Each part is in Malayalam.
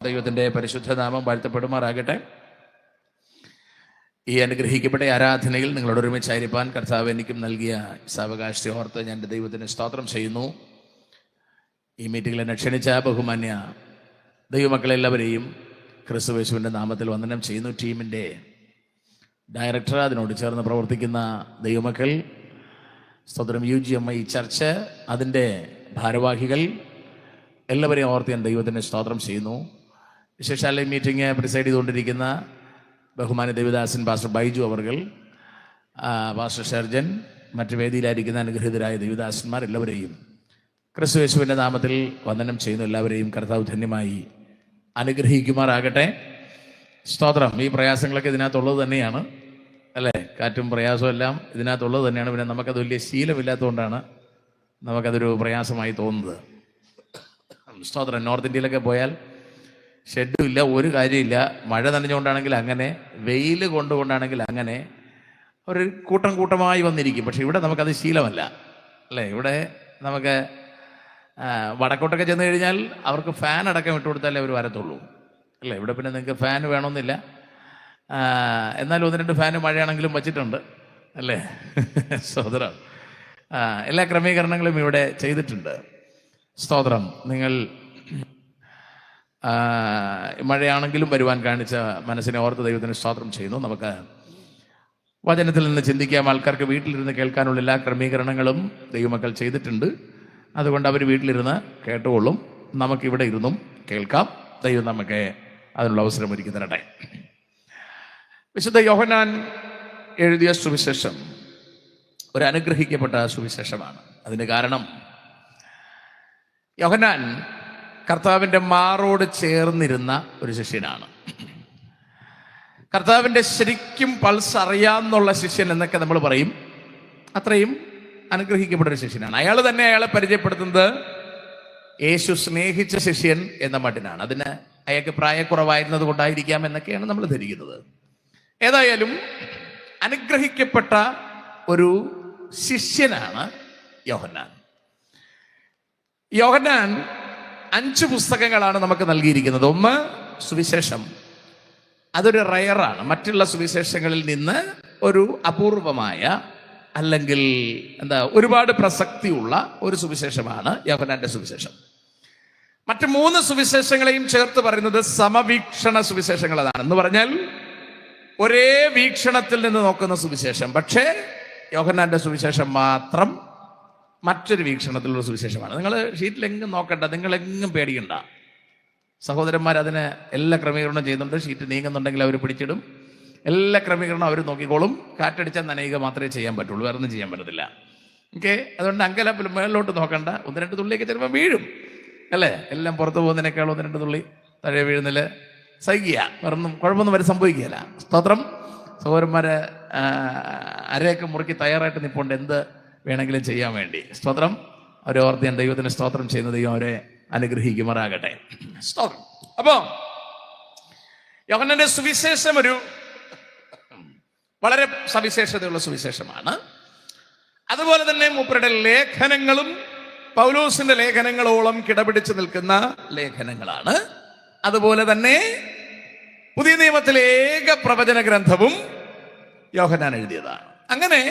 ദൈവത്തിൻ്റെ പരിശുദ്ധ നാമം വാഴ്ത്തപ്പെടുമാറാകട്ടെ. ഈ അനുഗ്രഹിക്കപ്പെട്ട ആരാധനയിൽ നിങ്ങളോട് ഒരുമിച്ചായിരിക്കാൻ കർത്താവ് എനിക്കും നൽകിയ സാവകാശത്തെ ഓർത്ത് ഞാൻ എൻ്റെ ദൈവത്തിന് സ്തോത്രം ചെയ്യുന്നു. ഈ മീറ്റിങ്ങിൽ എന്നെ ക്ഷണിച്ച ബഹുമാന്യ ദൈവമക്കളെല്ലാവരെയും ക്രിസ്തുയേശുവിൻ്റെ നാമത്തിൽ വന്ദനം ചെയ്യുന്നു. ടീമിൻ്റെ ഡയറക്ടർ, അതിനോട് ചേർന്ന് പ്രവർത്തിക്കുന്ന ദൈവമക്കൾ, സ്തോത്രം UGMI ചർച്ച്, അതിൻ്റെ ഭാരവാഹികൾ എല്ലാവരെയും ഓർത്ത് ഞാൻ ദൈവത്തിൻ്റെ സ്തോത്രം ചെയ്യുന്നു. വിശേഷാൽ മീറ്റിംഗ് പ്രിസൈഡ് ചെയ്തുകൊണ്ടിരിക്കുന്ന ബഹുമാന്യ ദേവദാസൻ പാസ്റ്റർ ബൈജു അവർകൾ, പാസ്റ്റർ ഷർജൻ, മറ്റു വേദിയിലായിരിക്കുന്ന അനുഗ്രഹീതരായ ദേവദാസന്മാർ എല്ലാവരെയും ക്രിസ്തുയേശുവിൻ്റെ നാമത്തിൽ വന്ദനം ചെയ്യുന്നു. എല്ലാവരെയും കർത്താവ് ധന്യമായി അനുഗ്രഹിക്കുമാറാകട്ടെ. സ്തോത്രം. ഈ പ്രയാസങ്ങളൊക്കെ ഇതിനകത്തുള്ളത് തന്നെയാണ്, അല്ലേ? കാറ്റും പ്രയാസവും എല്ലാം ഇതിനകത്തുള്ളത് തന്നെയാണ്. പിന്നെ നമുക്കത് വലിയ ശീലമില്ലാത്തതുകൊണ്ടാണ് നമുക്കതൊരു പ്രയാസമായി തോന്നുന്നത്. സ്തോത്രം. നോർത്ത് ഇന്ത്യയിലൊക്കെ പോയാൽ ഷെഡും ഇല്ല, ഒരു കാര്യമില്ല. മഴ നനഞ്ഞുകൊണ്ടാണെങ്കിൽ അങ്ങനെ, വെയിൽ കൊണ്ടുകൊണ്ടാണെങ്കിൽ അങ്ങനെ, ഒരു കൂട്ടമായി വന്നിരിക്കും. പക്ഷെ ഇവിടെ നമുക്കത് ശീലമല്ല, അല്ലേ? ഇവിടെ നമുക്ക് വടക്കോട്ടൊക്കെ ചെന്ന് കഴിഞ്ഞാൽ അവർക്ക് ഫാൻ അടക്കം ഇട്ട് കൊടുത്താലേ അവർ വരത്തുള്ളൂ, അല്ലേ? ഇവിടെ പിന്നെ നിങ്ങൾക്ക് ഫാൻ വേണമെന്നില്ല. എന്നാലും 1-2 ഫാന് മഴയാണെങ്കിലും വച്ചിട്ടുണ്ട്, അല്ലേ? സ്തോത്രം. എല്ലാ ക്രമീകരണങ്ങളും ഇവിടെ ചെയ്തിട്ടുണ്ട്. സ്തോത്രം. നിങ്ങൾ മഴയാണെങ്കിലും വരുവാൻ കാണിച്ച മനസ്സിനെ ഓർത്ത് ദൈവത്തിന് സ്തോത്രം ചെയ്യുന്നു. നമുക്ക് വചനത്തിൽ നിന്ന് ചിന്തിക്കാം. ആൾക്കാർക്ക് വീട്ടിലിരുന്ന് കേൾക്കാനുള്ള എല്ലാ ക്രമീകരണങ്ങളും ദൈവമക്കൾ ചെയ്തിട്ടുണ്ട്. അതുകൊണ്ട് അവർ വീട്ടിലിരുന്ന് കേട്ടുകൊള്ളും. നമുക്കിവിടെ ഇരുന്നും കേൾക്കാം. ദൈവം നമുക്ക് അതിനുള്ള അവസരം ഒരുക്കി തരട്ടെ. വിശുദ്ധ യോഹന്നാൻ എഴുതിയ സുവിശേഷം ഒരു അനുഗ്രഹിക്കപ്പെട്ട സുവിശേഷമാണ്. അതിന് കാരണം, യോഹന്നാൻ കർത്താവിൻ്റെ മാറോട് ചേർന്നിരുന്ന ഒരു ശിഷ്യനാണ്. കർത്താവിൻ്റെ ശരിക്കും പൾസ് അറിയാമെന്നുള്ള ശിഷ്യൻ എന്നൊക്കെ നമ്മൾ പറയും. അത്രയും അനുഗ്രഹിക്കപ്പെട്ട ഒരു ശിഷ്യനാണ്. അയാൾ തന്നെ അയാളെ പരിചയപ്പെടുത്തുന്നത് യേശു സ്നേഹിച്ച ശിഷ്യൻ എന്ന മട്ടിനാണ്. അതിന് അയാൾക്ക് പ്രായക്കുറവായിരുന്നത് കൊണ്ടായിരിക്കാം എന്നൊക്കെയാണ് നമ്മൾ ധരിക്കുന്നത്. ഏതായാലും അനുഗ്രഹിക്കപ്പെട്ട ഒരു ശിഷ്യനാണ് യോഹന്നാൻ. യോഹന്നാൻ 5 പുസ്തകങ്ങളാണ് നമുക്ക് നൽകിയിരിക്കുന്നത്. ഒന്ന് സുവിശേഷം. അതൊരു റയറാണ്. മറ്റുള്ള സുവിശേഷങ്ങളിൽ നിന്ന് ഒരു അപൂർവമായ, അല്ലെങ്കിൽ ഒരുപാട് പ്രസക്തിയുള്ള ഒരു സുവിശേഷമാണ് യോഹന്നാന്റെ സുവിശേഷം. മറ്റ് 3 സുവിശേഷങ്ങളെയും ചേർത്ത് പറയുന്നത് സമവീക്ഷണ സുവിശേഷങ്ങൾ. അതാണ് എന്ന് പറഞ്ഞാൽ ഒരേ വീക്ഷണത്തിൽ നിന്ന് നോക്കുന്ന സുവിശേഷം. പക്ഷേ യോഹന്നാന്റെ സുവിശേഷം മാത്രം മറ്റൊരു വീക്ഷണത്തിലുള്ള സുവിശേഷമാണ്. നിങ്ങൾ ഷീറ്റിലെങ്ങും നോക്കണ്ട, നിങ്ങളെങ്ങും പേടിക്കണ്ട. സഹോദരന്മാർ അതിന് എല്ലാ ക്രമീകരണം ചെയ്യുന്നുണ്ട്. ഷീറ്റ് നീങ്ങുന്നുണ്ടെങ്കിൽ അവർ പിടിച്ചിടും. എല്ലാ ക്രമീകരണം അവർ നോക്കിക്കോളും. കാറ്റടിച്ചാൽ നനയുക മാത്രമേ ചെയ്യാൻ പറ്റുള്ളൂ, വേറെ ഒന്നും ചെയ്യാൻ പറ്റത്തില്ല. ഓക്കെ? അതുകൊണ്ട് അങ്കലപ്പിൽ മേളിലോട്ട് നോക്കണ്ട. 1-2 തുള്ളിയൊക്കെ ചിലപ്പോൾ വീഴും, അല്ലേ? എല്ലാം പുറത്തു പോകുന്നതിനേക്കാൾ 1-2 തുള്ളി താഴെ വീഴുന്നില്ല, സഹിക്കുക. വേറൊന്നും കുഴപ്പമൊന്നും വരെ സംഭവിക്കുകയില്ല. സ്തോത്രം. സഹോദരന്മാരെ അരയൊക്കെ മുറുക്കി തയ്യാറായിട്ട് നിൽപ്പുണ്ട് എന്ത് വേണമെങ്കിലും ചെയ്യാൻ വേണ്ടി. സ്തോത്രം. അവരെ ഓർത്ത് ഞാൻ ദൈവത്തിന് സ്തോത്രം ചെയ്യുന്ന ദൈവം അവരെ അനുഗ്രഹിക്കുമാറാകട്ടെ. സ്തോത്രം. അപ്പോ യോഹന്നാന്റെ സുവിശേഷം ഒരു വളരെ സവിശേഷതയുള്ള സുവിശേഷമാണ്. അതുപോലെ തന്നെ മൂപ്പരുടെ ലേഖനങ്ങളും പൗലോസിന്റെ ലേഖനങ്ങളോളം കിടപിടിച്ച് നിൽക്കുന്ന ലേഖനങ്ങളാണ്. അതുപോലെ തന്നെ പുതിയ നിയമത്തിലെ ഏക പ്രവചന ഗ്രന്ഥവും യോഹന്നാൻ എഴുതിയതാണ്. അങ്ങനെ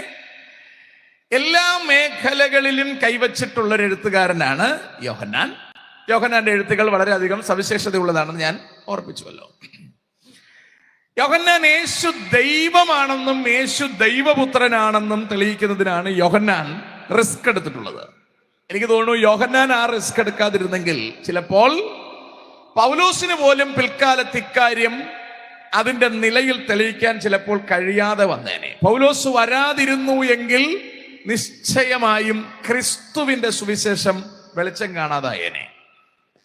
എല്ലാ മേഖലകളിലും കൈവച്ചിട്ടുള്ളൊരു എഴുത്തുകാരനാണ് യോഹന്നാൻ. യോഹന്നാന്റെ എഴുത്തുകൾ വളരെയധികം സവിശേഷതയുള്ളതാണെന്ന് ഞാൻ ഓർപ്പിച്ചുവല്ലോ. യോഹന്നാൻ യേശു ദൈവമാണെന്നും യേശു ദൈവപുത്രനാണെന്നും തെളിയിക്കുന്നതിനാണ് യോഹന്നാൻ റിസ്ക് എടുത്തിട്ടുള്ളത്. എനിക്ക് തോന്നുന്നു യോഹന്നാൻ ആ റിസ്ക് എടുക്കാതിരുന്നെങ്കിൽ ചിലപ്പോൾ പൗലോസിന് പോലും പിൽക്കാലത്ത് ഇക്കാര്യം അതിന്റെ നിലയിൽ തെളിയിക്കാൻ ചിലപ്പോൾ കഴിയാതെ വന്നേനെ. പൗലോസ് വരാതിരുന്നു എങ്കിൽ നിശ്ചയമായും ക്രിസ്തുവിന്റെ സുവിശേഷം വെളിച്ചം കാണാതായേനെ.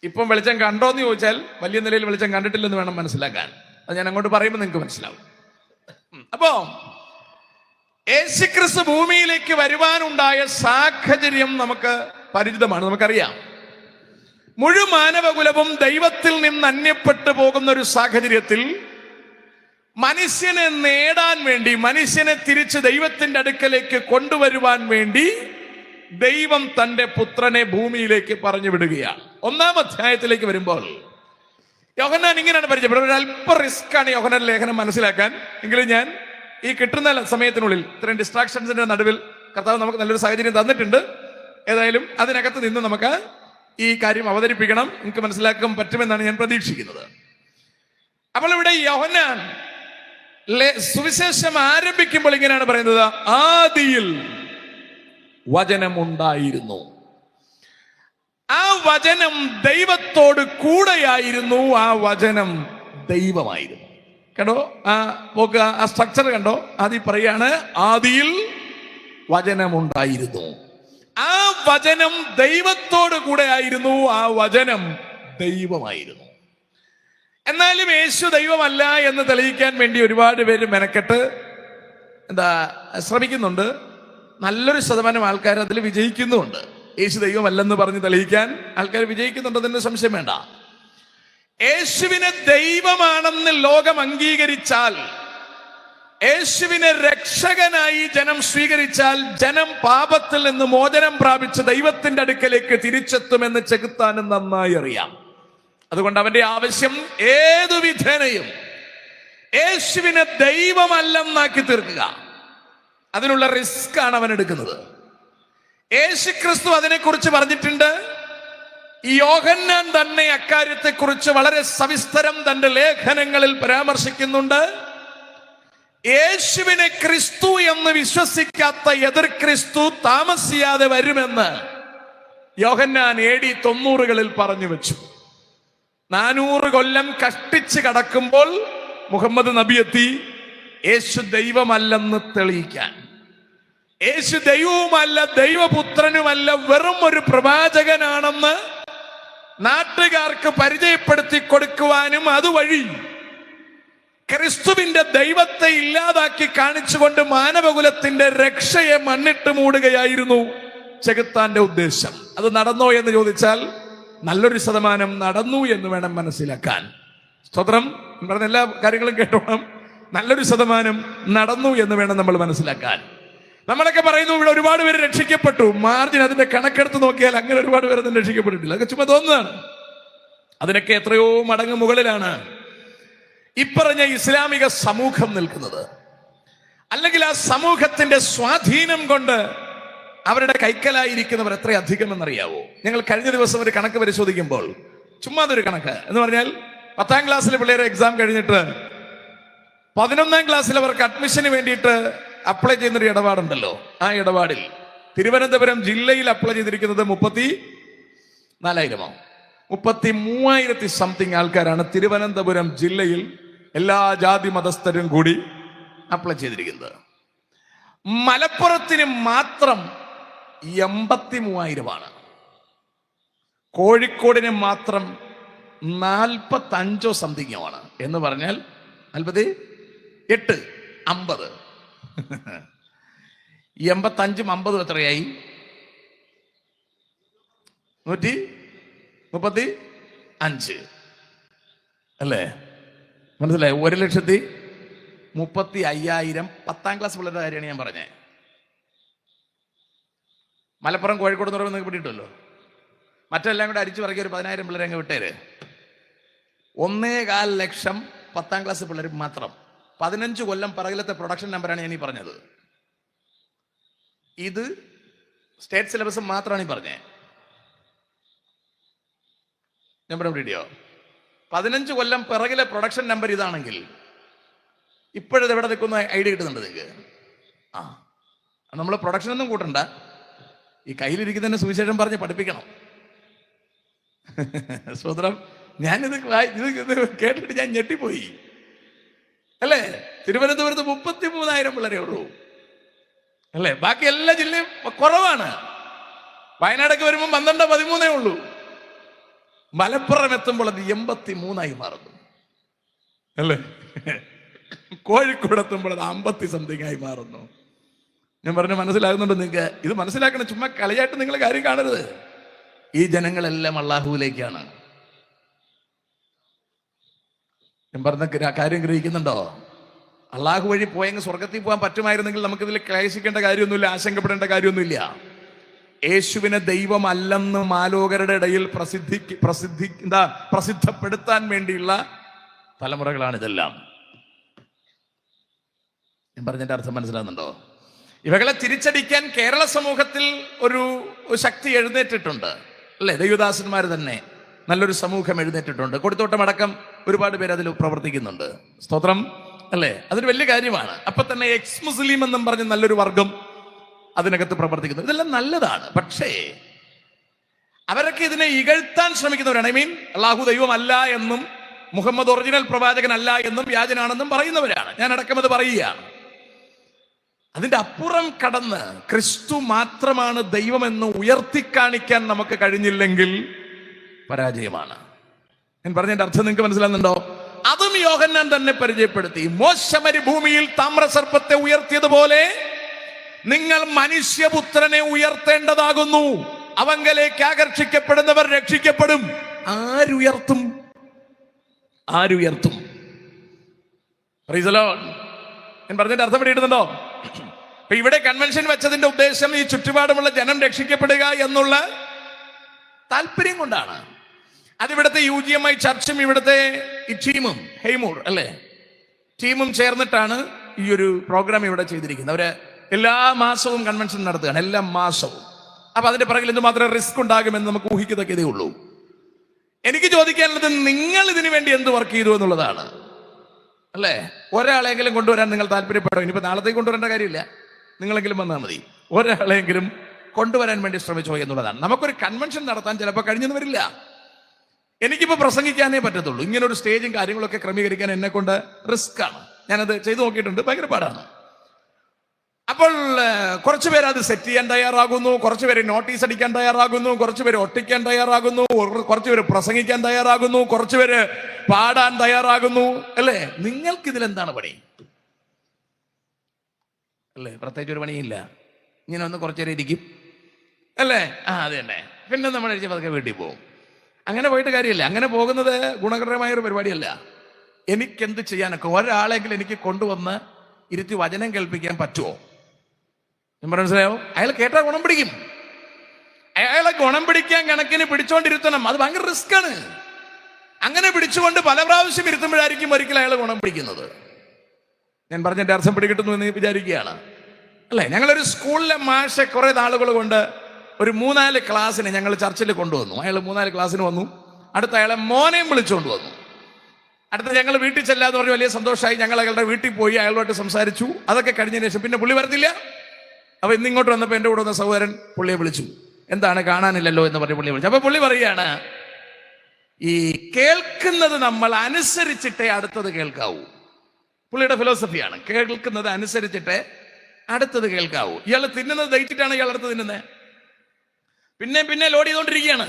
ഇപ്പം വെളിച്ചം കണ്ടോന്ന് ചോദിച്ചാൽ വലിയ നിലയിൽ വെളിച്ചം കണ്ടിട്ടില്ലെന്ന് വേണം മനസ്സിലാക്കാൻ. അത് ഞാൻ അങ്ങോട്ട് പറയുമ്പോൾ നിങ്ങൾക്ക് മനസ്സിലാവും. അപ്പോ യേശുക്രിസ്തു ഭൂമിയിലേക്ക് വരുവാനുണ്ടായ സാഹചര്യം നമുക്ക് പരിചിതമാണ്, നമുക്കറിയാം. മുഴുവൻ മാനവകുലവും ദൈവത്തിൽ നിന്ന് അന്യപ്പെട്ടു പോകുന്ന ഒരു സാഹചര്യത്തിൽ മനുഷ്യനെ നേടാൻ വേണ്ടി, മനുഷ്യനെ തിരിച്ച് ദൈവത്തിന്റെ അടുക്കലേക്ക് കൊണ്ടുവരുവാൻ വേണ്ടി ദൈവം തന്റെ പുത്രനെ ഭൂമിയിലേക്ക് പറഞ്ഞു വിടുകയാണ്. 1-ാം അധ്യായത്തിലേക്ക് വരുമ്പോൾ യോഹന്നാൻ ഇങ്ങനെയാണ് പരിചയപ്പെടുന്നത്. ഒരു അല്പം റിസ്ക് ആണ് യോഹന്നാൻ ലേഖനം മനസ്സിലാക്കാൻ. എങ്കിലും ഞാൻ ഈ കിട്ടുന്ന സമയത്തിനുള്ളിൽ, ഇത്രയും ഡിസ്ട്രാക്ഷൻസിന്റെ നടുവിൽ കർത്താവ് നമുക്ക് നല്ലൊരു സാഹചര്യം തന്നിട്ടുണ്ട്. ഏതായാലും അതിനകത്ത് നിന്ന് നമുക്ക് ഈ കാര്യം അവതരിപ്പിക്കണം, നിങ്ങൾക്ക് മനസ്സിലാക്കാൻ പറ്റുമെന്നാണ് ഞാൻ പ്രതീക്ഷിക്കുന്നത്. അപ്പോൾ ഇവിടെ യോഹന്നാൻ സുവിശേഷം ആരംഭിക്കുമ്പോൾ ഇങ്ങനെയാണ് പറയുന്നത്: ആദിയിൽ വചനമുണ്ടായിരുന്നു, ആ വചനം ദൈവത്തോട് കൂടെയായിരുന്നു, ആ വചനം ദൈവമായിരുന്നു. കണ്ടോ ആ സ്ട്രക്ചർ കണ്ടോ? ആദ്യം പറയാണ് ആദിയിൽ വചനമുണ്ടായിരുന്നു, ആ വചനം ദൈവത്തോട് കൂടെ ആയിരുന്നു, ആ വചനം ദൈവമായിരുന്നു. എന്നാലും യേശു ദൈവമല്ല എന്ന് തെളിയിക്കാൻ വേണ്ടി ഒരുപാട് പേര് മെനക്കെട്ട് ശ്രമിക്കുന്നുണ്ട്. നല്ലൊരു ശതമാനം ആൾക്കാർ അതിൽ വിജയിക്കുന്നുമുണ്ട്. യേശു ദൈവമല്ലെന്ന് പറഞ്ഞ് തെളിയിക്കാൻ ആൾക്കാർ വിജയിക്കുന്നുണ്ട്, അതിന് സംശയം വേണ്ട. യേശുവിനെ ദൈവമാണെന്ന് ലോകം അംഗീകരിച്ചാൽ, യേശുവിനെ രക്ഷകനായി ജനം സ്വീകരിച്ചാൽ, ജനം പാപത്തിൽ നിന്ന് മോചനം പ്രാപിച്ച് ദൈവത്തിന്റെ അടുക്കലേക്ക് തിരിച്ചെത്തുമെന്ന് ചെകുത്താനും നന്നായി അറിയാം. അതുകൊണ്ട് അവന്റെ ആവശ്യം ഏതു വിധേനയും യേശുവിനെ ദൈവമല്ലെന്നാക്കി തീർക്കുക. അതിനുള്ള റിസ്ക് ആണ് അവൻ എടുക്കുന്നത്. യേശു ക്രിസ്തു അതിനെക്കുറിച്ച് പറഞ്ഞിട്ടുണ്ട്. യോഹന്നാൻ തന്നെ അക്കാര്യത്തെക്കുറിച്ച് വളരെ സവിസ്തരം തന്റെ ലേഖനങ്ങളിൽ പരാമർശിക്കുന്നുണ്ട്. യേശുവിനെ ക്രിസ്തു എന്ന് വിശ്വസിക്കാത്ത എതിർ ക്രിസ്തു താമസിയാതെ വരുമെന്ന് യോഹന്നാൻ AD 90 പറഞ്ഞു വെച്ചു. 400 കൊല്ലം കഷ്ടിച്ച് കടക്കുമ്പോൾ മുഹമ്മദ് നബി എത്തി യേശു ദൈവമല്ലെന്ന് തെളിയിക്കാൻ. യേശു ദൈവവുമല്ല, ദൈവപുത്രനുമല്ല, വെറും ഒരു പ്രവാചകനാണെന്ന് നാട്ടുകാർക്ക് പരിചയപ്പെടുത്തി കൊടുക്കുവാനും അതുവഴി ക്രിസ്തുവിന്റെ ദൈവത്തെ ഇല്ലാതാക്കി കാണിച്ചുകൊണ്ട് മാനവകുലത്തിന്റെ രക്ഷയെ മണ്ണിട്ട് മൂടുകയായിരുന്നു ചെകുത്താന്റെ ഉദ്ദേശം. അത് നടന്നോ എന്ന് ചോദിച്ചാൽ നല്ലൊരു ശതമാനം നടന്നു എന്ന് വേണം മനസ്സിലാക്കാൻ. സ്തോത്രം. പറഞ്ഞ എല്ലാ കാര്യങ്ങളും കേട്ടോണം. നല്ലൊരു ശതമാനം നടന്നു എന്ന് വേണം നമ്മൾ മനസ്സിലാക്കാൻ. നമ്മളൊക്കെ പറയുന്നു ഇവിടെ ഒരുപാട് പേര് രക്ഷിക്കപ്പെട്ടു. മാർജിൻ അതിന്റെ കണക്കെടുത്ത് നോക്കിയാൽ അങ്ങനെ ഒരുപാട് പേരൊന്നും രക്ഷിക്കപ്പെട്ടിട്ടില്ല. അതൊക്കെ ചുമ്മാ തോന്നുന്നതാണ്. അതിനൊക്കെ എത്രയോ മടങ്ങ് മുകളിലാണ് ഇപ്പറഞ്ഞ ഇസ്ലാമിക സമൂഹം നിൽക്കുന്നത്. അല്ലെങ്കിൽ ആ സമൂഹത്തിന്റെ സ്വാധീനം കൊണ്ട് അവരുടെ കൈക്കലായിരിക്കുന്നവർ എത്രയധികം എന്നറിയാവോ? ഞങ്ങൾ കഴിഞ്ഞ ദിവസം ഒരു കണക്ക് പരിശോധിക്കുമ്പോൾ, ചുമ്മാതൊരു കണക്ക് എന്ന് പറഞ്ഞാൽ, 10ാം ക്ലാസ്സിലെ പിള്ളേരെ എക്സാം കഴിഞ്ഞിട്ട് 11ാം ക്ലാസ്സിൽ അവർക്ക് അഡ്മിഷന് വേണ്ടിയിട്ട് അപ്ലൈ ചെയ്യുന്നൊരു ഇടപാടുണ്ടല്ലോ. ആ ഇടപാടിൽ തിരുവനന്തപുരം ജില്ലയിൽ അപ്ലൈ ചെയ്തിരിക്കുന്നത് 34,000 33,000 സംതിങ് ആൾക്കാരാണ് തിരുവനന്തപുരം ജില്ലയിൽ എല്ലാ ജാതി മതസ്ഥരും കൂടി അപ്ലൈ ചെയ്തിരിക്കുന്നത്. മലപ്പുറത്തിന് മാത്രം 83,000 കോഴിക്കോടിന് മാത്രം 45 സംതിങ് ആണ്. എന്ന് പറഞ്ഞാൽ 48 50 85 50 എത്രയായി? 135 അല്ലേ? മനസ്സിലായി? 1,35,000 10ാം ക്ലാസ് പിള്ളേരുടെ കാര്യമാണ് ഞാൻ പറഞ്ഞത്. മലപ്പുറം കോഴിക്കോട് എന്ന് പറയുമ്പോൾ പിടിയിട്ടുമല്ലോ. മറ്റെല്ലാം കൂടെ അരിച്ചു പറക്കി ഒരു 10,000 പിള്ളേരെ അങ്ങ് വിട്ടേര്. 1.25 ലക്ഷം 10ാം ക്ലാസ് പിള്ളേർ മാത്രം. 15 കൊല്ലം പിറകിലത്തെ പ്രൊഡക്ഷൻ നമ്പറാണ് ഞാൻ ഈ പറഞ്ഞത്. ഇത് സ്റ്റേറ്റ് സിലബസ് മാത്രമാണ് ഈ പറഞ്ഞത്. നമ്പർ വീഡിയോ 15 കൊല്ലം പിറകിലെ പ്രൊഡക്ഷൻ നമ്പർ ഇതാണെങ്കിൽ ഇപ്പോഴത് എവിടെ നിൽക്കുന്ന ഐഡിയ കിട്ടുന്നുണ്ട് നിങ്ങൾക്ക്? നമ്മൾ പ്രൊഡക്ഷൻ ഒന്നും കൂട്ടണ്ട, ഈ കയ്യിലിരിക്കുന്നതിന് സുവിശേഷം പറഞ്ഞ് പഠിപ്പിക്കണം. സ്വതന്ത്രം. ഞാനിത് കേട്ടിട്ട് ഞാൻ ഞെട്ടിപ്പോയി. അല്ലേ? തിരുവനന്തപുരത്ത് 33,000 പിള്ളേരേ ഉള്ളൂ അല്ലേ? ബാക്കി എല്ലാ ജില്ലയും കുറവാണ്. വയനാടൊക്കെ വരുമ്പോൾ 12-13 ഉള്ളൂ. മലപ്പുറം എത്തുമ്പോൾ അത് 83 മാറുന്നു അല്ലേ? കോഴിക്കോട് എത്തുമ്പോൾ അത് 50 സംതിങ് ആയി മാറുന്നു. ഞാൻ പറഞ്ഞ് മനസ്സിലാകുന്നുണ്ട് നിങ്ങൾക്ക്? ഇത് മനസ്സിലാക്കണം. ചുമ്മാ കളിയായിട്ട് നിങ്ങൾ കാര്യം കാണരുത്. ഈ ജനങ്ങളെല്ലാം അള്ളാഹുവിലേക്കാണ്. ഞാൻ പറഞ്ഞ കാര്യം ഗ്രഹിക്കുന്നുണ്ടോ? അള്ളാഹു വഴി പോയെങ്കിൽ സ്വർഗത്തിൽ പോകാൻ പറ്റുമായിരുന്നെങ്കിൽ നമുക്കിതിൽ ക്ലേശിക്കേണ്ട കാര്യമൊന്നുമില്ല, ആശങ്കപ്പെടേണ്ട കാര്യമൊന്നുമില്ല. യേശുവിനെ ദൈവമല്ലെന്ന് മാലോകരുടെ ഇടയിൽ പ്രസിദ്ധപ്പെടുത്താൻ വേണ്ടിയുള്ള തലമുറകളാണ് ഇതെല്ലാം. ഞാൻ പറഞ്ഞതിന്റെ അർത്ഥം മനസ്സിലാകുന്നുണ്ടോ? ഇവകളെ തിരിച്ചടിക്കാൻ കേരള സമൂഹത്തിൽ ഒരു ശക്തി എഴുന്നേറ്റിട്ടുണ്ട്, അല്ലെ? ദൈവദാസന്മാർ തന്നെ നല്ലൊരു സമൂഹം എഴുന്നേറ്റിട്ടുണ്ട്. കൊടുത്തോട്ടമടക്കം ഒരുപാട് പേര് അതിൽ പ്രവർത്തിക്കുന്നുണ്ട്. സ്തോത്രം, അല്ലേ? അതൊരു വലിയ കാര്യമാണ്. അപ്പൊ തന്നെ എക്സ് മുസ്ലിം എന്നും പറഞ്ഞ് നല്ലൊരു വർഗം അതിനകത്ത് പ്രവർത്തിക്കുന്നു. ഇതെല്ലാം നല്ലതാണ്. പക്ഷേ അവരൊക്കെ ഇതിനെ ഇകഴ്ത്താൻ ശ്രമിക്കുന്നവരാണ്. അല്ലാഹു ദൈവമല്ല എന്നും മുഹമ്മദ് ഒറിജിനൽ പ്രവാചകനല്ല എന്നും വ്യാജനാണെന്നും പറയുന്നവരാണ്. ഞാൻ അടക്കം അത് പറയുകയാണ്. അതിന്റെ അപ്പുറം കടന്ന് ക്രിസ്തു മാത്രമാണ് ദൈവമെന്ന് ഉയർത്തിക്കാണിക്കാൻ നമുക്ക് കഴിഞ്ഞില്ലെങ്കിൽ പരാജയമാണ്. ഞാൻ പറഞ്ഞതിന്റെ അർത്ഥം നിങ്ങൾക്ക് മനസ്സിലാകുന്നുണ്ടോ? അതും യോഹന്നാൻ തന്നെ പരിചയപ്പെടുത്തി. മോശ മരുഭൂമിയിൽ താമ്രസർപ്പത്തെ ഉയർത്തിയതുപോലെ നിങ്ങൾ മനുഷ്യപുത്രനെ ഉയർത്തേണ്ടതാകുന്നു. അവങ്കലേക്ക് ആകർഷിക്കപ്പെടുന്നവർ രക്ഷിക്കപ്പെടും. ആരുയർത്തും? Praise the lord. ഞാൻ പറഞ്ഞതിന്റെ അർത്ഥം പിടിയിട്ടുണ്ടോ? അപ്പൊ ഇവിടെ കൺവെൻഷൻ വെച്ചതിന്റെ ഉദ്ദേശം ഈ ചുറ്റുപാടുമുള്ള ജനം രക്ഷിക്കപ്പെടുക എന്നുള്ള താല്പര്യം കൊണ്ടാണ്. അതിവിടുത്തെ UGMI ചർച്ചും ഇവിടുത്തെ ഈ ടീമും ഹെയ്മൂർ, അല്ലേ, ടീമും ചേർന്നിട്ടാണ് ഈ ഒരു പ്രോഗ്രാം ഇവിടെ ചെയ്തിരിക്കുന്നത്. അവര് എല്ലാ മാസവും കൺവെൻഷൻ നടത്തുകയാണ്, എല്ലാ മാസവും. അപ്പൊ അതിന്റെ പിറകിൽ എന്തുമാത്രം റിസ്ക് ഉണ്ടാകുമെന്ന് നമുക്ക് ഊഹിക്കത്തക്കതേ ഉള്ളൂ. എനിക്ക് ചോദിക്കാനുള്ളത്, നിങ്ങൾ ഇതിനു വേണ്ടി എന്ത് വർക്ക് ചെയ്തു എന്നുള്ളതാണ്, അല്ലേ? ഒരാളെങ്കിലും കൊണ്ടുവരാൻ നിങ്ങൾ താല്പര്യപ്പെടോ? ഇനിയിപ്പോ നാളത്തേക്ക് കൊണ്ടുവരേണ്ട കാര്യമില്ല, നിങ്ങളെങ്കിലും വന്നാൽ മതി. ഒരാളെങ്കിലും കൊണ്ടുവരാൻ വേണ്ടി ശ്രമിച്ചോ എന്നുള്ളതാണ്. നമുക്കൊരു കൺവെൻഷൻ നടത്താൻ ചിലപ്പോൾ കഴിഞ്ഞെന്ന് വരില്ല. എനിക്കിപ്പോ പ്രസംഗിക്കാനേ പറ്റത്തുള്ളൂ. ഇങ്ങനെ ഒരു സ്റ്റേജും കാര്യങ്ങളൊക്കെ ക്രമീകരിക്കാൻ എന്നെ കൊണ്ട് റിസ്ക് ആണ്. ഞാനത് ചെയ്തു നോക്കിയിട്ടുണ്ട്, ഭയങ്കര പാടാണ്. അപ്പോൾ കുറച്ചുപേര് അത് സെറ്റ് ചെയ്യാൻ തയ്യാറാകുന്നു, കുറച്ചുപേര് നോട്ടീസ് അടിക്കാൻ തയ്യാറാകുന്നു, കുറച്ചുപേര് ഒട്ടിക്കാൻ തയ്യാറാകുന്നു, കുറച്ചുപേര് പ്രസംഗിക്കാൻ തയ്യാറാകുന്നു, കുറച്ചുപേര് പാടാൻ തയ്യാറാകുന്നു, അല്ലേ? നിങ്ങൾക്ക് ഇതിലെന്താണ് പണി, അല്ലേ? പ്രത്യേകിച്ച് ഒരു പണിയില്ല. ഇങ്ങനെ ഒന്ന് കുറച്ചേരം ഇരിക്കും, അല്ലേ? അത് തന്നെ. പിന്നെ നമ്മൾ അടിച്ച് പതുക്കെ വീട്ടിൽ പോകും. അങ്ങനെ പോയിട്ട് കാര്യമില്ല. അങ്ങനെ പോകുന്നത് ഗുണകരമായൊരു പരിപാടിയല്ല. എനിക്കെന്ത് ചെയ്യാനൊക്കെ ഒരാളെങ്കിലും എനിക്ക് കൊണ്ടുവന്ന് ഇരുത്തി വചനം കേൾപ്പിക്കാൻ പറ്റുമോ? മനസ്സിലായോ? അയാൾ കേട്ടാൽ ഗുണം പിടിക്കും. അയാളെ ഗുണം പിടിക്കാൻ കണക്കിന് പിടിച്ചോണ്ടിരുത്തണം. അത് ഭയങ്കര റിസ്ക് ആണ്. അങ്ങനെ പിടിച്ചുകൊണ്ട് പല പ്രാവശ്യം ഇരുത്തുമ്പോഴായിരിക്കും ഒരിക്കലും അയാൾ ഗുണം പിടിക്കുന്നത്. ഞാൻ പറഞ്ഞതിന്റെ അർത്ഥം പിടികിട്ടുന്നു എന്ന് വിചാരിക്കുകയാണ്, അല്ലേ? ഞങ്ങളൊരു സ്കൂളിലെ മാഷെ കുറെ നാളുകൾ കൊണ്ട് ഒരു 3-4 ക്ലാസ്സിന് ഞങ്ങൾ ചർച്ചിൽ കൊണ്ടുവന്നു. അയാൾ 3-4 ക്ലാസ്സിന് വന്നു. അടുത്ത അയാളെ മോനെയും വിളിച്ചുകൊണ്ട് വന്നു. അടുത്ത ഞങ്ങൾ വീട്ടിൽ ചെല്ലാന്ന് പറഞ്ഞ് വലിയ സന്തോഷമായി. ഞങ്ങൾ അയാളുടെ വീട്ടിൽ പോയി അയാളുമായിട്ട് സംസാരിച്ചു. അതൊക്കെ കഴിഞ്ഞതിന് ശേഷം പിന്നെ പുള്ളി വരത്തില്ല. അപ്പൊ ഇന്നിങ്ങോട്ട് വന്നപ്പോൾ എൻ്റെ കൂടെ വന്ന സഹോദരൻ പുള്ളിയെ വിളിച്ചു. എന്താണ്, കാണാനില്ലല്ലോ എന്ന് പറഞ്ഞ് പുള്ളിയെ വിളിച്ചു. അപ്പൊ പുള്ളി പറയുകയാണ്, ഈ കേൾക്കുന്നത് നമ്മൾ അനുസരിച്ചിട്ടേ അടുത്തത് കേൾക്കാവൂ. പുള്ളിയുടെ ഫിലോസഫിയാണ്, കേൾക്കുന്നത് അനുസരിച്ചിട്ടേ അടുത്തത് കേൾക്കാവൂ. ഇയാൾ തിന്നുന്നത് ദഹിച്ചിട്ടാണ് ഇയാൾ അടുത്ത് തിന്നുന്നത്. പിന്നെ ലോഡ് ചെയ്തോണ്ടിരിക്കുകയാണ്.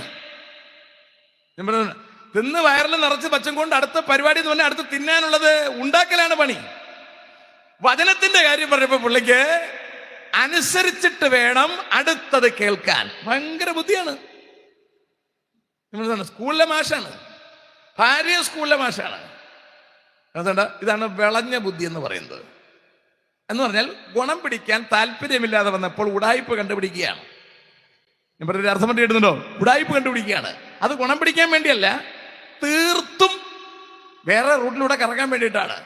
തിന്ന് വയറിൽ നിറച്ച് പച്ചം കൊണ്ട് അടുത്ത പരിപാടി എന്ന് പറഞ്ഞാൽ അടുത്ത് തിന്നാനുള്ളത് ഉണ്ടാക്കലാണ് പണി. വചനത്തിന്റെ കാര്യം പറഞ്ഞപ്പോ പുള്ളിക്ക് അനുസരിച്ചിട്ട് വേണം അടുത്തത് കേൾക്കാൻ. ഭയങ്കര ബുദ്ധിയാണ്. സ്കൂളിലെ മാഷാണ്, ഭാര്യ സ്കൂളിലെ മാഷാണ്. അതുകൊണ്ട് ഇതാണ് വിളഞ്ഞ ബുദ്ധി എന്ന് പറയുന്നത്. എന്ന് പറഞ്ഞാൽ ഗുണം പിടിക്കാൻ താല്പര്യമില്ലാതെ വന്നപ്പോൾ ഉടായ്പ കണ്ടുപിടിക്കുകയാണ്. ഞാൻ പറഞ്ഞൊരു അർത്ഥം വേണ്ടി കിട്ടുന്നുണ്ടോ? ഉടായ്പ കണ്ടുപിടിക്കുകയാണ്. അത് ഗുണം പിടിക്കാൻ വേണ്ടിയല്ല, തീർത്തും വേറെ റൂട്ടിലൂടെ കറങ്ങാൻ വേണ്ടിയിട്ടാണ്,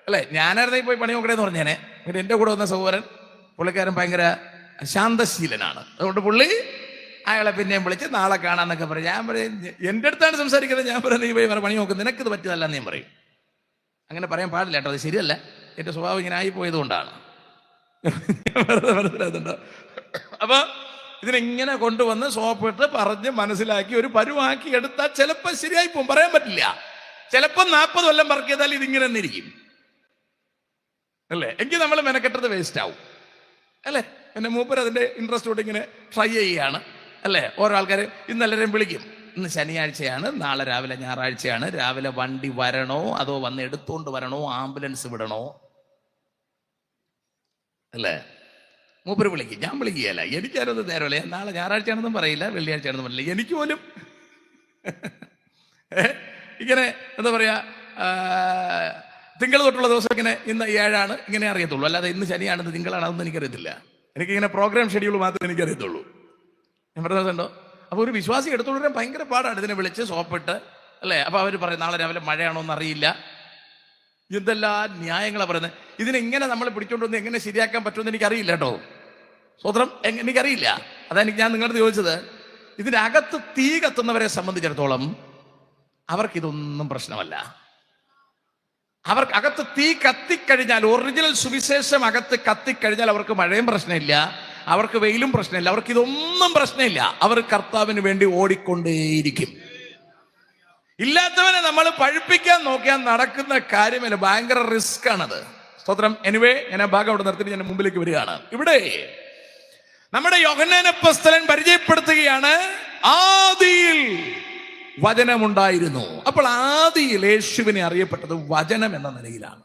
അല്ലെ? ഞാനായിരുന്നെങ്കിൽ പോയി പണി നോക്കണേന്ന് പറഞ്ഞേനെ. പിന്നെ എൻ്റെ കൂടെ വന്ന സഹോദരൻ, പുള്ളിക്കാരൻ ഭയങ്കര ശാന്തശീലനാണ്. അതുകൊണ്ട് പുള്ളി അയാളെ പിന്നെയും വിളിച്ച് നാളെ കാണാന്നൊക്കെ പറയും. ഞാൻ പറയും, എൻ്റെ അടുത്താണ് സംസാരിക്കുന്നത്. ഞാൻ പറയും, നീ പോയി വേറെ പണി നോക്കും, നിനക്കിത് പറ്റിയതല്ല എന്ന് ഞാൻ പറയും. അങ്ങനെ പറയാൻ പാടില്ല കേട്ടോ, അത് ശരിയല്ല. എൻ്റെ സ്വഭാവം ഇങ്ങനെ ആയിപ്പോയത് കൊണ്ടാണ്. മനസ്സിലാകുന്നുണ്ടോ? അപ്പൊ ഇതിനെങ്ങനെ കൊണ്ടുവന്ന് സോപ്പിട്ട് പറഞ്ഞ് മനസ്സിലാക്കി ഒരു പരുവാക്കി എടുത്താൽ ചിലപ്പോൾ ശരിയായി പോകും, പറയാൻ പറ്റില്ല. ചിലപ്പോൾ 40 കൊല്ലം വർക്ക് ചെയ്താൽ ഇതിങ്ങനെ തന്നെ ഇരിക്കും, അല്ലേ? എങ്കിൽ നമ്മൾ മെനക്കെട്ടത് വേസ്റ്റ് ആവും, അല്ലേ? എന്നെ മൂപ്പർ അതിന്റെ ഇൻട്രസ്റ്റോട് ഇങ്ങനെ ട്രൈ ചെയ്യുകയാണ്, അല്ലേ? ഓരോ ആൾക്കാർ ഇന്നെല്ലാവരെയും വിളിക്കും. ഇന്ന് ശനിയാഴ്ചയാണ്, നാളെ രാവിലെ ഞായറാഴ്ചയാണ്, രാവിലെ വണ്ടി വരണോ അതോ വന്ന് എടുത്തോണ്ട് വരണോ, ആംബുലൻസ് വിടണോ, അല്ലേ? മൂപ്പര് വിളിക്കും, ഞാൻ വിളിക്കുകയല്ല. എനിക്കാരൊന്നും നേരമല്ല. നാളെ ഞായറാഴ്ചയാണെന്നും പറയില്ല, വെള്ളിയാഴ്ചയാണെന്നും പറയില്ല. എനിക്ക് പോലും ഇങ്ങനെ എന്താ പറയാ, തിങ്കൾ തൊട്ടുള്ള ദിവസം ഇങ്ങനെ ഇന്ന് 7 ഇങ്ങനെ അറിയത്തുള്ളൂ. അല്ലാതെ ഇന്ന് ശനിയാണെന്ന് തിങ്കളാണ് അതൊന്നും എനിക്കറിയത്തില്ല. എനിക്കിങ്ങനെ പ്രോഗ്രാം ഷെഡ്യൂൾ മാത്രമേ എനിക്കറിയത്തുള്ളൂ. ഞാൻ പറഞ്ഞതുണ്ടോ? അപ്പോൾ ഒരു വിശ്വാസി എടുത്തുകൊണ്ടുവരാൻ ഭയങ്കര പാടാണ്. ഇതിനെ വിളിച്ച് സോപ്പിട്ട് അല്ലേ. അപ്പോൾ അവർ പറയും നാളെ രാവിലെ മഴയാണോ എന്നറിയില്ല. എന്തെല്ലാം ന്യായങ്ങളാണ് പറയുന്നത്. ഇതിനെങ്ങനെ നമ്മൾ പിടിച്ചോണ്ട് എങ്ങനെ ശരിയാക്കാൻ പറ്റുമെന്ന് എനിക്കറിയില്ല കേട്ടോ. സ്വത്രം എനിക്കറിയില്ല. അതാണ് ഞാൻ നിങ്ങളോട് ചോദിച്ചത്. ഇതിനകത്ത് തീ കത്തുന്നവരെ സംബന്ധിച്ചിടത്തോളം അവർക്കിതൊന്നും പ്രശ്നമല്ല. അവർക്ക് അകത്ത് തീ കത്തിക്കഴിഞ്ഞാൽ, ഒറിജിനൽ സുവിശേഷം അകത്ത് കത്തിക്കഴിഞ്ഞാൽ അവർക്ക് മഴയും പ്രശ്നമില്ല, അവർക്ക് വെയിലും പ്രശ്നമില്ല, അവർക്ക് ഇതൊന്നും പ്രശ്നമില്ല. അവർ കർത്താവിന് വേണ്ടി ഓടിക്കൊണ്ടേയിരിക്കും. ഇല്ലാത്തവനെ നമ്മൾ പഴുപ്പിക്കാൻ നോക്കിയാൽ നടക്കുന്ന കാര്യമല്ല, ഭയങ്കര റിസ്ക് ആണത്. സ്തോത്രം. എനിവേ, ഞാൻ ആ ഭാഗം അവിടെ നിർത്തിയിട്ട് ഞാൻ മുമ്പിലേക്ക് വരികയാണ്. ഇവിടെ നമ്മുടെ യോഹന്നാൻ അപ്പോസ്തലൻ പരിചയപ്പെടുത്തുകയാണ്, ആദിയിൽ വചനമുണ്ടായിരുന്നു. അപ്പോൾ ആദിയിൽ യേശുവിനെ അറിയപ്പെട്ടത് വചനം എന്ന നിലയിലാണ്.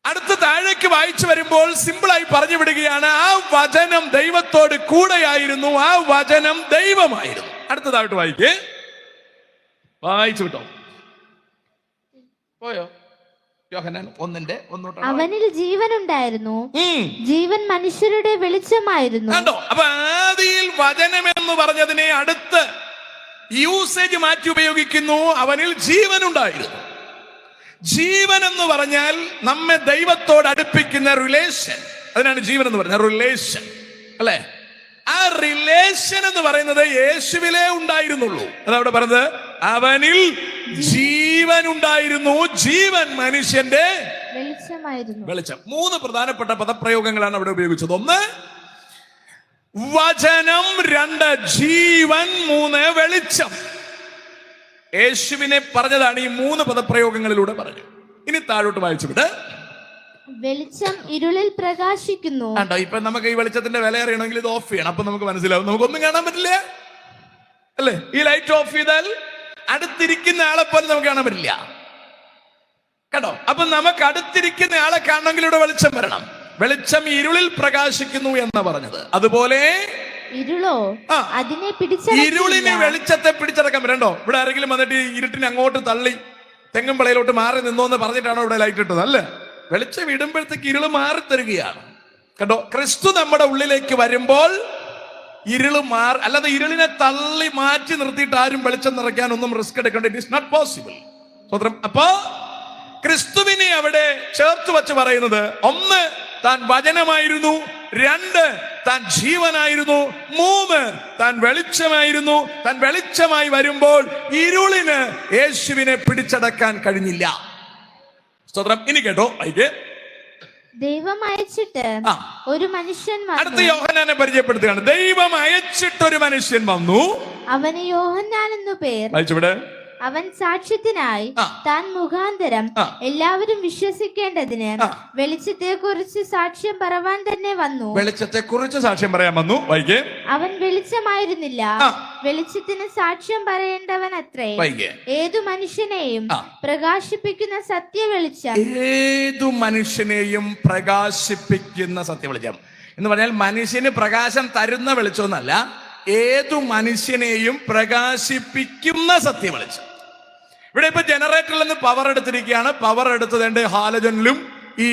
അടുത്ത താഴേക്ക് വായിച്ചു വരുമ്പോൾ സിമ്പിളായി പറഞ്ഞു വിടുകയാണ്, ആ വചനം ദൈവത്തോട് കൂടെയായിരുന്നു, ആ വചനം ദൈവമായിരുന്നു. അടുത്തതായിട്ട് വായിച്ചു വിട്ടോ. പോയോ? യോഹന്നാൻ 1:1. അവനിൽ ജീവൻ ഉണ്ടായിരുന്നു, ജീവൻ മനുഷ്യരുടെ വെളിച്ചമായിരുന്നു. കണ്ടോ? അപ്പൊ ആദിയിൽ വചനം എന്ന് പറഞ്ഞതിനെ അടുത്ത് യൂസേജ് മാറ്റി ഉപയോഗിക്കുന്നു. അവനിൽ ജീവൻ ഉണ്ടായിരുന്നു. ജീവൻ എന്ന് പറഞ്ഞാൽ നമ്മെ ദൈവത്തോട് അടുപ്പിക്കുന്ന റിലേഷൻ. അതിനാണ് ജീവൻ എന്ന് പറഞ്ഞ റിലേഷൻ, അല്ലെ? ആ റിലേഷൻ എന്ന് പറയുന്നത് യേശുവിലേ ഉണ്ടായിരുന്നുള്ളൂ. അതവിടെ പറഞ്ഞത് അവനിൽ ജീവൻ ഉണ്ടായിരുന്നു, ജീവൻ മനുഷ്യന്റെ വെളിച്ചം. 3 പ്രധാനപ്പെട്ട പദപ്രയോഗങ്ങളാണ് അവിടെ ഉപയോഗിച്ചത്. 1 വചനം, 2 ജീവൻ, 3 വെളിച്ചം. യേശുവിനെ പറഞ്ഞതാണ് ഈ 3 പദപ്രയോഗങ്ങളിലൂടെ പറഞ്ഞു. ഇനി താഴോട്ട് വായിച്ചു വിട്. വെളിച്ചം ഇരുളിൽ പ്രകാശിക്കുന്നു. കണ്ടോ? ഇപ്പൊ നമുക്ക് ഈ വെളിച്ചത്തിന്റെ വില അറിയണമെങ്കിൽ ഇത് ഓഫ് ചെയ്യണം. അപ്പൊ നമുക്ക് മനസ്സിലാവും. നമുക്കൊന്നും കാണാൻ പറ്റില്ല, അല്ലേ? ഈ ലൈറ്റ് ഓഫ് ചെയ്താൽ അടുത്തിരിക്കുന്ന ആളെ പോലെ നമുക്ക് കാണാൻ പറ്റില്ല. കേട്ടോ? അപ്പൊ നമുക്ക് അടുത്തിരിക്കുന്ന ആളെ കാണണമെങ്കിൽ ഇവിടെ വെളിച്ചം വരണം. വെളിച്ചം ഇരുളിൽ പ്രകാശിക്കുന്നു എന്ന് പറഞ്ഞത്. അതുപോലെ ഇരുളോ അതിനെ ഇരുളിന് വെളിച്ചത്തെ പിടിച്ചടക്കാൻ വരണ്ടോ? ഇവിടെ ആരെങ്കിലും വന്നിട്ട് ഇരുട്ടിനെ അങ്ങോട്ട് തള്ളി തെങ്ങുംപളയിലോട്ട് മാറി നിന്നോന്ന് പറഞ്ഞിട്ടാണോ ഇവിടെ ലൈറ്റ് ഇട്ടത്? അല്ല, വെളിച്ചം ഇടുമ്പോഴത്തേക്ക് ഇരുള് മാറി തരികയാണ്. കണ്ടോ? ക്രിസ്തു നമ്മുടെ ഉള്ളിലേക്ക് വരുമ്പോൾ ഇരുള് മാറി, അല്ലാതെ ഇരുളിനെ തള്ളി മാറ്റി നിർത്തിയിട്ട് ആരും വെളിച്ചം നിറയ്ക്കാൻ ഒന്നും റിസ്ക് എടുക്കേണ്ട. It is not possible. അപ്പോ ക്രിസ്തുവിനെ അവിടെ ചേർത്ത് വെച്ച് പറയുന്നത്, 1 താൻ വചനമായിരുന്നു, 2 താൻ ജീവനായിരുന്നു, 3 താൻ വെളിച്ചമായിരുന്നു. താൻ വെളിച്ചമായി വരുമ്പോൾ ഇരുളിന് യേശുവിനെ പിടിച്ചടക്കാൻ കഴിഞ്ഞില്ല. സ്തോത്രം. ഇനി കേട്ടോ, ദൈവം അയച്ചിട്ട് ഒരു മനുഷ്യൻ വന്നു. അടുത്ത യോഹന്നാനെ പരിചയപ്പെടുത്തുകയാണ്. ദൈവം അയച്ചിട്ട് ഒരു മനുഷ്യൻ വന്നു, അവന് യോഹന്നാൻ എന്നു പേർ. വായിച്ചുവിടെ. അവൻ സാക്ഷ്യത്തിനായി താൻ മുഖാന്തരം എല്ലാവരും വിശ്വസിക്കേണ്ടതിന് വെളിച്ചത്തെ കുറിച്ച് സാക്ഷ്യം പറവാൻ തന്നെ വന്നു. വെളിച്ചത്തെ കുറിച്ച് സാക്ഷ്യം പറയാൻ വന്നു. വൈകെ. അവൻ വെളിച്ചമായിരുന്നില്ല, വെളിച്ചത്തിന് സാക്ഷ്യം പറയേണ്ടവൻ അത്രേ. ഏതു മനുഷ്യനെയും പ്രകാശിപ്പിക്കുന്ന സത്യവെളിച്ചം. ഏതു മനുഷ്യനെയും പ്രകാശിപ്പിക്കുന്ന സത്യവെളിച്ചം എന്ന് പറഞ്ഞാൽ മനുഷ്യന് പ്രകാശം തരുന്ന വെളിച്ചമൊന്നല്ല, ഏതു മനുഷ്യനെയും പ്രകാശിപ്പിക്കുന്ന സത്യവെളിച്ചം. ഇവിടെ ഇപ്പൊ ജനറേറ്ററിൽ നിന്ന് പവർ എടുത്തിരിക്കുകയാണ്. പവർ എടുത്തത് ഹാലജനിലും ഈ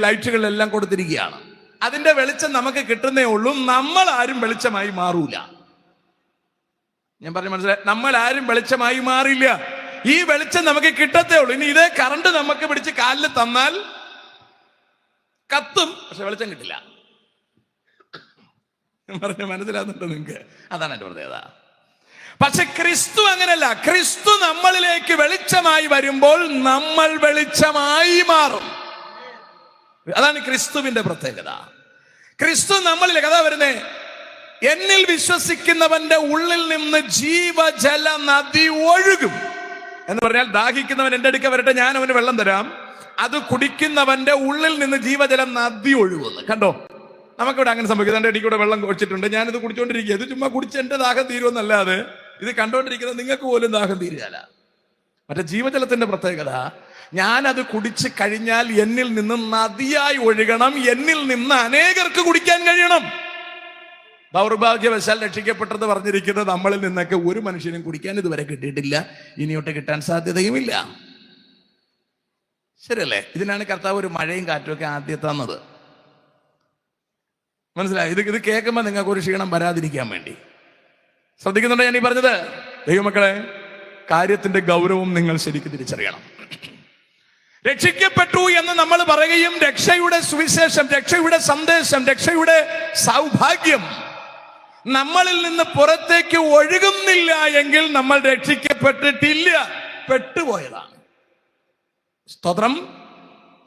ലൈറ്റുകളിലെല്ലാം കൊടുത്തിരിക്കുകയാണ്. അതിന്റെ വെളിച്ചം നമുക്ക് കിട്ടുന്നേ ഉള്ളൂ. നമ്മൾ ആരും വെളിച്ചമായി മാറൂല. ഞാൻ പറഞ്ഞു മനസ്സിലായി? നമ്മൾ ആരും വെളിച്ചമായി മാറില്ല. ഈ വെളിച്ചം നമുക്ക് കിട്ടത്തേ ഉള്ളൂ. ഇനി ഇതേ കറണ്ട് നമുക്ക് പിടിച്ച് കാലിൽ തന്നാൽ കത്തും, പക്ഷെ വെളിച്ചം കിട്ടില്ല. പറഞ്ഞ മനസ്സിലാകുന്നുണ്ടോ നിങ്ങൾക്ക്? അതാണ് എന്റെ പ്രത്യേകത. പക്ഷെ ക്രിസ്തു അങ്ങനല്ല. ക്രിസ്തു നമ്മളിലേക്ക് വെളിച്ചമായി വരുമ്പോൾ നമ്മൾ വെളിച്ചമായി മാറും. അതാണ് ക്രിസ്തുവിന്റെ പ്രത്യേകത. ക്രിസ്തു നമ്മളിലേക്ക് അതാ വരുന്നേ, എന്നിൽ വിശ്വസിക്കുന്നവന്റെ ഉള്ളിൽ നിന്ന് ജീവജല നദി ഒഴുകും എന്ന് പറഞ്ഞാൽ, ദാഹിക്കുന്നവൻ എന്റെ അടുക്ക വരട്ടെ, ഞാൻ അവന് വെള്ളം തരാം. അത് കുടിക്കുന്നവന്റെ ഉള്ളിൽ നിന്ന് ജീവജല നദി ഒഴുകുന്നു. കണ്ടോ? നമുക്കിവിടെ അങ്ങനെ സംഭവിക്കുന്നത്. എനിക്കിവിടെ വെള്ളം ഒഴിച്ചിട്ടുണ്ട്, ഞാനിത് കുടിച്ചോണ്ടിരിക്കുക. ഇത് ചുമ്മാ കുടിച്ച് എന്റെ ദാഹം തീരുമെന്നല്ലാതെ ഇത് കണ്ടോണ്ടിരിക്കുന്നത് നിങ്ങൾക്ക് പോലും ദാഹം തീരുകയല്ല. മറ്റേ ജീവജലത്തിന്റെ പ്രത്യേകത, ഞാനത് കുടിച്ച് കഴിഞ്ഞാൽ എന്നിൽ നിന്ന് നദിയായി ഒഴുകണം, എന്നിൽ നിന്ന് അനേകർക്ക് കുടിക്കാൻ കഴിയണം. ദൗർഭാഗ്യവശാൽ രക്ഷിക്കപ്പെട്ടത് പറഞ്ഞിരിക്കുന്നത് നമ്മളിൽ നിന്നൊക്കെ ഒരു മനുഷ്യനും കുടിക്കാൻ ഇതുവരെ കിട്ടിയിട്ടില്ല, ഇനിയോട്ട് കിട്ടാൻ സാധ്യതയുമില്ല. ശരിയല്ലേ? ഇതിനാണ് കർത്താവ് ഒരു മഴയും കാറ്റും ഒക്കെ ആദ്യം തന്നത്. മനസ്സിലായി? ഇത് കേൾക്കുമ്പോൾ നിങ്ങൾക്ക് ഒരു ക്ഷീണം വരാതിരിക്കാൻ വേണ്ടി. ശ്രദ്ധിക്കുന്നുണ്ടോ ഞാൻ ഈ പറഞ്ഞത്? ദൈവമക്കളെ, കാര്യത്തിന്റെ ഗൗരവം നിങ്ങൾ ശരിക്കും തിരിച്ചറിയണം. രക്ഷിക്കപ്പെട്ടു എന്ന് നമ്മൾ പറയുകയും രക്ഷയുടെ സുവിശേഷം, രക്ഷയുടെ സന്ദേശം, രക്ഷയുടെ സൗഭാഗ്യം നമ്മളിൽ നിന്ന് പുറത്തേക്ക് ഒഴുകുന്നില്ല എങ്കിൽ നമ്മൾ രക്ഷിക്കപ്പെട്ടിട്ടില്ല, പെട്ടുപോയതാണ്. സ്തോത്രം.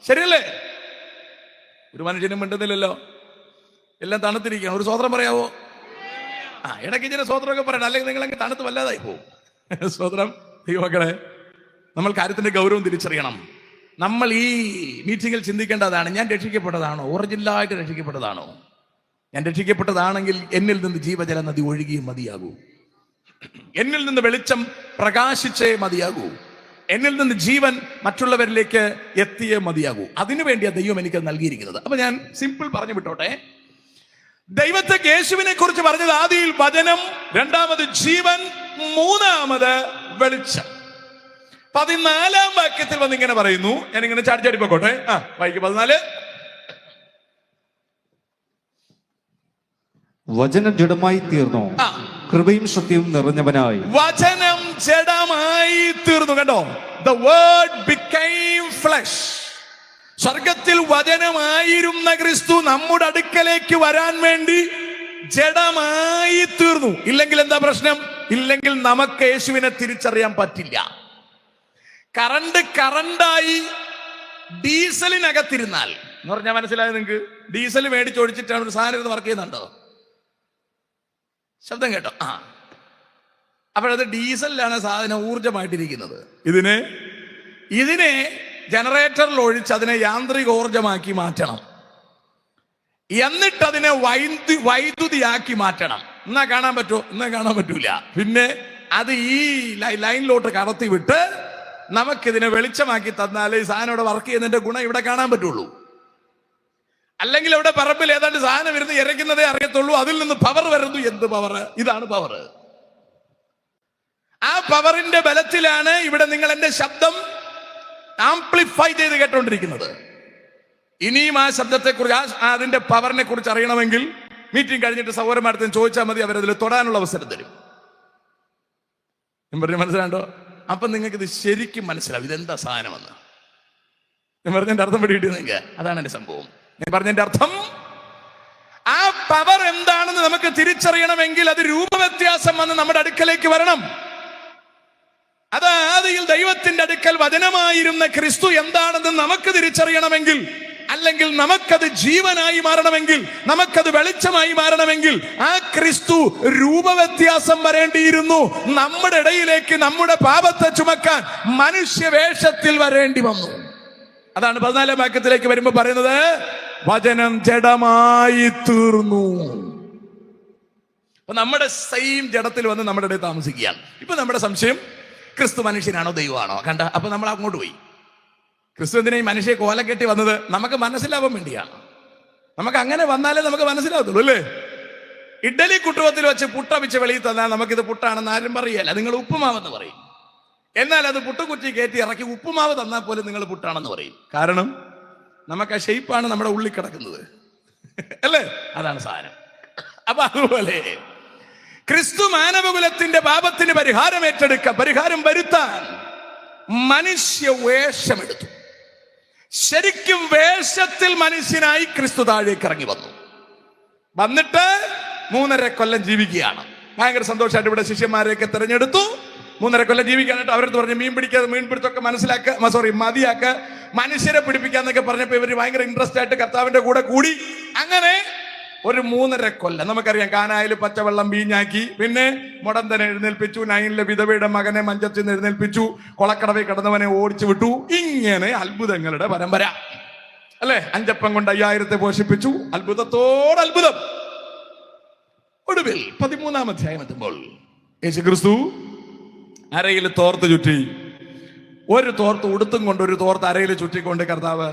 ശരിയല്ലേ? ഒരു മനുഷ്യനും മിണ്ടുന്നില്ലല്ലോ, എല്ലാം തണുത്തിരിക്കണം. ഒരു സ്തോത്രം പറയാവോ? ഇടയ്ക്ക് ചില സ്തോത്രമൊക്കെ പറയണം, അല്ലെങ്കിൽ നിങ്ങളെങ്കിൽ തണുത്ത് വല്ലാതായി പോകും. സ്തോത്രം. ദൈവമക്കളെ, നമ്മൾ കാര്യത്തിന്റെ ഗൗരവം തിരിച്ചറിയണം. നമ്മൾ ഈ മീറ്റിംഗിൽ ചിന്തിക്കേണ്ടതാണ്, ഞാൻ രക്ഷിക്കപ്പെട്ടതാണോ? ഒറിജിനലായിട്ട് രക്ഷിക്കപ്പെട്ടതാണോ? ഞാൻ രക്ഷിക്കപ്പെട്ടതാണെങ്കിൽ എന്നിൽ നിന്ന് ജീവജല നദി ഒഴുകിയും മതിയാകൂ. എന്നിൽ നിന്ന് വെളിച്ചം പ്രകാശിച്ചേ മതിയാകൂ. എന്നിൽ നിന്ന് ജീവൻ മറ്റുള്ളവരിലേക്ക് എത്തിയേ മതിയാകൂ. അതിനുവേണ്ടിയാണ് ദൈവം എനിക്ക് നൽകിയിരിക്കുന്നത്. അപ്പൊ ഞാൻ സിമ്പിൾ പറഞ്ഞു വിട്ടോട്ടെ. ദൈവത്തെ, യേശുവിനെ കുറിച്ച് പറഞ്ഞത് ആദിയിൽ വചനം, രണ്ടാമത് ജീവൻ, മൂന്നാമത് വെളിച്ചം. 14-ാം വാക്യത്തിൽ വന്ന് ഇങ്ങനെ പറയുന്നു. ഞാനിങ്ങനെ ചാടിച്ചാടി പോട്ടെ. വായിക്കും 14. വചനം ജഡമായി തീർന്നു, കൃപയും സത്യവും നിറഞ്ഞവനായി. വചനം ജഡമായി തീർന്നു. കണ്ടോ? The word became flesh. സ്വർഗത്തിൽ വചനമായിരുന്ന ക്രിസ്തു നമ്മുടെ അടുക്കലേക്ക് വരാൻ വേണ്ടി ജഡമായി തീർന്നു. ഇല്ലെങ്കിൽ എന്താ പ്രശ്നം? ഇല്ലെങ്കിൽ നമുക്ക് യേശുവിനെ തിരിച്ചറിയാൻ പറ്റില്ല. കറണ്ടായി ഡീസലിനകത്തിരുന്നാൽ എന്ന് പറഞ്ഞാൽ മനസ്സിലായത് നിങ്ങൾക്ക്? ഡീസൽ മേടിച്ചൊഴിച്ചിട്ടാണ് ഒരു സാധനം വർക്ക് ചെയ്യുന്നുണ്ടോ? ശബ്ദം കേട്ടോ? അപ്പോഴത് ഡീസലിലാണ് സാധനം ഊർജമായിട്ടിരിക്കുന്നത്. ഇതിനെ ജനറേറ്ററിൽ ഒഴിച്ച് അതിനെ യാന്ത്രികോർജമാക്കി മാറ്റണം. എന്നിട്ട് അതിനെ വൈദ്യുതിയാക്കി മാറ്റണം. എന്നാ കാണാൻ പറ്റുമോ? എന്നാ കാണാൻ പറ്റൂല. പിന്നെ അത് ഈ ലൈനിലോട്ട് കടത്തി വിട്ട് നമുക്കിതിനെ വെളിച്ചമാക്കി തന്നാലേ ഈ സാധനം ഇവിടെ വർക്ക് ചെയ്യുന്നതിന്റെ ഗുണം ഇവിടെ കാണാൻ പറ്റുള്ളൂ. അല്ലെങ്കിൽ ഇവിടെ പറമ്പിൽ ഏതാണ്ട് സാധനം ഇരുന്ന് ഇറക്കുന്നതേ അറിയത്തുള്ളൂ. അതിൽ നിന്ന് പവർ വരുന്നു. എന്ത് പവർ? ഇതാണ് പവർ. ആ പവറിന്റെ ബലത്തിലാണ് ഇവിടെ നിങ്ങൾ എന്റെ ശബ്ദം ആംപ്ലിഫൈ ചെയ്ത് കേട്ടോണ്ടിരിക്കുന്നത്. ഇനിയും ആ ശബ്ദത്തെക്കുറിച്ച്, അതിന്റെ പവറിനെ കുറിച്ച് അറിയണമെങ്കിൽ മീറ്റിംഗ് കഴിഞ്ഞിട്ട് സൗകര്യമായിട്ട് ചോദിച്ചാൽ മതി. അവരതിൽ തൊടാനുള്ള അവസരം തരും. ഞാൻ പറഞ്ഞ മനസ്സിലാണ്ടോ? അപ്പൊ നിങ്ങൾക്ക് ഇത് ശരിക്കും മനസ്സിലാവും ഇതെന്താ സാധനമെന്ന്. ഞാൻ പറഞ്ഞതിന്റെ അർത്ഥം പിടികിട്ടി നിങ്ങൾക്ക്? അതാണ് എന്റെ സംഭവം. ഞാൻ പറഞ്ഞതിന്റെ അർത്ഥം, ആ പവർ എന്താണെന്ന് നമുക്ക് തിരിച്ചറിയണമെങ്കിൽ അത് രൂപവ്യത്യാസം വന്ന് നമ്മുടെ അടുക്കലേക്ക് വരണം. അത് ആദിയിൽ ദൈവത്തിന്റെ അടുക്കൽ വചനമായിരുന്ന ക്രിസ്തു എന്താണെന്ന് നമുക്ക് തിരിച്ചറിയണമെങ്കിൽ, അല്ലെങ്കിൽ നമുക്കത് ജീവനായി മാറണമെങ്കിൽ, നമുക്കത് വെളിച്ചമായി മാറണമെങ്കിൽ ആ ക്രിസ്തു രൂപവ്യത്യാസം വരേണ്ടിയിരുന്നു. നമ്മുടെ ഇടയിലേക്ക് നമ്മുടെ പാപത്തെ ചുമക്കാൻ മനുഷ്യവേഷത്തിൽ വരേണ്ടി വന്നു. അതാണ് 14-ാം വാക്യത്തിലേക്ക് വരുമ്പോൾ പറയുന്നത്, വചനം ജഡമായി തീർന്നു. അപ്പൊ നമ്മുടെ സെയിം ജഡത്തിൽ വന്ന് നമ്മുടെ ഇടയിൽ താമസിക്കുകയാണ്. ഇപ്പൊ നമ്മുടെ സംശയം, ക്രിസ്തു മനുഷ്യനാണോ ദൈവമാണോ? കണ്ട, അപ്പൊ നമ്മൾ അങ്ങോട്ട് പോയി. ക്രിസ്തു എന്തിനാ ഈ മനുഷ്യ കോലം കെട്ടി വന്നത്? നമുക്ക് മനസ്സിലാവാൻ വേണ്ടിയാണ്. നമുക്ക് അങ്ങനെ വന്നാലേ നമുക്ക് മനസ്സിലാവത്തുള്ളൂ, അല്ലേ? ഇഡ്ഡലി കുട്ടുവത്തിൽ വെച്ച് പുട്ടവിച്ച് വെളിയിൽ തന്നാൽ നമുക്കിത് പുട്ടാണെന്ന് ആരും പറയല്ല. നിങ്ങൾ ഉപ്പുമാവെന്ന് പറയും. എന്നാൽ അത് പുട്ടുകുറ്റി കയറ്റി ഇറക്കി ഉപ്പുമാവ് തന്നാൽ പോലും നിങ്ങൾ പുട്ടാണെന്ന് പറയും. കാരണം നമുക്ക് ആ ഷെയ്പ്പാണ് നമ്മുടെ ഉള്ളിൽ കിടക്കുന്നത്, അല്ലേ? അതാണ് സാധനം. അപ്പൊ അതുപോലെ ക്രിസ്തു മാനവകുലത്തിന്റെ പാപത്തിന് പരിഹാരം വരുത്താൻ മനുഷ്യ വേഷമെടുത്തു. ശരിക്കും വേഷത്തിൽ മനുഷ്യനായി ക്രിസ്തു താഴേക്ക് ഇറങ്ങി വന്നിട്ട് 3.5 കൊല്ലം ജീവിക്കുകയാണ്. ഭയങ്കര സന്തോഷമായിട്ട് ഇവിടെ ശിഷ്യന്മാരെയൊക്കെ തിരഞ്ഞെടുത്തു. 3.5 കൊല്ലം ജീവിക്കാനായിട്ട് അവരടുത്ത് പറഞ്ഞു, മീൻപിടുത്തൊക്കെ മതിയാക്ക, മനുഷ്യരെ പിടിപ്പിക്കാന്നൊക്കെ പറഞ്ഞപ്പോ ഇവര് ഭയങ്കര ഇൻട്രസ്റ്റ് ആയിട്ട് കർത്താവിന്റെ കൂടെ കൂടി. അങ്ങനെ ഒരു 3.5 കൊല്ലം. നമുക്കറിയാം, കാനായിൽ പച്ചവെള്ളം വീഞ്ഞാക്കി, പിന്നെ മുടന്തനെ എഴുന്നേൽപ്പിച്ചു, നൈനിലെ വിധവയുടെ മകനെ മഞ്ചത്തിൽ നിന്ന് എഴുന്നേൽപ്പിച്ചു, കൊളക്കടവിൽ കിടന്നവനെ ഓടിച്ചു വിട്ടു. ഇങ്ങനെ അത്ഭുതങ്ങളുടെ പരമ്പര, അല്ലെ? 5 അപ്പം കൊണ്ട് 5000 പോഷിപ്പിച്ചു. അത്ഭുതത്തോടത്ഭുതം. ഒടുവിൽ 13-ാം അധ്യായം എത്തുമ്പോൾ യേശുക്രിസ്തു അരയിൽ തോർത്ത് ചുറ്റി, ഒരു തോർത്ത് ഉടുത്തും കൊണ്ട് ഒരു തോർത്ത് അരയിൽ ചുറ്റിക്കൊണ്ട് കർത്താവ്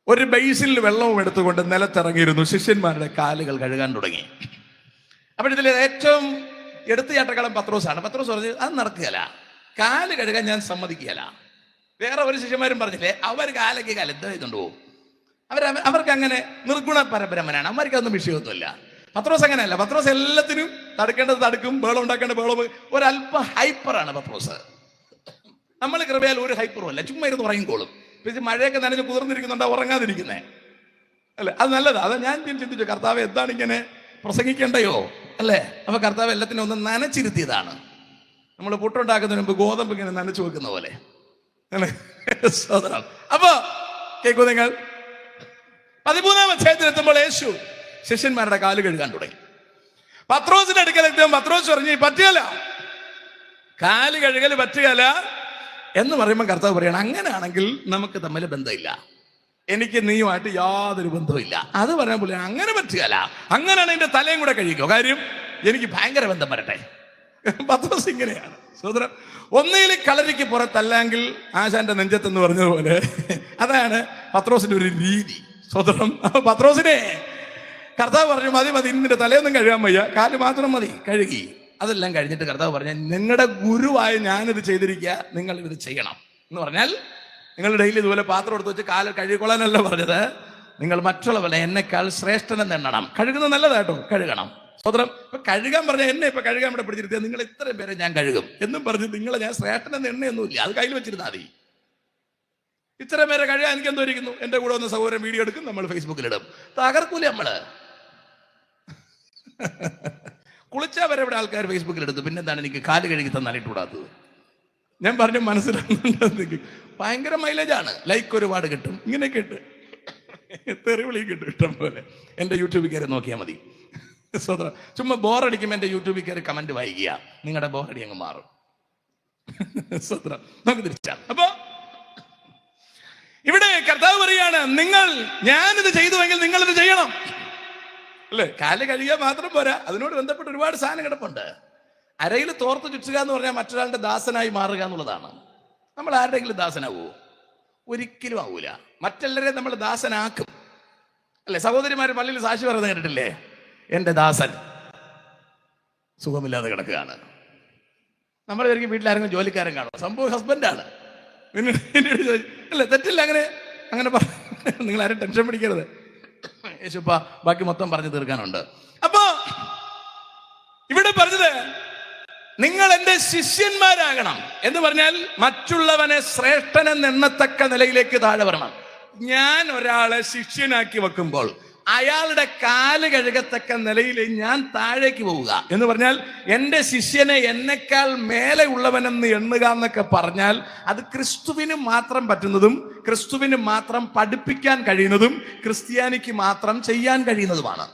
ഒരു ബേസിനിൽ വെള്ളവും എടുത്തുകൊണ്ട് നിലത്തിറങ്ങിയിരുന്നു. ശിഷ്യന്മാരുടെ കാലുകൾ കഴുകാൻ തുടങ്ങി. അപ്പോഴിതിൽ ഏറ്റവും എടുത്തുചാട്ടക്കളം പത്രോസാണ്. പത്രോസ് പറഞ്ഞു, അത് നടക്കുകയല്ല, കാല് കഴുകാൻ ഞാൻ സമ്മതിക്കുകയല്ല. വേറെ ഒരു ശിഷ്യന്മാരും പറഞ്ഞില്ലേ, അവർ കാലൊക്കെ എന്താ ചെയ്തുകൊണ്ട് പോകും. അവർക്ക് അങ്ങനെ നിർഗുണ പരബ്രഹ്മനാണ്, അവർക്ക് അതൊന്നും വിഷയമൊന്നുമില്ല. പത്രോസ് അങ്ങനെയല്ല. പത്രോസ് എല്ലാത്തിനും തടുക്കേണ്ടത് തടുക്കും, ബഹളം ഉണ്ടാക്കേണ്ട ബഹളം. ഒരല്പ ഹൈപ്പറാണ് പത്രോസ്. നമ്മൾ കൃപയാൽ ഒരു ഹൈപ്പറും അല്ല, ചുമ്മാ ഇരുന്ന് ഉറങ്ങിക്കോളും. പിന്നെ മഴയൊക്കെ നനഞ്ഞ് കുതിർന്നിരിക്കുന്നുണ്ടാ ഉറങ്ങാതിരിക്കുന്നേ അല്ലേ? അത് നല്ലതാ. അത് ഞാൻ ചിന്തിച്ചു, കർത്താവ് എന്താണ് ഇങ്ങനെ പ്രസംഗിക്കേണ്ടയോ അല്ലേ? അപ്പൊ കർത്താവ് എല്ലാത്തിനും ഒന്ന് നനച്ചിരുത്തിയതാണ്. നമ്മൾ പുട്ടുണ്ടാക്കുന്നതിന് മുമ്പ് ഗോതമ്പ് ഇങ്ങനെ നനച്ചു വെക്കുന്ന പോലെ. അപ്പൊ കേൾക്കൂ നിങ്ങൾ, 13-ാം അധ്യായത്തിലെത്തുമ്പോൾ യേശു ശിഷ്യന്മാരുടെ കാല് കഴുകാൻ തുടങ്ങി. പത്രോസിന്റെ അടുക്കലെത്തുമ്പോൾ പത്രോസ് പറഞ്ഞു, പറ്റുകയില്ല, കാല് കഴുകൽ പറ്റുകയില്ല എന്ന് പറയുമ്പോൾ കർത്താവ് പറയണം, അങ്ങനെയാണെങ്കിൽ നമുക്ക് തമ്മിൽ ബന്ധമില്ല, എനിക്ക് നീയുമായിട്ട് യാതൊരു ബന്ധവുമില്ല. അത് പറയാൻ പോലെ അങ്ങനെ പറ്റുകയില്ല, അങ്ങനെയാണ് എന്റെ തലയും കൂടെ കഴിക്കോ, കാര്യം എനിക്ക് ഭയങ്കര ബന്ധം വരട്ടെ. പത്രോസ് ഇങ്ങനെയാണ് സഹോദരൻ. ഒന്നിൽ കളരിക്ക് പുറത്തല്ലെങ്കിൽ ആശാന്റെ നെഞ്ചത്തെന്ന് പറഞ്ഞതുപോലെ അതാണ് പത്രോസിന്റെ ഒരു രീതി സഹോദരം. പത്രോസിനെ കർത്താവ് പറഞ്ഞു, മതി മതി, നിന്റെ തലയൊന്നും കഴുകാൻ വയ്യ, കാല് മാത്രം മതി, കഴുകി. അതെല്ലാം കഴിഞ്ഞിട്ട് കർത്താവ് പറഞ്ഞ, നിങ്ങളുടെ ഗുരുവായ ഞാനിത് ചെയ്തിരിക്കുക, നിങ്ങൾ ഇത് ചെയ്യണം എന്ന് പറഞ്ഞാൽ, നിങ്ങൾ ഡെയിലി ഇതുപോലെ പാത്രം എടുത്ത് വെച്ച് കാല് കഴുകിക്കൊള്ളാനല്ല പറഞ്ഞത്, നിങ്ങൾ മറ്റുള്ളവരെ എന്നെക്കാൾ ശ്രേഷ്ഠനെന്ന് എണ്ണണം. കഴുകുന്നത് നല്ലതാട്ടോ, കഴുകണം സ്വതന്ത്രം. ഇപ്പൊ കഴുകാൻ പറഞ്ഞാൽ എന്നെ ഇപ്പൊ കഴുകാൻ ഇവിടെ പിടിച്ചിരുത്തിയാൽ നിങ്ങൾ ഇത്രയും പേരെ ഞാൻ കഴുകും എന്നും പറഞ്ഞ് നിങ്ങളെ ഞാൻ ശ്രേഷ്ഠനെന്ന് എണ്ണയൊന്നുമില്ല, അത് കയ്യിൽ വെച്ചിരുന്നാൽ മതി. ഇത്രയും പേരെ കഴുകാൻ എനിക്ക് എന്തോ ഇരിക്കുന്നു. എന്റെ കൂടെ ഒന്ന് സഹോദരൻ വീഡിയോ എടുക്കും, നമ്മൾ ഫേസ്ബുക്കിലിടും, തകർക്കൂല നമ്മള്. കുളിച്ചാൽ വരെ ഇവിടെ ആൾക്കാർ ഫേസ്ബുക്കിൽ എടുത്തു, പിന്നെന്താണ് എനിക്ക് കാല് കഴുകി തന്നാലിട്ടുകൂടാത്തത്? ഞാൻ പറഞ്ഞു മനസ്സിലാകുന്നുണ്ട്, ഭയങ്കര മൈലേജാണ്, ലൈക്ക് ഒരുപാട് കിട്ടും, ഇങ്ങനെയൊക്കെ ഇട്ട് തെറിവിളി കിട്ടും ഇഷ്ടം പോലെ. എൻ്റെ യൂട്യൂബിൽ കയറി നോക്കിയാൽ മതി സോദര. ചുമ്മാ ബോറടിക്കുമ്പോൾ എൻ്റെ യൂട്യൂബിൽ കയറി കമന്റ് വായിക്കുക, നിങ്ങളുടെ ബോറടി അങ്ങ് മാറും സോദര. നമുക്ക് തിരിച്ചാണ്. അപ്പൊ ഇവിടെ കർത്താവ് പറയാണ്, ഞാനിത് ചെയ്തുവെങ്കിൽ നിങ്ങളിത് ചെയ്യണം അല്ലേ? കാല് കഴുകിയാൽ മാത്രം പോരാ, അതിനോട് ബന്ധപ്പെട്ട് ഒരുപാട് സാധനം കിടപ്പുണ്ട്. അരയിൽ തോർത്ത് ചുറ്റുക എന്ന് പറഞ്ഞാൽ മറ്റൊരാളുടെ ദാസനായി മാറുക എന്നുള്ളതാണ്. നമ്മൾ ആരുടെയെങ്കിലും ദാസനാവോ? ഒരിക്കലും ആവൂല. മറ്റെല്ലാവരെയും നമ്മൾ ദാസനാക്കും അല്ലെ? സഹോദരിമാര് പള്ളിയിൽ സാക്ഷി പറയുന്നത് കേട്ടിട്ടില്ലേ? എന്റെ ദാസൻ സുഖമില്ലാതെ കിടക്കുകയാണ്. നമ്മൾ ശരിക്കും വീട്ടിൽ ആരെങ്കിലും ജോലിക്കാരൻ കാണും, സംഭവം ഹസ്ബൻഡാണ്. പിന്നെ അല്ലേ, തെറ്റില്ല, അങ്ങനെ നിങ്ങൾ ആരും ടെൻഷൻ പിടിക്കരുത്. യേശുപ്പ ബാക്കി മൊത്തം പറഞ്ഞു തീർക്കാനുണ്ട്. അപ്പോ ഇവിടെ പറഞ്ഞത്, നിങ്ങൾ എൻ്റെ ശിഷ്യന്മാരാകണം എന്ന് പറഞ്ഞാൽ മറ്റുള്ളവനെ ശ്രേഷ്ഠനെന്ന് എണ്ണത്തക്ക നിലയിലേക്ക് താഴെ വരണം. ഞാൻ ഒരാളെ ശിഷ്യനാക്കി വെക്കുമ്പോൾ അയാളുടെ കാല് കഴുകത്തക്ക നിലയിൽ ഞാൻ താഴേക്ക് പോവുക എന്ന് പറഞ്ഞാൽ, എൻ്റെ ശിഷ്യനെ എന്നെക്കാൾ മേലെ ഉള്ളവനെന്ന് എണ്ണുക എന്നൊക്കെ പറഞ്ഞാൽ അത് ക്രിസ്തുവിന് മാത്രം പറ്റുന്നതും ക്രിസ്തുവിന് മാത്രം പഠിപ്പിക്കാൻ കഴിയുന്നതും ക്രിസ്ത്യാനിക്ക് മാത്രം ചെയ്യാൻ കഴിയുന്നതുമാണ്.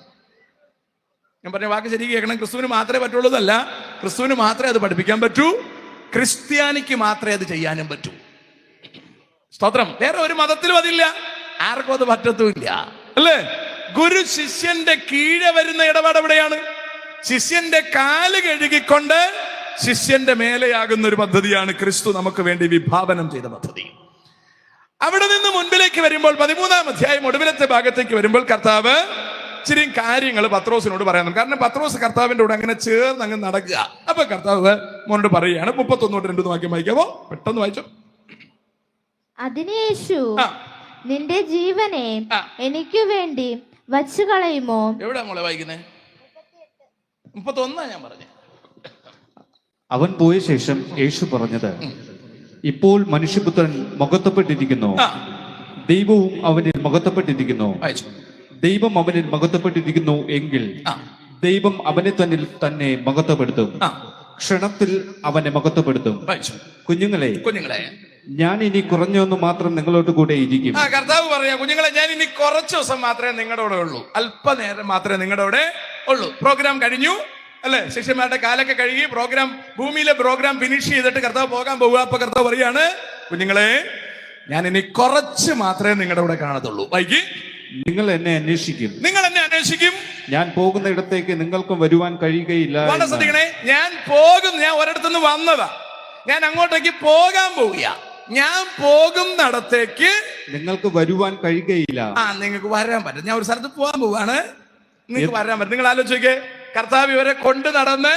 ഞാൻ പറഞ്ഞ വാക്ക് ശരിക്കും കേൾക്കണം. ക്രിസ്തുവിന് മാത്രമേ പറ്റുള്ളൂന്നല്ല, ക്രിസ്തുവിന് മാത്രമേ അത് പഠിപ്പിക്കാൻ പറ്റൂ, ക്രിസ്ത്യാനിക്ക് മാത്രമേ അത് ചെയ്യാനും പറ്റൂ. സ്തോത്രം. വേറെ ഒരു മതത്തിലും അതില്ല, ആർക്കും അത് പറ്റത്തുമില്ല അല്ലേ? ഗുരു ശിഷ്യന്റെ കീഴെ വരുന്ന ഇടപാട് എവിടെയാണ്? ശിഷ്യന്റെ കാല് കഴുകിക്കൊണ്ട് ശിഷ്യന്റെ മേലെയാകുന്ന ഒരു പദ്ധതിയാണ് ക്രിസ്തു നമുക്ക് വേണ്ടി വിഭാവനം ചെയ്ത പദ്ധതി. അവിടെ നിന്ന് മുൻപിലേക്ക് വരുമ്പോൾ 13-ാം അധ്യായം ഒടുവിലത്തെ ഭാഗത്തേക്ക് വരുമ്പോൾ കർത്താവ് ഇച്ചിരി കാര്യങ്ങൾ പത്രോസിനോട് പറയാൻ. കാരണം പത്രോസ് കർത്താവിന്റെ കൂടെ അങ്ങനെ ചേർന്ന് അങ്ങ് നടക്കുക. അപ്പൊ കർത്താവ് മോനോട് പറയുകയാണ്, 31-2 വാക്യം വായിക്കാമോ? പെട്ടെന്ന് വായിച്ചോ. അതിന് യേശു, നിന്റെ ജീവനെ എനിക്ക് വേണ്ടി വച്ചു കളയുമോ? എവിടെ മോളെ വായിക്കുന്നേ? 31 ഞാൻ പറഞ്ഞേ. അവൻ പോയ ശേഷം യേശു പറഞ്ഞത്, ഇപ്പോൾ മനുഷ്യപുത്രൻ മഹത്വപ്പെട്ടിരിക്കുന്നു, ദൈവവും അവനിൽ മഹത്വപ്പെട്ടിരിക്കുന്നു. ദൈവം അവനിൽ മഹത്വപ്പെട്ടിരിക്കുന്നു എങ്കിൽ ദൈവം അവനെ തന്നെ മഹത്വപ്പെടുത്തും, ക്ഷണത്തിൽ അവനെ മഹത്വപ്പെടുത്തും. കുഞ്ഞുങ്ങളെ, ഞാൻ ഇനി കുറഞ്ഞൊന്ന് മാത്രം നിങ്ങളോട് കൂടെ ഇരിക്കും. കർത്താവ് പറയാ, കുഞ്ഞുങ്ങളെ, ഞാൻ ഇനി കുറച്ച് ദിവസം മാത്രമേ നിങ്ങളുടെ കൂടെ ഉള്ളൂ, അല്പനേരം മാത്രമേ നിങ്ങളുടെ കൂടെ ഉള്ളൂ. പ്രോഗ്രാം കഴിഞ്ഞു അല്ലെ? ശിഷ്യന്മാരുടെ കാലൊക്കെ കഴുകി ഭൂമിയിലെ പ്രോഗ്രാം ഫിനിഷ് ചെയ്തിട്ട് കർത്താവ് പോകാൻ പോവുക. അപ്പൊ കർത്താവ് പറയാണ്, കുഞ്ഞുങ്ങളെ, ഞാൻ ഇനി കുറച്ച് മാത്രമേ നിങ്ങളുടെ കൂടെ കാണത്തുള്ളൂ. വൈകി നിങ്ങൾ എന്നെ അന്വേഷിക്കും, ഞാൻ പോകുന്ന ഇടത്തേക്ക് നിങ്ങൾക്കും വരുവാൻ കഴിയുകയില്ല. ഞാൻ ഒരിടത്തുനിന്ന് വന്നതാ, ഞാൻ അങ്ങോട്ടേക്ക് പോകാൻ പോവുക. ഞാൻ പോകുന്നിടത്തേക്ക് നിങ്ങൾക്ക് വരുവാൻ കഴിയുകയില്ല. നിങ്ങൾക്ക് വരാൻ പറ്റും. ഞാൻ ഒരു സ്ഥലത്ത് പോകാൻ പോവാണ്, നിങ്ങൾക്ക് വരാൻ പറ്റും. നിങ്ങൾ ആലോചിക്കേ, കർത്താവ് ഇവരെ കൊണ്ട് നടന്ന്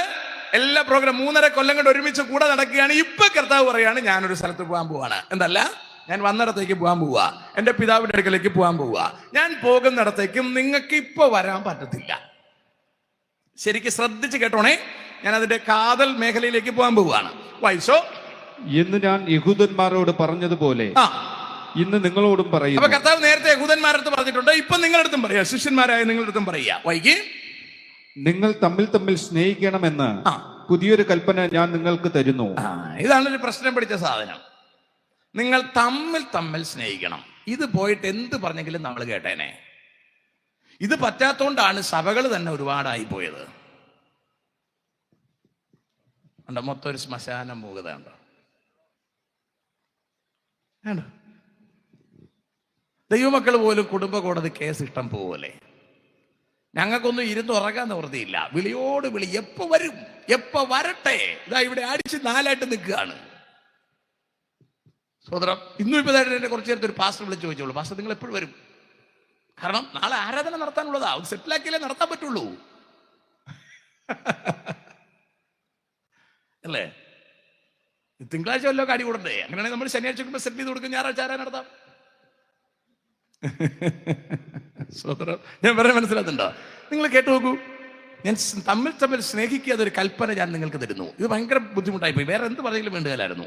എല്ലാ പ്രോഗ്രാം 3.5 കൊല്ലം കൊണ്ട് ഒരുമിച്ച് കൂടെ നടക്കുകയാണ്. ഇപ്പൊ കർത്താവ് പറയാണ്, ഞാനൊരു സ്ഥലത്ത് പോകാൻ പോവാണ്. എന്തല്ല, ഞാൻ വന്നിടത്തേക്ക് പോകാൻ പോവുക, എന്റെ പിതാവിന്റെ അടുക്കലേക്ക് പോകാൻ പോവുക. ഞാൻ പോകുന്നിടത്തേക്കും നിങ്ങൾക്ക് ഇപ്പൊ വരാൻ പറ്റത്തില്ല. ശരിക്കും ശ്രദ്ധിച്ച് കേട്ടോണേ, ഞാൻ അതിന്റെ കാതൽ മേഖലയിലേക്ക് പോകാൻ പോവുകയാണ്. വായിച്ചോ. എന്ന് ഞാൻ യഹൂദന്മാരോട് പറഞ്ഞതുപോലെ ഇന്ന് നിങ്ങളോടും പറയും. അപ്പൊ കർത്താവ് നേരത്തെ യഹൂദന്മാരടുത്ത് പറഞ്ഞിട്ടുണ്ട്, ഇപ്പൊ നിങ്ങളടുത്തും പറയാ, ശിഷ്യന്മാരായ നിങ്ങളടുത്തും പറയാ. വൈകി നിങ്ങൾ തമ്മിൽ തമ്മിൽ സ്നേഹിക്കണമെന്ന് പുതിയൊരു കൽപ്പന ഞാൻ നിങ്ങൾക്ക് തരുന്നു. ഇതാണ് ഒരു പ്രശ്നം പിടിച്ച സാധനം. നിങ്ങൾ തമ്മിൽ തമ്മിൽ സ്നേഹിക്കണം. ഇത് പോയിട്ട് എന്ത് പറഞ്ഞെങ്കിലും നമ്മൾ കേട്ടേനെ. ഇത് പറ്റാത്തോണ്ടാണ് സഭകൾ തന്നെ ഒരുപാടായി പോയത്. ഉണ്ടോ? മൊത്തം ഒരു ശ്മശാനം മൂകത ഉണ്ടോ? ദൈവമക്കൾ പോലും കുടുംബ കോടതി കേസ് ഇഷ്ടം പോവല്ലേ. ഞങ്ങൾക്കൊന്നും ഇരുന്നുറങ്ങാൻ നിവൃത്തിയില്ല. വിളിയോട് വിളി, എപ്പോ വരും, എപ്പോ വരട്ടെ. ഇതാ ഇവിടെ അടിച്ച് 4 നിൽക്കുകയാണ്. സോദരം, ഇന്നും ഇപ്പൊ എന്നെ കുറച്ചു നേരത്തെ ഒരു പാസ്റ്റർ വിളിച്ച് ചോദിച്ചോളൂ, പാസ്റ്റർ നിങ്ങൾ എപ്പോഴും വരും? കാരണം നാളെ ആരാധന നടത്താനുള്ളതാ, സെറ്റിലാക്കിയാലേ നടത്താൻ പറ്റുള്ളൂ അല്ലേ? തിങ്കളാഴ്ച വല്ലോ കാടി കൂടണ്ടേ? അങ്ങനെയാണെങ്കിൽ നമ്മൾ ശനിയാഴ്ച സെറ്റ് ചെയ്ത് കൊടുക്കും, ഞായറാഴ്ച ആരാ നടത്താം. സോദരം, ഞാൻ പറയാൻ മനസ്സിലാക്കുന്നുണ്ടോ? നിങ്ങൾ കേട്ടു നോക്കൂ. ഞാൻ തമ്മിൽ തമ്മിൽ സ്നേഹിക്കാതെ ഒരു കൽപ്പന ഞാൻ നിങ്ങൾക്ക് തരുന്നു. ഇത് ഭയങ്കര ബുദ്ധിമുട്ടായി പോയി. വേറെ എന്ത് പറഞ്ഞെങ്കിലും വേണ്ടതല്ലായിരുന്നു.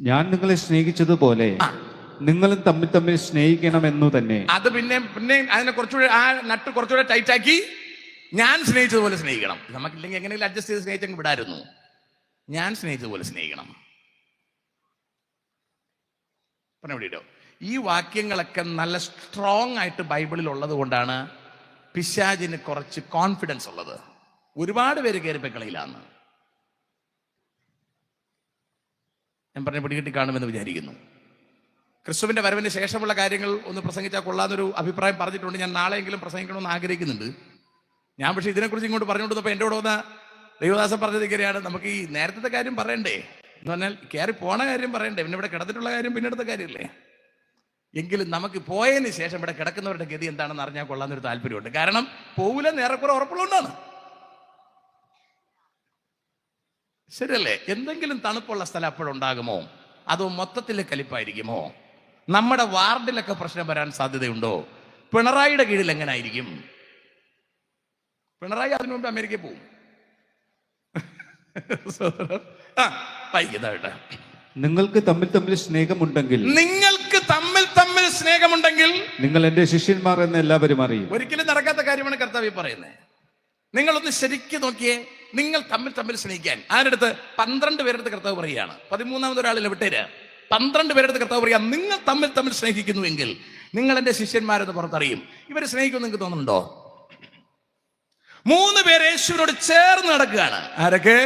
ഞാൻ നിങ്ങളെ സ്നേഹിച്ചതുപോലെ നിങ്ങളും തമ്മിൽ തമ്മിൽ സ്നേഹിക്കണമെന്നു തന്നെ. അത് പിന്നെ അതിനെ കുറച്ചുകൂടെ ആ നട്ട് കുറച്ചുകൂടെ ടൈറ്റ് ആക്കി, ഞാൻ സ്നേഹിച്ചതുപോലെ സ്നേഹിക്കണം. നമുക്കില്ലെങ്കിൽ എങ്ങനെയെങ്കിലും അഡ്ജസ്റ്റ് ചെയ്ത് സ്നേഹിച്ചെങ്കിൽ വിടായിരുന്നു. ഞാൻ സ്നേഹിച്ചതുപോലെ സ്നേഹിക്കണം. പറഞ്ഞു വിട്ടോ. ഈ വാക്യങ്ങളൊക്കെ നല്ല സ്ട്രോങ് ആയിട്ട് ബൈബിളിൽ ഉള്ളത് കൊണ്ടാണ് പിശാചിന് കുറച്ച് കോൺഫിഡൻസ് ഉള്ളത്. ഒരുപാട് പേര് കയറിപ്പക്കളിയിലാണ്. ഞാൻ പറഞ്ഞ പിടികിട്ടി കാണുമെന്ന് വിചാരിക്കുന്നു. ക്രിസ്തുവിന്റെ വരവിന് ശേഷമുള്ള കാര്യങ്ങൾ ഒന്ന് പ്രസംഗിച്ചാൽ കൊള്ളാന്നൊരു അഭിപ്രായം പറഞ്ഞിട്ടുണ്ട്. ഞാൻ നാളെയെങ്കിലും പ്രസംഗിക്കണമെന്ന് ആഗ്രഹിക്കുന്നുണ്ട്. ഞാൻ പക്ഷേ ഇതിനെക്കുറിച്ച് ഇങ്ങോട്ട് പറഞ്ഞുകൊണ്ടിരുന്നപ്പോൾ എൻ്റെ കൂടെ വന്ന ദൈവദാസൻ പറഞ്ഞത് ഇങ്ങനെയാണ്, നമുക്ക് ഈ നേരത്തെ കാര്യം പറയണ്ടേ എന്ന് പറഞ്ഞാൽ കയറി പോണ കാര്യം പറയണ്ടേ, പിന്നെ ഇവിടെ കിടന്നിട്ടുള്ള കാര്യം പിന്നെടുത്ത കാര്യമല്ലേ. എങ്കിലും നമുക്ക് പോയതിന് ശേഷം ഇവിടെ കിടക്കുന്നവരുടെ ഗതി എന്താണെന്ന് അറിഞ്ഞാൽ കൊള്ളാന്നൊരു താല്പര്യമുണ്ട്. കാരണം പോവില്ലെന്ന് ഏറെക്കുറെ ഉറപ്പുള്ളതുകൊണ്ടാണ്. ശരിയല്ലേ? എന്തെങ്കിലും തണുപ്പുള്ള സ്ഥലം അപ്പോഴുണ്ടാകുമോ? അതോ മൊത്തത്തിൽ കലിപ്പായിരിക്കുമോ? നമ്മുടെ വാർഡിലൊക്കെ പ്രശ്നം വരാൻ സാധ്യതയുണ്ടോ? പിണറായിയുടെ കീഴിൽ എങ്ങനായിരിക്കും? പിണറായി അതിനു മുമ്പ് അമേരിക്കയിൽ പോകും. നിങ്ങൾക്ക് തമ്മിൽ തമ്മിൽ സ്നേഹമുണ്ടെങ്കിൽ നിങ്ങൾ എന്റെ ശിഷ്യന്മാർ എന്ന് എല്ലാവരും അറിയും. ഒരിക്കലും നടക്കാത്ത കാര്യമാണ് കർത്താവ് പറയുന്നത്. നിങ്ങളൊന്ന് ശരിക്കും നോക്കിയേ, നിങ്ങൾ തമ്മിൽ തമ്മിൽ സ്നേഹിക്കാൻ. അതിനടുത്ത് 12 പേരെടുത്ത് കർത്താവ് പറയുകയാണ്. 13ാമത് ഒരാളിനെ വിട്ടേര്. 12 പേരെടുത്ത് കർത്താവ് പറയാം, നിങ്ങൾ തമ്മിൽ തമ്മിൽ സ്നേഹിക്കുന്നുവെങ്കിൽ നിങ്ങൾ എന്റെ ശിഷ്യന്മാരെന്ന് പുറത്തറിയും. ഇവര് സ്നേഹിക്കുമെന്ന് നിങ്ങൾക്ക് തോന്നുന്നുണ്ടോ? 3 പേര് യേശുവിനോട് ചേർന്ന് നടക്കുകയാണ്. ആരൊക്കെ?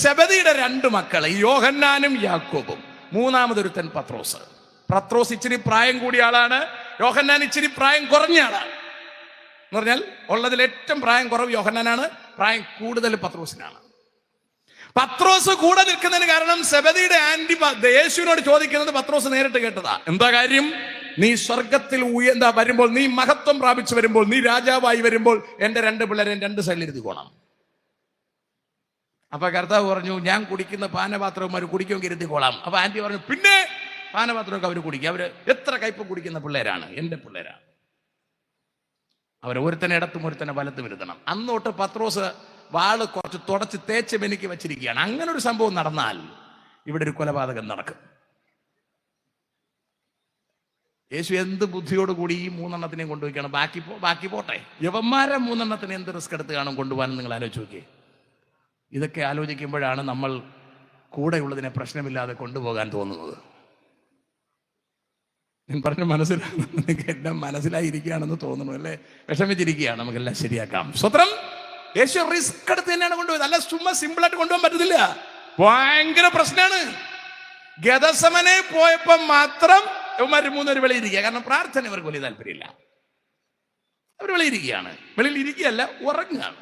സെബദിയുടെ 2 മക്കൾ, യോഹന്നാനും യാക്കോബും. 3ാമതൊരുത്തൻ പത്രോസ്. പത്രോസ് ഇച്ചിരി പ്രായം കൂടിയ ആളാണ്. യോഹന്നാൻ ഇച്ചിരി പ്രായം കുറഞ്ഞ ആളാണ്. എന്ന് പറഞ്ഞാൽ ഉള്ളതിൽ ഏറ്റവും പ്രായം കുറവ് യോഹന്നാനാണ്, പ്രായം കൂടുതൽ പത്രോസിനാണ്. പത്രോസ് കൂടെ നിൽക്കുന്നതിന് കാരണം സെബദിയുടെ ആന്റി യേശുവിനോട് ചോദിക്കുന്നത് പത്രോസ് നേരിട്ട് കേട്ടതാ. എന്താ കാര്യം? നീ സ്വർഗത്തിൽ വരുമ്പോൾ, നീ മഹത്വം പ്രാപിച്ചു വരുമ്പോൾ, നീ രാജാവായി വരുമ്പോൾ എന്റെ 2 പിള്ളേരെ 2 സൈഡിൽ ഇരുത്തിക്കോണം. അപ്പൊ കർത്താവ് പറഞ്ഞു, ഞാൻ കുടിക്കുന്ന പാനപാത്രവും കുടിക്കുമെങ്കിൽ ഇരുത്തിക്കോളാം. അപ്പൊ ആന്റി പറഞ്ഞു, പിന്നെ പാനപാത്രമൊക്കെ അവർ കുടിക്കും. അവര് എത്ര കയ്പ് കുടിക്കുന്ന പിള്ളേരാണ്, എന്റെ പിള്ളേരാണ്. അവർ ഒരുത്തനെ ഇടത്തും ഒരുത്തനെ വലത്തും ഇരുത്തണം. അന്നോട്ട് പത്രോസ് വാള് കുറച്ച് തുടച്ച് തേച്ച് മെനിക്ക് വെച്ചിരിക്കുകയാണ്. അങ്ങനെ ഒരു സംഭവം നടന്നാൽ ഇവിടെ ഒരു കൊലപാതകം നടക്കും. യേശു എന്ത് ബുദ്ധിയോടുകൂടി ഈ 3 എണ്ണത്തിനെയും കൊണ്ടുപോയിക്കാണ്. ബാക്കി പോട്ടെ, യവന്മാരെ 3 എണ്ണത്തിന് എന്ത് റിസ്ക് എടുത്ത് കാണും കൊണ്ടുപോകാൻ? നിങ്ങൾ ആലോചിച്ച് നോക്കിയേ. ഇതൊക്കെ ആലോചിക്കുമ്പോഴാണ് നമ്മൾ കൂടെയുള്ളതിനെ പ്രശ്നമില്ലാതെ കൊണ്ടുപോകാൻ തോന്നുന്നത്. ഞാൻ പറഞ്ഞ നിങ്ങൾക്ക് എല്ലാം മനസ്സിലായിരിക്കുകയാണെന്ന് തോന്നുന്നു അല്ലേ? വിഷമിച്ചിരിക്കുകയാണ്. നമുക്കെല്ലാം ശരിയാക്കാം. സ്വത്രം യേശു റിസ്ക് എടുത്ത് തന്നെയാണ് കൊണ്ടുപോയത്. അല്ല ചുമ്മാ സിമ്പിളായിട്ട് കൊണ്ടുപോകാൻ പറ്റത്തില്ല. ഭയങ്കര പ്രശ്നമാണ്. ഗദസമനെ പോയപ്പോ മാത്രം ഇവന്മാർ 3 പേര് വെളിയിരിക്കുക. കാരണം പ്രാർത്ഥന ഇവർക്ക് വലിയ താല്പര്യമില്ല. അവർ വെളിയിരിക്കുകയാണ്. വെളിയിൽ ഇരിക്കുകയല്ല, ഉറങ്ങുകയാണ്.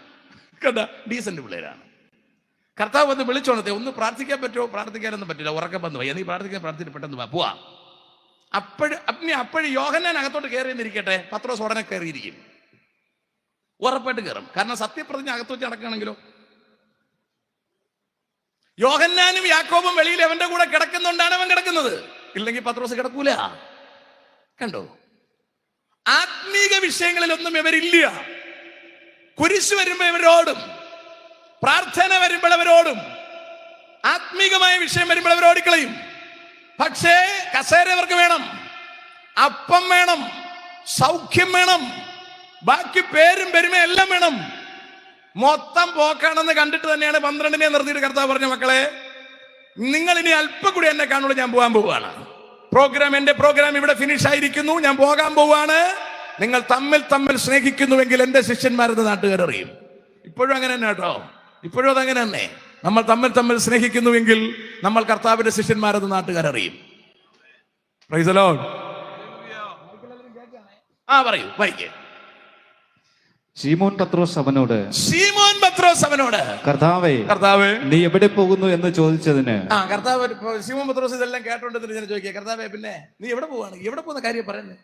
കേട്ടാ, ഡീസന്റ് പിള്ളേരാണ്. കർത്താവ് വന്ന് വിളിച്ചോണത്തെ, ഒന്ന് പ്രാർത്ഥിക്കാൻ പറ്റുമോ? പ്രാർത്ഥിക്കാനൊന്നും പറ്റില്ല, ഉറക്കം വന്നു പോയി. നീ പ്രാർത്ഥിക്കാൻ പെട്ടെന്ന് പോവാ. അപ്പോഴും യോഹന്നാൻ അകത്തോട്ട് കയറിയെന്നിരിക്കട്ടെ, പത്രോസ് ഉടനെ കയറിയിരിക്കും. ഉറപ്പായിട്ട് കയറും. കാരണം സത്യപ്രതിജ്ഞ അകത്ത് വെച്ച് നടക്കുകയാണെങ്കിലോ. യോഹന്നാനും യാക്കോബും വെളിയിൽ അവന്റെ കൂടെ കിടക്കുന്നുണ്ടാണ് അവൻ കിടക്കുന്നത്. ഇല്ലെങ്കിൽ പത്രോസ് കിടക്കൂല. കണ്ടോ? ആത്മീക വിഷയങ്ങളിലൊന്നും ഇവരില്ല. കുരിശ് വരുമ്പോ ഇവരോടും, പ്രാർത്ഥന വരുമ്പോൾ അവരോടും, ആത്മീകമായ വിഷയം വരുമ്പോൾ അവരോടിക്കളയും. പക്ഷേ കസേര അവർക്ക് വേണം, അപ്പം വേണം, സൗഖ്യം വേണം, ബാക്കി പേരും പെരുമയും എല്ലാം വേണം. മൊത്തം പോക്കാണെന്ന് കണ്ടിട്ട് തന്നെയാണ് 12-നെ നിർത്തിയിട്ട് കർത്താവ് പറഞ്ഞ, മക്കളെ നിങ്ങൾ ഇനി അല്പം കൂടി എന്നെ കാണുള്ളൂ, ഞാൻ പോകാൻ പോവുകയാണ്. എന്റെ പ്രോഗ്രാം ഇവിടെ ഫിനിഷ് ആയിരിക്കുന്നു, ഞാൻ പോകാൻ പോവുകയാണ്. നിങ്ങൾ തമ്മിൽ സ്നേഹിക്കുന്നുവെങ്കിൽ എന്റെ ശിഷ്യന്മാരെന്ന് നാട്ടുകാരറിയും. ഇപ്പോഴും അങ്ങനെ തന്നെ കേട്ടോ, ഇപ്പോഴും അതങ്ങനെ തന്നെ. നമ്മൾ തമ്മിൽ സ്നേഹിക്കുന്നുവെങ്കിൽ നമ്മൾ കർത്താവിന്റെ ശിഷ്യന്മാരെന്ന് നാട്ടുകാരറിയും. Praise the lord. പറയൂ, വായിക്കേ. ശീമോൻ പത്രോസ് അവനോട്, കർത്താവേ നീ എവിടെ പോകുന്നു എന്ന് ചോദിച്ചതിന്, കർത്താവ് ശീമോൻ പത്രോസ് ഇതെല്ലാം കേട്ടോണ്ടെന്ന് ഞാൻ ചോദിക്കുക, കർത്താവേ പിന്നെ നീ എവിടെ പോവാണ്, എവിടെ പോകുന്ന കാര്യം പറയുന്നത്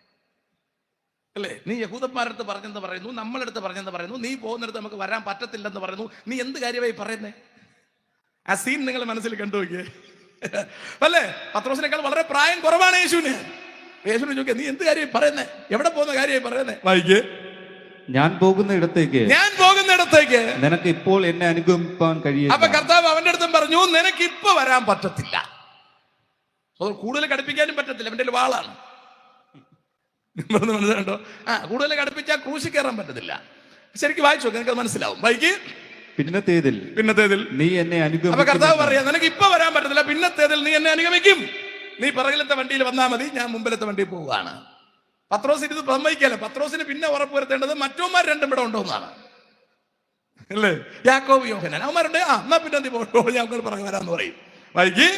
അല്ലേ? നീ യഹൂദന്മാരടുത്ത് പറഞ്ഞെന്ന് പറയുന്നു, നമ്മളടുത്ത് പറഞ്ഞെന്ന് പറയുന്നു, നീ പോകുന്നിടത്ത് നമുക്ക് വരാൻ പറ്റത്തില്ലെന്ന് പറയുന്നു, നീ എന്ത് കാര്യമായി പറയുന്നേ? ആ സീൻ നിങ്ങൾ മനസ്സിൽ കണ്ടു നോക്കിയേ അല്ലേ? പത്രോസിനേക്കാൾ വളരെ പ്രായം കുറവാണ് യേശുവിന്. യേശുവിനെ ചോദിക്കുക, നീ എന്ത് കാര്യമായി പറയുന്നേ, എവിടെ പോകുന്ന കാര്യമായി പറയുന്നേ? വായിക്കേ. ഞാൻ പോകുന്ന ഇടത്തേക്ക് നിനക്ക് ഇപ്പോൾ എന്നെ അനുഗമിപ്പാൻ കഴിയില്ല. അപ്പൊ കർത്താവ് അവന്റെ അടുത്തും പറഞ്ഞു, നിനക്ക് ഇപ്പൊ വരാൻ പറ്റത്തില്ല. കൂടുതൽ കടുപ്പിക്കാനും പറ്റത്തില്ല, അവന്റെ വാളാണ്. മനസ്സിലുണ്ടോ? കൂടുതൽ കടുപ്പിച്ചാൽ ക്രൂശിൽ കയറാൻ പറ്റത്തില്ല. ശരിക്കും വായിച്ചു നിനക്ക് മനസ്സിലാവും. വായിക്ക്. പിന്നത്തേതിൽ നീ എന്നെ അനുഗമിക്കും. അപ്പൊ കർത്താവ് പറയാ, നിനക്ക് ഇപ്പൊ വരാൻ പറ്റത്തില്ല, പിന്നത്തേതിൽ നീ എന്നെ അനുഗമിക്കും. നീ പിറകിലത്തെ വണ്ടിയിൽ വന്നാൽ മതി, ഞാൻ മുമ്പിലത്തെ വണ്ടിയിൽ പോവുകയാണ്. പത്രോസ് ഇത് സമ്മതിക്കല്ലേ? പത്രോസിന് പിന്നെ ഉറപ്പ് വരുത്തേണ്ടത് മറ്റോമാർ രണ്ടും ഇവിടെ ഉണ്ടോ എന്നാണ് അല്ലേ? യാക്കോബ് യോഹന്നാൻ അവന്മാരുണ്ട്. എന്നാ പിന്നെ എന്ത് പോകട്ടോ, ഞങ്ങൾ പുറകെ വരാന്ന് പറയും. വൈകി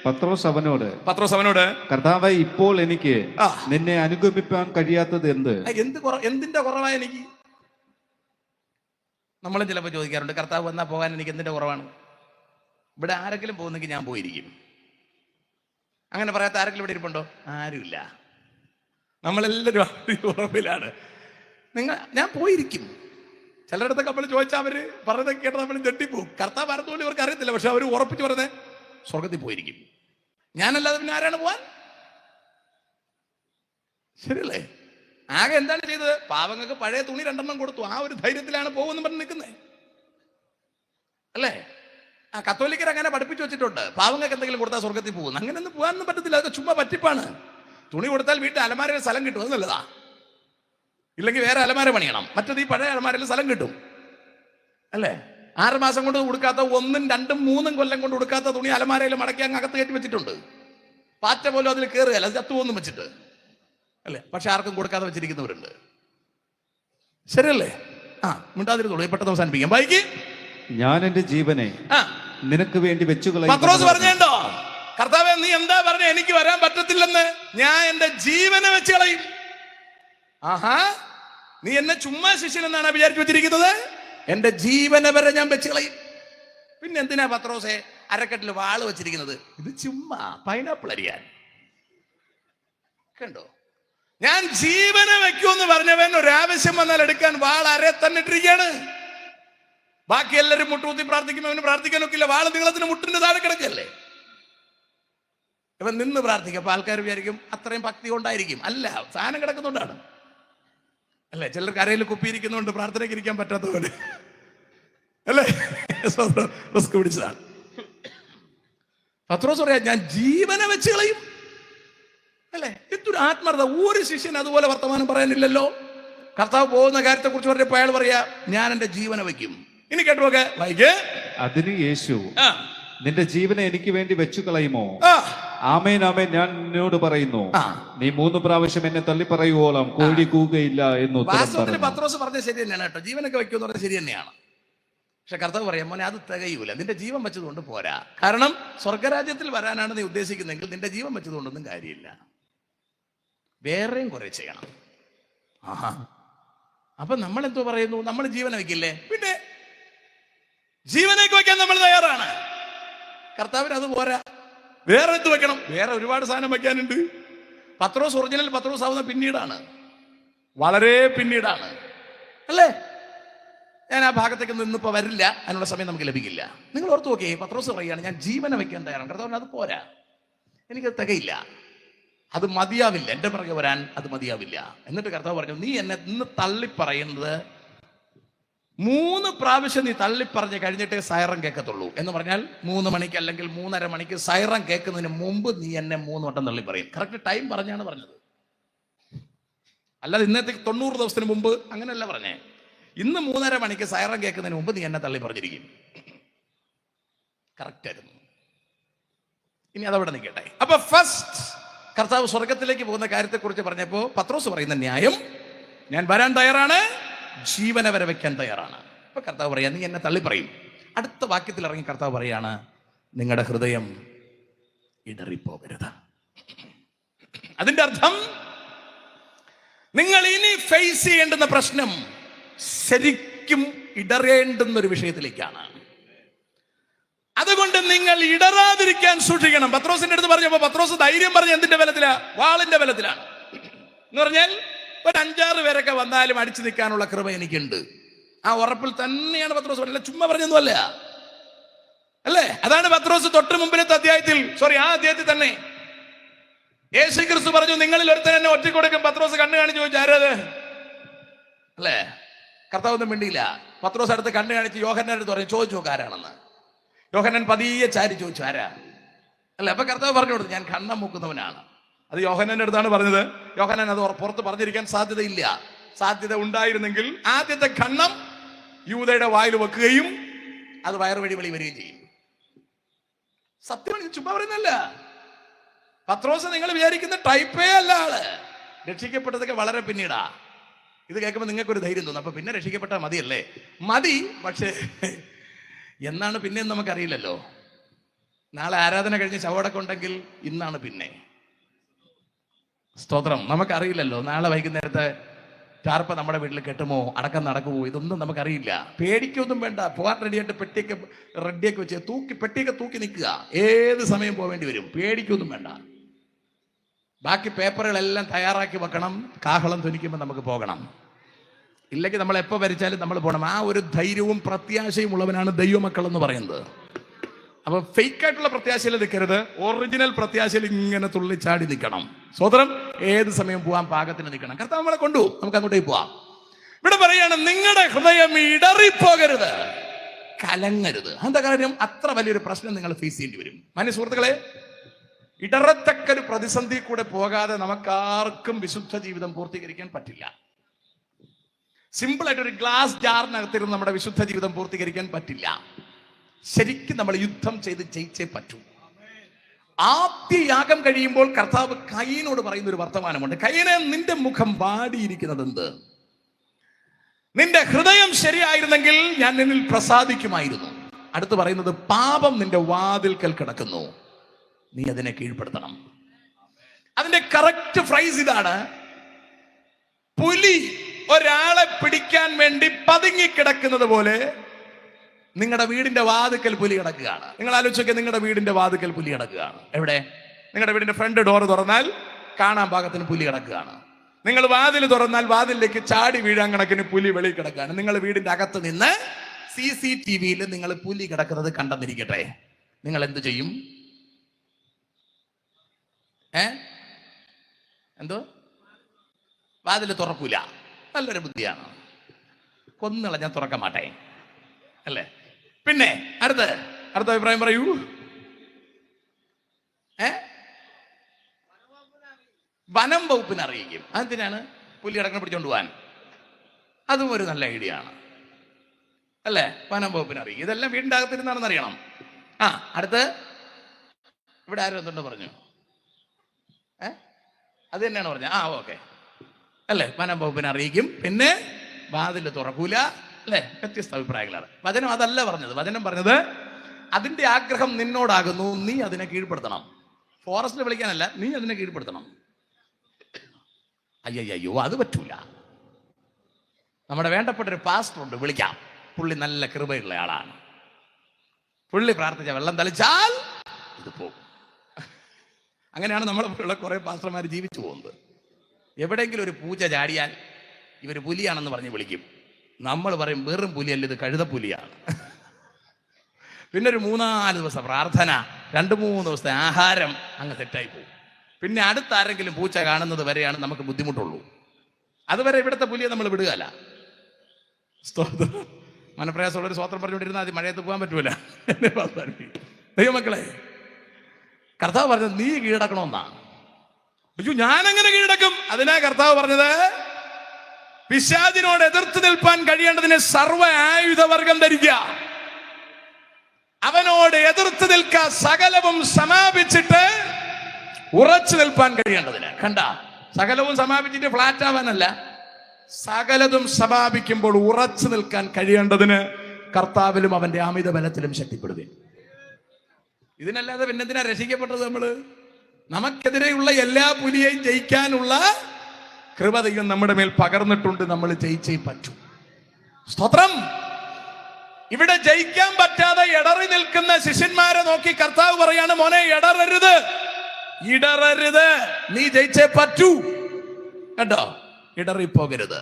പത്രോസ് അവനോട്, കർത്താവേ ഇപ്പോൾ എനിക്ക് നിന്നെ അനുഗമിപ്പാൻ കഴിയാത്തത് എന്തിന്റെ കുറവാണ് എനിക്ക്? നമ്മളും ചിലപ്പോൾ ചോദിക്കാറുണ്ട്, കർത്താവ് വന്നാൽ പോകാൻ എനിക്ക് എന്തിന്റെ കുറവാണ്? ഇവിടെ ആരെങ്കിലും പോകുന്നെങ്കിൽ ഞാൻ പോയിരിക്കും. അങ്ങനെ പറയാത്ത ആരെങ്കിലും ഇവിടെ ഇരിപ്പുണ്ടോ? ആരുമില്ല. നമ്മളെല്ലാവരും ഉറപ്പിലാണ്. ഞാൻ പോയിരിക്കും. ചിലയിടത്തൊക്കെ നമ്മൾ ചോദിച്ചാൽ അവര് പറഞ്ഞതൊക്കെ കേട്ടാൽ നമ്മൾ ഞെട്ടിപ്പോവും. കർത്താവ് പറഞ്ഞതുകൊണ്ട് ഇവർക്ക് അറിയത്തില്ല, പക്ഷെ അവർ ഉറപ്പിച്ച് പറഞ്ഞേ സ്വർഗത്തിൽ പോയിരിക്കും. ഞാനല്ലാതെ പിന്നെ ആരാണ് പോവാൻ? ശരിയല്ലേ? ആകെ എന്താണ് ചെയ്തത്? പാവങ്ങൾക്ക് പഴയ തുണി 2 കൊടുത്തു. ആ ഒരു ധൈര്യത്തിലാണ് പോകുമെന്ന് പറഞ്ഞ് നിൽക്കുന്നത് അല്ലേ? കത്തോലിക്കർ അങ്ങനെ പഠിപ്പിച്ചു വെച്ചിട്ടുണ്ട്, പാവങ്ങൾക്ക് എന്തെങ്കിലും കൊടുത്താൽ സ്വർഗത്തിൽ പോകുന്നു. അങ്ങനെയൊന്നും പോകാനൊന്നും പറ്റത്തില്ല, അതൊക്കെ ചുമ്മാ പറ്റിപ്പാണ്. തുണി കൊടുത്താൽ വീട്ടിൽ അലമാരയിൽ സ്ഥലം കിട്ടും, അത് നല്ലതാ. ഇല്ലെങ്കിൽ വേറെ അലമാര പണിയണം. മറ്റത് ഈ പഴയ അലമാരയിൽ സ്ഥലം കിട്ടും അല്ലേ? 6 മാസം കൊണ്ട് കൊടുക്കാത്ത 1, 2, 3 കൊല്ലം കൊണ്ട് കൊടുക്കാത്ത തുണി അലമാരയിൽ മടക്കി അങ്ങ് അകത്ത് കയറ്റി വെച്ചിട്ടുണ്ട്. പാറ്റ പോലും അതിൽ കയറുകയല്ല, അത് ചത്തുപോന്നും വെച്ചിട്ട് അല്ലേ? പക്ഷെ ആർക്കും കൊടുക്കാതെ വെച്ചിരിക്കുന്നവരുണ്ട്. ശരിയല്ലേ? മിണ്ടാതിരുന്നോളൂ, പെട്ടെന്ന് അവസാനിപ്പിക്കാം. ബൈക്ക്. ഞാൻ എന്റെ ജീവനെ നിനക്ക് വേണ്ടി വെച്ചുകളയും. പത്രോസ് പറഞ്ഞേണ്ടോ, കർത്താവേ നീ എന്താ പറഞ്ഞ എനിക്ക് വരാൻ പറ്റത്തില്ലെന്ന്? ഞാൻ എന്റെ ജീവനെ വെച്ച് കളയും. നീ എന്നെ ചുമ്മാ ശിഷ്യൻ എന്നാണ് വിചാരിച്ചു വെച്ചിരിക്കുന്നത്? എന്റെ ജീവനെ വരെ ഞാൻ വെച്ച് കളയും. പിന്നെ എന്തിനാ പത്രോസെ അരക്കെട്ടിൽ വാള് വെച്ചിരിക്കുന്നത്? ഇത് ചുമ്മാ പൈനാപ്പിൾ അരിയാൻ. കണ്ടോ, ഞാൻ ജീവനെ വെക്കുമെന്ന് പറഞ്ഞവൻ ഒരാവശ്യം വന്നാൽ എടുക്കാൻ വാൾ അരെ തന്നെ ഇട്ടിരിക്കുകയാണ്. ബാക്കി എല്ലാവരും മുട്ടുകുത്തി പ്രാർത്ഥിക്കുമ്പോൾ അവന് പ്രാർത്ഥിക്കാനൊക്കില്ല. വാള് നീളത്തിന് മുട്ടിന്റെ താഴെ കിടക്കല്ലേ? ഇവൻ നിന്ന് പ്രാർത്ഥിക്കും. അപ്പൊ ആൾക്കാർ വിചാരിക്കും അത്രയും ഭക്തി കൊണ്ടായിരിക്കും. അല്ല, സാധനം കിടക്കുന്നുണ്ടാണ് അല്ലേ? ചിലർക്ക് അരയിൽ കുപ്പിയിരിക്കുന്നുണ്ട് പ്രാർത്ഥനയ്ക്ക് ഇരിക്കാൻ പറ്റാത്ത പോലെ അല്ലേ? റിസ്ക് പിടിച്ചതാണ്. പത്രോസ് പറയാ, ഞാൻ ജീവനെ വെച്ച് കളയും അല്ലേ? എന്തൊരു ആത്മാർത്ഥത! ഒരു ശിഷ്യൻ അതുപോലെ വർത്തമാനം പറയാനില്ലല്ലോ. കർത്താവ് പോകുന്ന കാര്യത്തെ കുറിച്ച് പറഞ്ഞപ്പോ അയാൾ പറയാ, ഞാൻ എന്റെ ജീവനെ വയ്ക്കും. ഇനി കേട്ടുപോക്കെ വായിക്കേ. അതിന് യേശു, നിന്റെ ജീവനെ എനിക്ക് വേണ്ടി വെച്ചു കളയുമോ? ആമേൻ ആമേൻ ഞാൻ നിന്നോട് പറയുന്നു, നീ 3 പ്രാവശ്യം എന്നെ തള്ളി പറയുവോളം കോഴി കൂകയില്ല എന്ന് ഉത്തരം പറഞ്ഞു. പത്രോസ് പറഞ്ഞത് ശരി തന്നെയാണ് കേട്ടോ, ജീവനൊക്കെ വെക്കുമെന്ന് പറഞ്ഞത് ശരി തന്നെയാണ്. പക്ഷെ കർത്താവ് പറയാം, മോനെ അത് തികയൂല, നിന്റെ ജീവൻ വെച്ചതുകൊണ്ട് പോരാ. കാരണം സ്വർഗരാജ്യത്തിൽ വരാനാണ് നീ ഉദ്ദേശിക്കുന്നെങ്കിൽ നിന്റെ ജീവൻ വെച്ചതുകൊണ്ടൊന്നും കാര്യമില്ല, വേറെയും കുറെ ചെയ്യണം. അപ്പൊ നമ്മൾ എന്തോ പറയുന്നു, നമ്മൾ ജീവനെ വെക്കില്ലേ? പിന്നെ ജീവനൊക്കെ വെക്കാൻ നമ്മൾ തയ്യാറാണ്. കർത്താവിന് അത് പോരാ, വേറെ എന്ത് വെക്കണം? വേറെ ഒരുപാട് സാധനം വെക്കാനുണ്ട്. പത്രോസ് ഒറിജിനൽ പത്രോസ് ആവുന്ന പിന്നീടാണ്, വളരെ പിന്നീടാണ് അല്ലേ? ഞാൻ ആ ഭാഗത്തേക്ക് നിന്നിപ്പോ വരില്ല, അതിനുള്ള സമയം നമുക്ക് ലഭിക്കില്ല. നിങ്ങൾ ഓർത്ത് നോക്കിയേ, പത്രോസ് പറയുകയാണ് ഞാൻ ജീവനെ വെക്കാൻ തയ്യാറാണ്. കർത്താവിന് അത് പോരാ, എനിക്കത് തികയില്ല, അത് മതിയാവില്ല, എന്റെ പുറകെ വരാൻ അത് മതിയാവില്ല. എന്നിട്ട് കർത്താവ് പറഞ്ഞു, നീ എന്നെ ഇന്ന് തള്ളി പറയുന്നത് 3 പ്രാവശ്യം നീ തള്ളിപ്പറഞ്ഞ് കഴിഞ്ഞിട്ടേ സൈറൻ കേൾക്കത്തുള്ളൂ. എന്ന് പറഞ്ഞാൽ 3 മണിക്ക് അല്ലെങ്കിൽ 3:30 മണിക്ക് സൈറൻ കേൾക്കുന്നതിന് മുമ്പ് നീ എന്നെ 3 വട്ടം തള്ളി പറയും. കറക്റ്റ് ടൈം പറഞ്ഞാണ് പറഞ്ഞത്, അല്ലാതെ ഇന്നത്തെ 90 ദിവസത്തിന് മുമ്പ് അങ്ങനെയല്ല പറഞ്ഞേ. ഇന്ന് 3:30 മണിക്ക് സൈറൻ കേൾക്കുന്നതിന് മുമ്പ് നീ എന്നെ തള്ളി പറഞ്ഞിരിക്കും. കറക്റ്റ് ആയിരുന്നു. ഇനി അതവിടെ നിൽക്കട്ടെ. അപ്പൊ ഫസ്റ്റ് കർത്താവ് സ്വർഗത്തിലേക്ക് പോകുന്ന കാര്യത്തെക്കുറിച്ച് പറഞ്ഞപ്പോ പത്രോസ് പറയുന്ന ന്യായം, ഞാൻ വരാൻ തയ്യാറാണ്, ജീവനെ വരെ വെക്കാൻ തയ്യാറാണ്. അപ്പൊ കർത്താവ് പറയാ, നീ എന്നെ തള്ളി പറയും. അടുത്ത വാക്യത്തിൽ ഇറങ്ങി കർത്താവ് പറയാണ്, നിങ്ങളുടെ ഹൃദയം ഇടറിപ്പോകരുത്. അതിന്റെ അർത്ഥം നിങ്ങൾ ഇനി ഫേസ് ചെയ്യേണ്ടുന്ന പ്രശ്നം ശരിക്കും ഇടറേണ്ടുന്ന ഒരു വിഷയത്തിലേക്കാണ്. അതുകൊണ്ട് നിങ്ങൾ ഇടറാതിരിക്കാൻ സൂക്ഷിക്കണം. പത്രോസിന്റെ അടുത്ത് പറഞ്ഞപ്പോ പത്രോസ് ധൈര്യം പറഞ്ഞ എന്തിന്റെ ബലത്തിലാ? വാളിന്റെ ബലത്തിലാണ്. എന്ന് പറഞ്ഞാൽ ഒരു 5-6 പേരൊക്കെ വന്നാലും അടിച്ചു നിൽക്കാനുള്ള കൃപ എനിക്കുണ്ട്. ആ ഉറപ്പിൽ തന്നെയാണ് പത്രോസ് പറഞ്ഞത്, ചുമ്മാ പറഞ്ഞൊന്നുമല്ല അല്ലേ. അതാണ് പത്രോസ് തൊട്ട് മുമ്പിലത്തെ അധ്യായത്തിൽ, ആ അധ്യായത്തിൽ തന്നെ യേശു ക്രിസ്തു പറഞ്ഞു, നിങ്ങളിൽ ഒരുത്തൻ എന്നെ ഒറ്റ കൊടുക്കും. പത്രോസ് കണ്ണു കാണിച്ച് ചോദിച്ചു, ആരത് അല്ലേ? കർത്താവൊന്നും മിണ്ടിയില്ല. പത്രോസ് അടുത്ത് കണ്ണു കാണിച്ച് യോഹന്നാന്റെ അടുത്ത് പറഞ്ഞു, ചോദിച്ചു നോക്ക് ആരാണെന്ന്. യോഹന്നാൻ പതിയെ ചാരി ചോദിച്ചു, ആരാ അല്ലെ? അപ്പൊ കർത്താവ് പറഞ്ഞു കൊടുത്തു, ഞാൻ കണ്ണം മുക്കുന്നവനാണ്. അത് യോഹന്നാന്റെ അടുത്താണ് പറഞ്ഞത്. യോഹന്നാൻ അത് പുറത്ത് പറഞ്ഞിരിക്കാൻ സാധ്യതയില്ല. സാധ്യത ഉണ്ടായിരുന്നെങ്കിൽ ആദ്യത്തെ കണ്ണം യൂദയുടെ വായിൽ വെക്കുകയും അത് വയറുവഴി വെളി വരികയും ചെയ്യും. സത്യമാണ്, ചുമ്മാ പറയുന്നല്ല. പത്രോസ് നിങ്ങൾ വിചാരിക്കുന്ന ടൈപ്പേ അല്ല ആള്. രക്ഷിക്കപ്പെട്ടതൊക്കെ വളരെ പിന്നീടാ. ഇത് കേൾക്കുമ്പോൾ നിങ്ങൾക്കൊരു ധൈര്യം തോന്നും, അപ്പൊ പിന്നെ രക്ഷിക്കപ്പെട്ടാൽ മതിയല്ലേ? മതി, പക്ഷേ എന്നാണ് പിന്നെയും നമുക്കറിയില്ലല്ലോ. നാളെ ആരാധന കഴിഞ്ഞ് ശവടക്കം ഉണ്ടെങ്കിൽ ഇന്നാണ് പിന്നെ. സ്തോത്രം. നമുക്കറിയില്ലല്ലോ നാളെ വൈകുന്നേരത്തെ ടാർപ്പ നമ്മുടെ വീട്ടിൽ കെട്ടുമോ, അടക്കം നടക്കുമോ, ഇതൊന്നും നമുക്കറിയില്ല. പേടിക്കൊന്നും വേണ്ട. പോകാൻ റെഡിയായിട്ട് റെഡിയൊക്കെ വെച്ച് പെട്ടിയൊക്കെ തൂക്കി നിൽക്കുക. ഏത് സമയം പോവേണ്ടി വരും. പേടിക്കൊന്നും വേണ്ട. ബാക്കി പേപ്പറുകളെല്ലാം തയ്യാറാക്കി വെക്കണം. കാഹളം ധ്വനിക്കുമ്പോൾ നമുക്ക് പോകണം. ഇല്ലെങ്കിൽ നമ്മൾ എപ്പോൾ ഭരിച്ചാലും നമ്മൾ പോകണം. ആ ഒരു ധൈര്യവും പ്രത്യാശയും ഉള്ളവനാണ് ദൈവമക്കൾ എന്ന് പറയുന്നത്. അപ്പൊ ഫേക്ക് ആയിട്ടുള്ള പ്രത്യാശയിൽ നിൽക്കരുത്. ഒറിജിനൽ പ്രത്യാശയിൽ ഇങ്ങനെ തുള്ളിച്ചാടി നിൽക്കണം. സ്വതന്ത്രം ഏത് സമയം പോവാൻ പാകത്തിന് നിൽക്കണം. കർത്താവ് നമ്മളെ കൊണ്ടു, നമുക്ക് അങ്ങോട്ടേക്ക് പോവാം. ഇവിടെ പറയാണ്, നിങ്ങളുടെ ഹൃദയം ഇടറിപ്പോകരുത്, കലങ്ങരുത്. എന്താ കാര്യം? അത്ര വലിയൊരു പ്രശ്നം നിങ്ങൾ ഫേസ് ചെയ്യേണ്ടി വരും. മാന്യ സുഹൃത്തുക്കളെ, ഇടറത്തക്കൊരു പ്രതിസന്ധി കൂടെ പോകാതെ നമുക്കാർക്കും വിശുദ്ധ ജീവിതം പൂർത്തീകരിക്കാൻ പറ്റില്ല. സിമ്പിൾ ആയിട്ട് ഒരു ഗ്ലാസ് ജാറിനകത്തിരുന്ന് നമ്മുടെ വിശുദ്ധ ജീവിതം പൂർത്തീകരിക്കാൻ പറ്റില്ല. ശരിക്കും നമ്മൾ യുദ്ധം ചെയ്ത് ജയിച്ചേ പറ്റൂ. ആദ്യ യാഗം കഴിയുമ്പോൾ കർത്താവ് കയീനോട് പറയുന്ന ഒരു വർത്തമാനമുണ്ട്. കയീനെ, നിന്റെ മുഖം വാടിയിരിക്കുന്നത് എന്ത്? നിന്റെ ഹൃദയം ശരിയായിരുന്നെങ്കിൽ ഞാൻ നിന്നിൽ പ്രസാദിക്കുമായിരുന്നു. അടുത്ത് പറയുന്നത്, പാപം നിന്റെ വാതിൽക്കൽ കിടക്കുന്നു, നീ അതിനെ കീഴ്പ്പെടുത്തണം. അതിന്റെ കറക്റ്റ് ഫ്രൈസ് ഇതാണ്. പുലി ഒരാളെ പിടിക്കാൻ വേണ്ടി പതുങ്ങിക്കിടക്കുന്നത് പോലെ നിങ്ങളുടെ വീടിന്റെ വാതിക്കൽ പുലി കിടക്കുകയാണ്. നിങ്ങൾ ആലോചിച്ചൊക്കെ, നിങ്ങളുടെ വീടിന്റെ വാതിക്കൽ പുലി കിടക്കുകയാണ്. എവിടെ? നിങ്ങളുടെ വീടിന്റെ ഫ്രണ്ട് ഡോർ തുറന്നാൽ കാണാൻ പാകത്തിന് പുലി കിടക്കുകയാണ്. നിങ്ങൾ വാതിൽ തുറന്നാൽ വാതിലേക്ക് ചാടി വീഴാൻ കണക്കിന് പുലി വെളിയിൽ കിടക്കുകയാണ്. നിങ്ങൾ വീടിന്റെ അകത്ത് നിന്ന് CCTV-യിൽ നിങ്ങൾ പുലി കിടക്കുന്നത് കണ്ടെന്നിരിക്കട്ടെ, നിങ്ങൾ എന്ത് ചെയ്യും? എന്തോ? വാതിൽ തുറക്കൂല. നല്ലൊരു ബുദ്ധിയാണ്. കൊന്നുകള, ഞാൻ തുറക്കാൻ മാട്ടെ അല്ലേ? പിന്നെ അടുത്ത അഭിപ്രായം പറയൂ. വനം വകുപ്പിനെ അറിയിക്കും. അതെന്തിനാണ്? പുലി അടക്കം പിടിച്ചോണ്ട് പോവാൻ. അതും ഒരു നല്ല ഐഡിയ ആണ് അല്ലേ? വനം വകുപ്പിനെ അറിയിക്കും. ഇതെല്ലാം വീടിന്റെ അകത്തിരുന്നാണെന്ന് അറിയണം. അടുത്ത് ഇവിടെ ആരും എന്തുകൊണ്ട് പറഞ്ഞു? അത് തന്നെയാണ് പറഞ്ഞത്. ഓക്കെ അല്ലേ? വനം വകുപ്പിനെ അറിയിക്കും. പിന്നെ വാതിൽ തുറക്കൂല അല്ലെ? വ്യത്യസ്ത അഭിപ്രായങ്ങളാണ്. വചനം അതല്ല പറഞ്ഞത്. വചനം പറഞ്ഞത്, അതിന്റെ ആഗ്രഹം നിന്നോടാകുന്നു, നീ അതിനെ കീഴ്പ്പെടുത്തണം. ഫോറസ്റ്റിൽ വിളിക്കാനല്ല, നീ അതിനെ കീഴ്പ്പെടുത്തണം. അയ്യോ, അത് പറ്റൂല. നമ്മുടെ വേണ്ടപ്പെട്ട ഒരു പാസ്റ്റർ ഉണ്ട്, വിളിക്കാം. പുള്ളി നല്ല കൃപയുള്ള ആളാണ്. പുള്ളി പ്രാർത്ഥിച്ച വെള്ളം തളിച്ചാൽ ഇത് പോകും. അങ്ങനെയാണ് നമ്മളെ കുറെ പാസ്റ്റർമാർ ജീവിച്ചു പോകുന്നത്. എവിടെയെങ്കിലും ഒരു പൂച്ച ചാടിയാൽ ഇവർ പുലിയാണെന്ന് പറഞ്ഞ് വിളിക്കും. നമ്മൾ പറയും, വെറും പുലിയല്ല, ഇത് കഴുതപ്പുലിയാണ്. പിന്നെ ഒരു 3-4 ദിവസം പ്രാർത്ഥന, 2-3 ദിവസത്തെ ആഹാരം അങ്ങ് തെറ്റായി പോകും. പിന്നെ അടുത്ത ആരെങ്കിലും പൂച്ച കാണുന്നത് വരെയാണ് നമുക്ക് ബുദ്ധിമുട്ടുള്ളൂ. അതുവരെ ഇവിടുത്തെ പുലിയെ നമ്മൾ വിടുകയല്ല. മനപ്രയാസമുള്ളൊരു സ്വോത്രം പറഞ്ഞുകൊണ്ടിരുന്നാൽ അത് മഴയത്ത് പോകാൻ പറ്റൂല. ദൈവമക്കളെ, കർത്താവ് പറഞ്ഞത് നീ കീഴടക്കണമെന്നാ. അയ്യോ, ഞാനെങ്ങനെ കീഴടക്കും? അതിനാ കർത്താവ് പറഞ്ഞത്, പിശാചിനോട് എതിർത്ത് നിൽപ്പാൻ കഴിയേണ്ടതിന് സർവ്വ ആയുധവർഗം ധരിക്കുക. അവനോട് എതിർത്ത് നിൽക്കാൻ സകലവും സമാപിച്ചിട്ട് ഉറച്ചു നിൽപ്പാൻ കഴിയേണ്ടതിന്. കണ്ട, സകലവും സമാപിച്ചിട്ട് ഫ്ലാറ്റ് ആവാനല്ല, സകലതും സമാപിക്കുമ്പോൾ ഉറച്ചു നിൽക്കാൻ കഴിയേണ്ടതിന് കർത്താവിലും അവന്റെ അമിത ബലത്തിലും ശക്തിപ്പെടുവേ. ഇതിനല്ലാതെ പിന്നെന്തിനാ രക്ഷിക്കപ്പെട്ടത്? നമുക്കെതിരെയുള്ള എല്ലാ പുലിയെയും ജയിക്കാനുള്ള കൃപ ദൈവം നമ്മുടെ മേൽ പകർന്നിട്ടുണ്ട്. നമ്മൾ ജയിച്ചേ പറ്റൂ. സ്തോത്രം. ഇവിടെ ജയിക്കാൻ പറ്റാതെ ഇടറി നിൽക്കുന്ന ശിഷ്യന്മാരെ നോക്കി കർത്താവ് പറയാണ്, മോനെ ഇടറരുത്, ഇടറരുത്, നീ ജയിച്ചേ പറ്റൂ. കേട്ടോ, ഇടറിപ്പോകരുത്.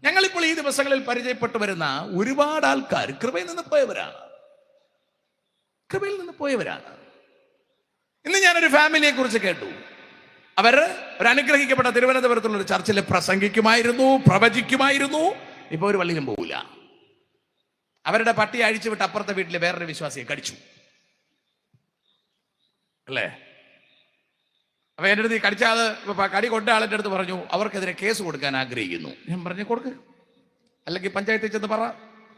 ഞങ്ങളിപ്പോൾ ഈ ദിവസങ്ങളിൽ പരിചയപ്പെട്ടു വരുന്ന ഒരുപാട് ആൾക്കാർ കൃപയിൽ നിന്ന് പോയവരാണ്. കൃപയിൽ നിന്ന് പോയവരാണ്. ഇന്ന് ഞാനൊരു ഫാമിലിയെ കുറിച്ച് കേട്ടു. അവർ ഒരു അനുഗ്രഹിക്കപ്പെട്ട തിരുവനന്തപുരത്തുള്ള ഒരു ചർച്ചിൽ പ്രസംഗിക്കുമായിരുന്നു, പ്രവചിക്കുമായിരുന്നു. ഇപ്പൊ ഒരു പള്ളിയിലും പോകില്ല. അവരുടെ പട്ടി അഴിച്ചു വിട്ട് അപ്പുറത്തെ വീട്ടിലെ വേറൊരു വിശ്വാസിയെ കടിച്ചു, അല്ലേ? അപ്പൊ എൻ്റെ അടുത്ത് ഈ കടിച്ച ആള്, കടി കൊണ്ട ആളിൻ്റെ അടുത്ത് പറഞ്ഞു, അവർക്കെതിരെ കേസ് കൊടുക്കാൻ ആഗ്രഹിക്കുന്നു. ഞാൻ പറഞ്ഞു, കൊടുക്ക്, അല്ലെങ്കിൽ പഞ്ചായത്തിൽ ചെന്ന് പറ.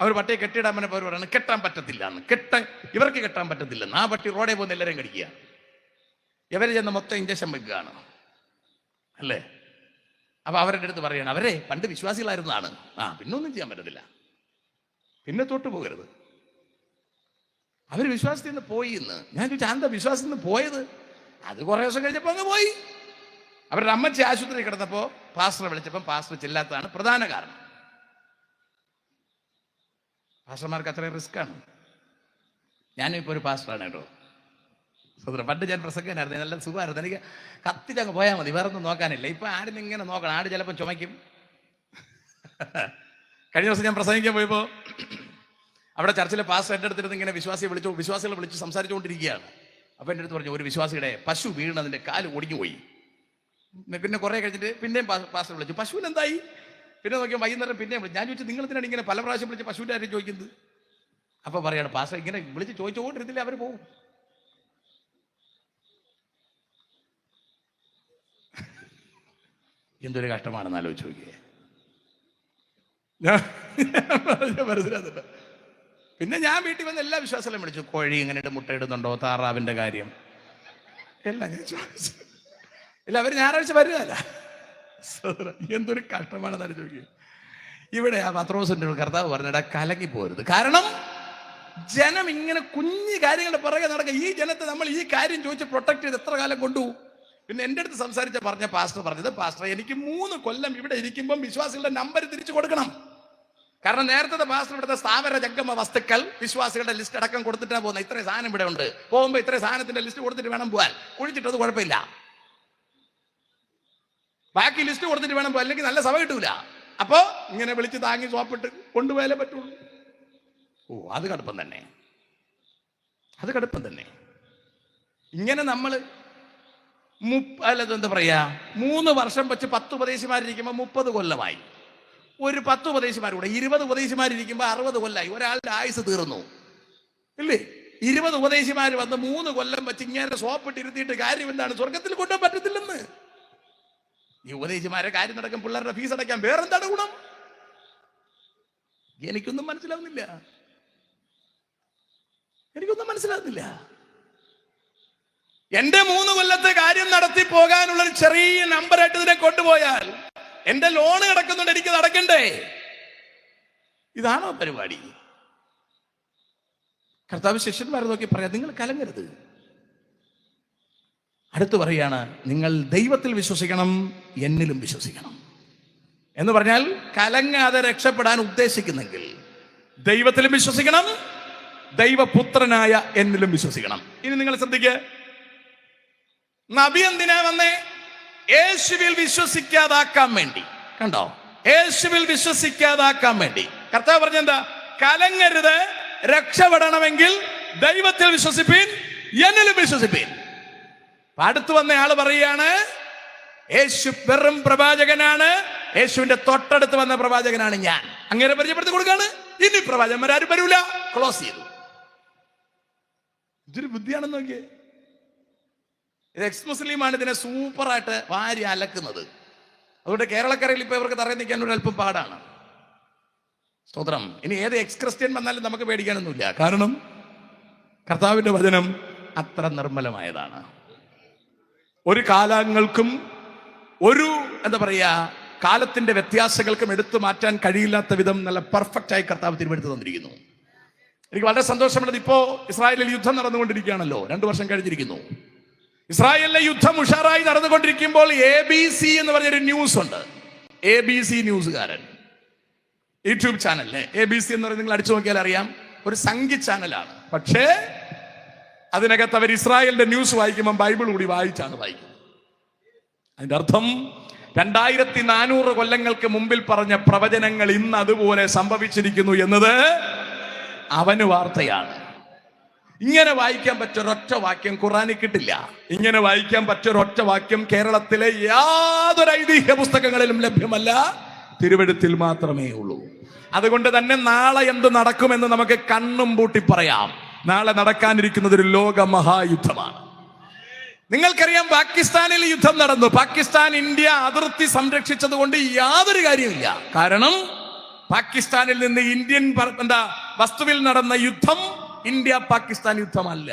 അവർ പട്ടിയെ കെട്ടിയിടാൻ പറഞ്ഞപ്പോൾ അവർ പറയുന്നത് കെട്ടാൻ പറ്റത്തില്ല എന്ന്. ഇവർക്ക് കെട്ടാൻ പറ്റത്തില്ലെന്ന്. ആ പട്ടി റോഡേ പോകുന്ന എല്ലാവരെയും കടിക്കുക. ഇവര് ചെന്ന് മൊത്തം ഇഞ്ചക്ഷൻ വെക്കുകയാണ്, അല്ലേ? അപ്പൊ അവരുടെ അടുത്ത് പറയണം, അവരെ പണ്ട് വിശ്വാസികളായിരുന്നതാണ്. പിന്നെ ഒന്നും ചെയ്യാൻ പറ്റത്തില്ല, പിന്നെ തൊട്ട് പോകരുത്. അവര് വിശ്വാസത്തിൽ നിന്ന് പോയി എന്ന്. ഞാൻ ചോദിച്ചാൽ, എന്താ വിശ്വാസത്തിൽ നിന്ന് പോയത്? അത് കുറെ ദിവസം കഴിഞ്ഞപ്പോ അങ്ങ് പോയി. അവരുടെ അമ്മച്ചി ആശുപത്രി കിടന്നപ്പോ പാസ്റ്ററെ വിളിച്ചപ്പോൾ പാസ്റ്റർ ചെല്ലാത്തതാണ് പ്രധാന കാരണം. പാസ്റ്റർമാർക്ക് അത്രയും റിസ്ക് ആണ്. ഞാനും ഇപ്പൊ ഒരു പാസ്റ്ററാണ് കേട്ടോ. പണ്ട് ഞാൻ പ്രസംഗനായിരുന്നു, നല്ല സുഖമായിരുന്നു. എനിക്ക് കത്തിച്ചങ്ങ് പോയാൽ മതി, വേറെ ഒന്നും നോക്കാനില്ല. ഇപ്പൊ ആടിന് ഇങ്ങനെ നോക്കണം. ആട് ചിലപ്പോൾ ചുമയ്ക്കും. കഴിഞ്ഞ ദിവസം ഞാൻ പ്രസംഗിക്കാൻ പോയപ്പോ അവിടെ ചർച്ചിലെ പാസ്റ്റർ എൻ്റെ അടുത്തിരുന്ന് ഇങ്ങനെ വിശ്വാസികളെ വിളിച്ച് സംസാരിച്ചുകൊണ്ടിരിക്കുകയാണ്. അപ്പൊ എൻ്റെ അടുത്ത് പറഞ്ഞു, ഒരു വിശ്വാസിയുടെ പശു വീണതിന്റെ കാല് ഒടിഞ്ഞു പോയി. പിന്നെ കുറെ കഴിഞ്ഞിട്ട് പിന്നെയും പാസ്റ്റർ വിളിച്ചു, പശുവിന് എന്തായി? പിന്നെ നോക്കിയാൽ വൈകുന്നേരം പിന്നെയും വിളിച്ചു. ഞാൻ ചോദിച്ചു, നിങ്ങൾ എന്തിനാണ് ഇങ്ങനെ പല പ്രാവശ്യം വിളിച്ച് പശുവിൻ്റെ കാര്യം ചോദിക്കുന്നത്? അപ്പൊ പറയാണ്, പാസ്റ്റർ ഇങ്ങനെ വിളിച്ച് ചോദിച്ചുകൊണ്ടിരുന്നില്ല, അവർ പോകും. എന്തൊരു കഷ്ടമാണെന്ന് ആലോചിച്ച് നോക്കിയേ. മനസ്സിലാകുന്നില്ല. പിന്നെ ഞാൻ വീട്ടിൽ വന്ന് എല്ലാ വിശ്വാസങ്ങളും വിളിച്ചു. കോഴി ഇങ്ങനെ മുട്ടയിടുന്നുണ്ടോ, താറാവിന്റെ കാര്യം എല്ലാം ഞാൻ ചോദിച്ചു. ഇല്ല, അവർ ഞായറാഴ്ച വരുകയല്ല. എന്തൊരു കഷ്ടമാണെന്ന് ആലോചിച്ച് നോക്കിയേ. ഇവിടെ ആ പത്രോസിന്റെ കർത്താവ് പറഞ്ഞിടാ, കലങ്ങി പോരുത്. കാരണം ജനം ഇങ്ങനെ കുഞ്ഞു കാര്യങ്ങളുടെ പുറകെ നടക്കുക. ഈ ജനത്തെ നമ്മൾ ഈ കാര്യം ചോദിച്ച് പ്രൊട്ടക്ട് ചെയ്ത് എത്ര കാലം കൊണ്ടുപോകും? പിന്നെ എൻ്റെ അടുത്ത് സംസാരിച്ച പാസ്റ്റർ പറഞ്ഞത്, പാസ്റ്റർ എനിക്ക് 3 കൊല്ലം ഇവിടെ ഇരിക്കുമ്പം വിശ്വാസികളുടെ നമ്പർ തിരിച്ചു കൊടുക്കണം. കാരണം നേരത്തെ പാസ്റ്റർ ഇവിടുത്തെ സ്ഥാവര ജംഗമ വസ്തുക്കൾ വിശ്വാസികളുടെ ലിസ്റ്റ് അടക്കം കൊടുത്തിട്ടാണ് പോകുന്നത്. ഇത്രയും സാധനം ഇവിടെ ഉണ്ട്, പോകുമ്പോൾ ഇത്രയും സാധനത്തിന്റെ ലിസ്റ്റ് കൊടുത്തിട്ട് വേണം പോകാൻ. കുഴിച്ചിട്ടത് കുഴപ്പമില്ല, ബാക്കി ലിസ്റ്റ് കൊടുത്തിട്ട് വേണം പോകാൻ, അല്ലെങ്കിൽ നല്ല സഭ കിട്ടൂല. അപ്പോ ഇങ്ങനെ വിളിച്ച് താങ്ങി സോപ്പിട്ട് കൊണ്ടുപോയാലേ പറ്റുള്ളൂ. അത് കടുപ്പം തന്നെ, അത് കടുപ്പം തന്നെ. ഇങ്ങനെ നമ്മൾ എന്താ പറയാ, 3 വർഷം വെച്ച് 10 ഉപദേശിമാരിരിക്കുമ്പോൾ 30 കൊല്ലമായി. ഒരു 10 ഉപദേശിമാർ കൂടെ 20 ഉപദേശിമാരിരിക്കുമ്പോൾ 60 കൊല്ലമായി. ഒരാളുടെ ആയുസ് തീർന്നു, ഇല്ലേ? 20 ഉപദേശിമാർ വന്ന് 3 കൊല്ലം വെച്ച് ഇങ്ങനെ സോപ്പിട്ട് ഇരുത്തിയിട്ട് കാര്യം എന്താണ്? സ്വർഗത്തിൽ കൊണ്ടുപോകാൻ പറ്റത്തില്ലെന്ന്. ഈ ഉപദേശിമാരെ കാര്യം നടക്കും, പിള്ളേരുടെ ഫീസ് അടയ്ക്കാൻ വേറെന്താണ് ഗുണം? എനിക്കൊന്നും മനസ്സിലാവുന്നില്ല, എനിക്കൊന്നും മനസ്സിലാവുന്നില്ല. എന്റെ 3 കൊല്ലത്തെ കാര്യം നടത്തി പോകാനുള്ള ഒരു ചെറിയ നമ്പറായിട്ട് ഇതിനെ കൊണ്ടുപോയാൽ എന്റെ ലോണ് കിടക്കുന്നുണ്ട്, എനിക്ക് നടക്കണ്ടേ? ഇതാണോ പരിപാടി? കർത്താവ് ശിഷ്യന്മാരെ നോക്കി പറയാ, നിങ്ങൾ കലങ്ങരുത്. അടുത്ത് പറയാണ്, നിങ്ങൾ ദൈവത്തിൽ വിശ്വസിക്കണം, എന്നിലും വിശ്വസിക്കണം എന്ന് പറഞ്ഞാൽ, കലങ്ങാതെ രക്ഷപ്പെടാൻ ഉദ്ദേശിക്കുന്നെങ്കിൽ ദൈവത്തിലും വിശ്വസിക്കണം, ദൈവപുത്രനായ എന്നിലും വിശ്വസിക്കണം. ഇനി നിങ്ങൾ ശ്രദ്ധിക്കുക, നബി എന്തിനാ വന്നേ? യേശുവിൽ വിശ്വസിക്കാതാക്കാൻ വേണ്ടി. കണ്ടോ, യേശുവിൽ വിശ്വസിക്കാതാക്കാൻ വേണ്ടി കർത്താവ് പറഞ്ഞെന്താ? കലങ്ങരുത്, രക്ഷപ്പെടണമെങ്കിൽ ദൈവത്തിൽ വിശ്വസിപ്പീൻ, എന്നിലും വിശ്വസിപ്പീൻ. അടുത്ത് വന്ന ആള് പറയാണ്, യേശു വെറും പ്രവാചകനാണ്, യേശുവിന്റെ തൊട്ടടുത്ത് വന്ന പ്രവാചകനാണ് ഞാൻ. അങ്ങനെ പരിചയപ്പെടുത്തി കൊടുക്കാണ്. ഇനി പ്രവാചകന്മാരും വരൂല, ക്ലോസ് ചെയ്തു. ഇതൊരു ബുദ്ധിയാണെന്ന് നോക്കിയേ. ഇത് എക്സ് മുസ്ലിമാണ് ഇതിനെ സൂപ്പറായിട്ട് വാരി അലക്കുന്നത്. അതുകൊണ്ട് കേരളക്കരയിൽ ഇപ്പൊ ഇവർക്ക് തറയിൽ നിൽക്കാൻ ഒരു അല്പം പാടാണ്. സ്തോത്രം. ഇനി ഏത് എക്സ് ക്രിസ്ത്യൻ വന്നാലും നമുക്ക് പേടിക്കാനൊന്നുമില്ല. കാരണം കർത്താവിന്റെ വചനം അത്ര നിർമ്മലമായതാണ്. ഒരു കാലങ്ങൾക്കും ഒരു എന്താ പറയാ കാലത്തിന്റെ വ്യത്യാസങ്ങൾക്കും എടുത്തു മാറ്റാൻ കഴിയില്ലാത്ത വിധം നല്ല പെർഫെക്റ്റ് ആയി കർത്താവ് തിരുവെടുത്ത് തന്നിരിക്കുന്നു. എനിക്ക് വളരെ സന്തോഷമുള്ളത്, ഇപ്പോ ഇസ്രായേലിൽ യുദ്ധം നടന്നുകൊണ്ടിരിക്കുകയാണല്ലോ. 2 വർഷം കഴിഞ്ഞിരിക്കുന്നു. ഇസ്രായേലിലെ യുദ്ധം ഉഷാറായി നടന്നുകൊണ്ടിരിക്കുമ്പോൾ ABC എന്ന് പറഞ്ഞൊരു ന്യൂസ് ഉണ്ട്. ABC ന്യൂസുകാരൻ യൂട്യൂബ് ചാനലിലെ ABC എന്ന് പറയുന്നത് നിങ്ങൾ അടിച്ചു നോക്കിയാൽ അറിയാം, ഒരു സംഗീത ചാനലാണ്. പക്ഷേ അതിനകത്ത് അവർ ഇസ്രായേലിന്റെ ന്യൂസ് വായിക്കുമ്പോൾ ബൈബിൾ കൂടി വായിച്ചാണ് വായിക്കുന്നത്. അതിന്റെ അർത്ഥം 2400 കൊല്ലങ്ങൾക്ക് മുമ്പിൽ പറഞ്ഞ പ്രവചനങ്ങൾ ഇന്ന് അതുപോലെ സംഭവിച്ചിരിക്കുന്നു എന്നത് അവന് വാർത്തയാണ്. ഇങ്ങനെ വായിക്കാൻ പറ്റൊരൊറ്റ വാക്യം ഖുറാനിൽ കിട്ടില്ല. ഇങ്ങനെ വായിക്കാൻ പറ്റൊരൊറ്റ വാക്യം കേരളത്തിലെ യാതൊരു ഐതിഹ്യ പുസ്തകങ്ങളിലും ലഭ്യമല്ല, തിരുവെഴുത്തിൽ മാത്രമേ ഉള്ളൂ. അതുകൊണ്ട് തന്നെ നാളെ എന്ത് നടക്കുമെന്ന് നമുക്ക് കണ്ണും പൂട്ടി പറയാം. നാളെ നടക്കാനിരിക്കുന്നത് ഒരു ലോക മഹായുദ്ധമാണ്. നിങ്ങൾക്കറിയാം, പാകിസ്ഥാനിൽ യുദ്ധം നടന്നു. പാകിസ്ഥാൻ ഇന്ത്യ അതിർത്തി സംരക്ഷിച്ചത് കൊണ്ട് യാതൊരു കാര്യമില്ല. കാരണം പാകിസ്ഥാനിൽ നിന്ന് ഇന്ത്യൻ വസ്തുവിൽ നടന്ന യുദ്ധം ഇന്ത്യ പാകിസ്ഥാൻ യുദ്ധമല്ല.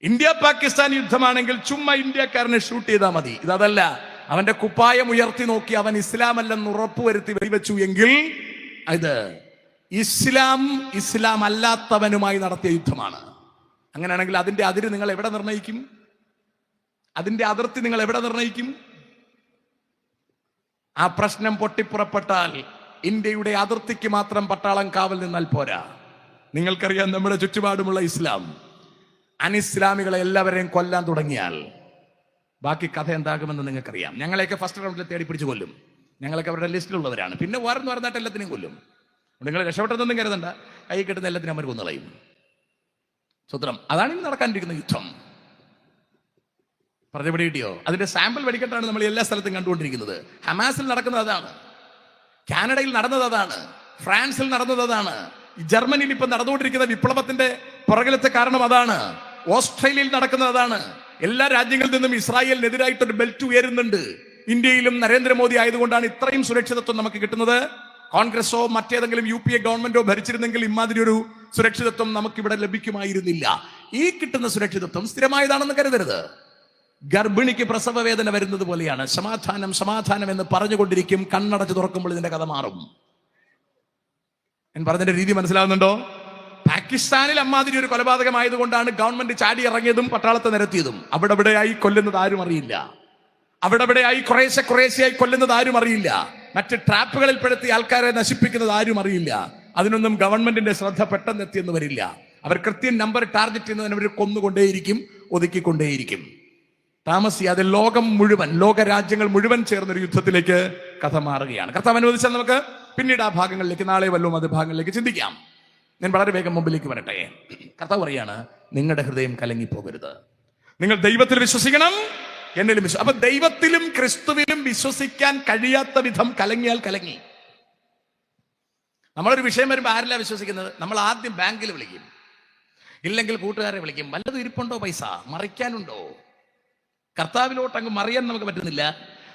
ഇന്ത്യ പാകിസ്ഥാൻ യുദ്ധമാണെങ്കിൽ ചുമ്മാ ഇന്ത്യക്കാരനെ ഷൂട്ട് ചെയ്താൽ മതി. ഇതല്ല, അവന്റെ കുപ്പായം ഉയർത്തി നോക്കി അവൻ ഇസ്ലാമല്ലെന്ന് ഉറപ്പുവരുത്തി വെടിവെച്ചു എങ്കിൽ ഇത് ഇസ്ലാം അല്ലാത്തവനുമായി നടത്തിയ യുദ്ധമാണ്. അങ്ങനെയാണെങ്കിൽ അതിന്റെ അതിര് നിങ്ങൾ എവിടെ നിർണ്ണയിക്കും? അതിന്റെ അതിർത്തി നിങ്ങൾ എവിടെ നിർണ്ണയിക്കും? ആ പ്രശ്നം പൊട്ടിപ്പുറപ്പെട്ടാൽ ഇന്ത്യയുടെ അതിർത്തിക്ക് മാത്രം പട്ടാളം കാവൽ നിന്നാൽ പോരാ. നിങ്ങൾക്കറിയാം, നമ്മുടെ ചുറ്റുപാടുമുള്ള ഇസ്ലാം അനിസ്ലാമികളെ എല്ലാവരെയും കൊല്ലാൻ തുടങ്ങിയാൽ ബാക്കി കഥ എന്താകുമെന്ന് നിങ്ങൾക്കറിയാം. ഞങ്ങളെയൊക്കെ ഫസ്റ്റ് റൗണ്ടിൽ തേടി പിടിച്ച് കൊല്ലും. ഞങ്ങളൊക്കെ അവരുടെ ലിസ്റ്റിലുള്ളവരാണ്. പിന്നെ വേറെ പറഞ്ഞിട്ട് എല്ലാത്തിനെയും കൊല്ലും. നിങ്ങൾ രക്ഷപ്പെട്ടതൊന്നും കരുതണ്ട, കൈ കിട്ടുന്ന എല്ലാത്തിനും അവർ കൊന്നുകളയും. സ്വത്രം. അതാണ് ഇന്ന് നടക്കാനിരിക്കുന്ന യുദ്ധം. പറഞ്ഞ കിട്ടിയോ? അതിന്റെ സാമ്പിൾ വെടിക്കെട്ടാണ് നമ്മൾ എല്ലാ സ്ഥലത്തും കണ്ടുകൊണ്ടിരിക്കുന്നത്. ഹമാസിൽ നടക്കുന്നത് അതാണ്, കാനഡയിൽ നടന്നത് അതാണ്, ഫ്രാൻസിൽ നടന്നത് അതാണ്, ജർമ്മനിയിൽ ഇപ്പൊ നടന്നുകൊണ്ടിരിക്കുന്ന വിപ്ലവത്തിന്റെ പുറകിലത്തെ കാരണം അതാണ്, ഓസ്ട്രേലിയയിൽ നടക്കുന്നത് അതാണ്. എല്ലാ രാജ്യങ്ങളിൽ നിന്നും ഇസ്രായേലിനെതിരായിട്ടൊരു ബെൽറ്റ് ഉയരുന്നുണ്ട്. ഇന്ത്യയിലും നരേന്ദ്രമോദി ആയതുകൊണ്ടാണ് ഇത്രയും സുരക്ഷിതത്വം നമുക്ക് കിട്ടുന്നത്. കോൺഗ്രസോ മറ്റേതെങ്കിലും UPA ഗവൺമെന്റോ ഭരിച്ചിരുന്നെങ്കിൽ ഇമാതിരി ഒരു സുരക്ഷിതത്വം നമുക്കിവിടെ ലഭിക്കുമായിരുന്നില്ല. ഈ കിട്ടുന്ന സുരക്ഷിതത്വം സ്ഥിരമായതാണെന്ന് കരുതരുത്. ഗർഭിണിക്ക് പ്രസവ വേദന വരുന്നത് പോലെയാണ്. സമാധാനം സമാധാനം എന്ന് പറഞ്ഞുകൊണ്ടിരിക്കും, കണ്ണടച്ച് തുറക്കുമ്പോൾ ഇതിന്റെ കഥ മാറും. ഞാൻ പറഞ്ഞതിന്റെ രീതി മനസ്സിലാവുന്നുണ്ടോ? പാകിസ്ഥാനിൽ അമ്മാതിരി ഒരു കൊലപാതകമായതുകൊണ്ടാണ് ഗവൺമെന്റ് ചാടി ഇറങ്ങിയതും പട്ടാളത്തെ നിരത്തിയതും. അവിടെവിടെയായി കൊല്ലുന്നത് ആരും അറിയില്ല. അവിടെവിടെയായി കുറേശ്ശെയായി കൊല്ലുന്നത് ആരും അറിയില്ല. മറ്റ് ട്രാപ്പുകളിൽ പെടുത്തി ആൾക്കാരെ നശിപ്പിക്കുന്നത് ആരും അറിയില്ല. അതിനൊന്നും ഗവൺമെന്റിന്റെ ശ്രദ്ധ പെട്ടെന്ന് എത്തിയെന്ന് വരില്ല. അവർ കൃത്യം നമ്പർ ടാർഗറ്റ് ചെയ്യുന്നതിന് അവർ കൊന്നുകൊണ്ടേയിരിക്കും, ഒതുക്കിക്കൊണ്ടേയിരിക്കും. താമസിയാതെ ലോകം മുഴുവൻ, ലോക രാജ്യങ്ങൾ മുഴുവൻ ചേർന്നൊരു യുദ്ധത്തിലേക്ക് കഥ മാറുകയാണ്. കർത്താവ് അനുവദിച്ചാൽ നമുക്ക് പിന്നീട് ആ ഭാഗങ്ങളിലേക്ക്, നാളെ വല്ലതും അത് ഭാഗങ്ങളിലേക്ക് ചിന്തിക്കാം. ഞാൻ വളരെ വേഗം മുമ്പിലേക്ക് വരട്ടെ. കർത്താവ് പറയാണ്, നിങ്ങളുടെ ഹൃദയം കലങ്ങിപ്പോകരുത്. നിങ്ങൾ ദൈവത്തിൽ വിശ്വസിക്കണം, എന്നിലും വിശ്വസിക്കണം. അപ്പൊ ദൈവത്തിലും ക്രിസ്തുവിലും വിശ്വസിക്കാൻ കഴിയാത്ത വിധം കലങ്ങിയാൽ കലങ്ങി. നമ്മളൊരു വിഷയം വരുമ്പോൾ ആരല്ല വിശ്വസിക്കുന്നത്? നമ്മൾ ആദ്യം ബാങ്കിൽ വിളിക്കും, ഇല്ലെങ്കിൽ കൂട്ടുകാരെ വിളിക്കും. വല്ലതും ഇരിപ്പുണ്ടോ? പൈസ മറിക്കാനുണ്ടോ? കർത്താവിലോട്ട് അങ്ങ് മറിയാൻ നമുക്ക് പറ്റുന്നില്ല,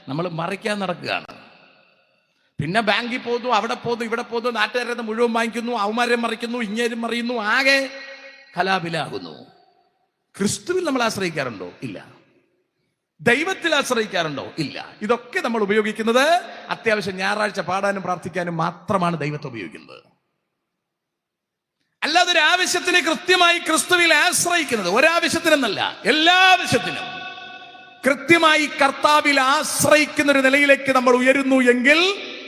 നമ്മൾ മറിക്കാൻ നടക്കുകയാണ്. പിന്നെ ബാങ്കിൽ പോകുന്നു, അവിടെ പോകുന്നു, ഇവിടെ പോകുന്നു, നാട്ടുകാരെ മുഴുവൻ വാങ്ങിക്കുന്നു, അവന്മാരെ മറിക്കുന്നു, ഇങ്ങേരും മറിയുന്നു, ആകെ കലാപിലാകുന്നു. ക്രിസ്തുവിൽ നമ്മൾ ആശ്രയിക്കാറുണ്ടോ? ഇല്ല. ദൈവത്തിൽ ആശ്രയിക്കാറുണ്ടോ? ഇല്ല. ഇതൊക്കെ നമ്മൾ ഉപയോഗിക്കുന്നത് അത്യാവശ്യം ഞായറാഴ്ച പാടാനും പ്രാർത്ഥിക്കാനും മാത്രമാണ് ദൈവത്തെ ഉപയോഗിക്കുന്നത്. അല്ലാതെ ഒരു ആവശ്യത്തിന് കൃത്യമായി ക്രിസ്തുവിൽ ആശ്രയിക്കുന്നത്, ഒരാവശ്യത്തിനെന്നല്ല, എല്ലാ ആവശ്യത്തിനും കൃത്യമായി കർത്താവിൽ ആശ്രയിക്കുന്ന ഒരു നിലയിലേക്ക് നമ്മൾ ഉയരുന്നു എങ്കിൽ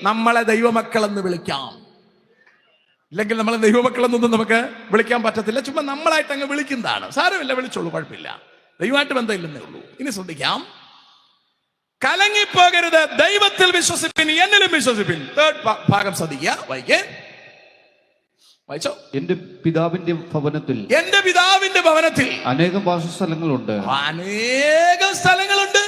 നമ്മളെ ദൈവമക്കളെന്ന് വിളിക്കാം. ഇല്ലെങ്കിൽ നമ്മളെ ദൈവമക്കളെന്നൊന്നും നമുക്ക് വിളിക്കാൻ പറ്റത്തില്ല. ചുമ്മാ നമ്മളായിട്ട് അങ്ങ് വിളിക്കുന്നതാണ്. സാരമില്ല, വിളിച്ചോളൂ, കുഴപ്പമില്ല. ദൈവമായിട്ട് ബന്ധമില്ലെന്നേ ഉള്ളൂ. ഇനി ശ്രദ്ധിക്കാം, കലങ്ങിപ്പോകരുത്, ദൈവത്തിൽ വിശ്വസിപ്പിൻ, എന്നിലും വിശ്വസിപ്പിൻ. തേർഡ് ഭാഗം ശ്രദ്ധിക്കുക, വായിച്ചോ. എന്റെ പിതാവിന്റെ ഭവനത്തിൽ അനേകം വാസസ്ഥലങ്ങളുണ്ട്. അനേകം സ്ഥലങ്ങളുണ്ട്.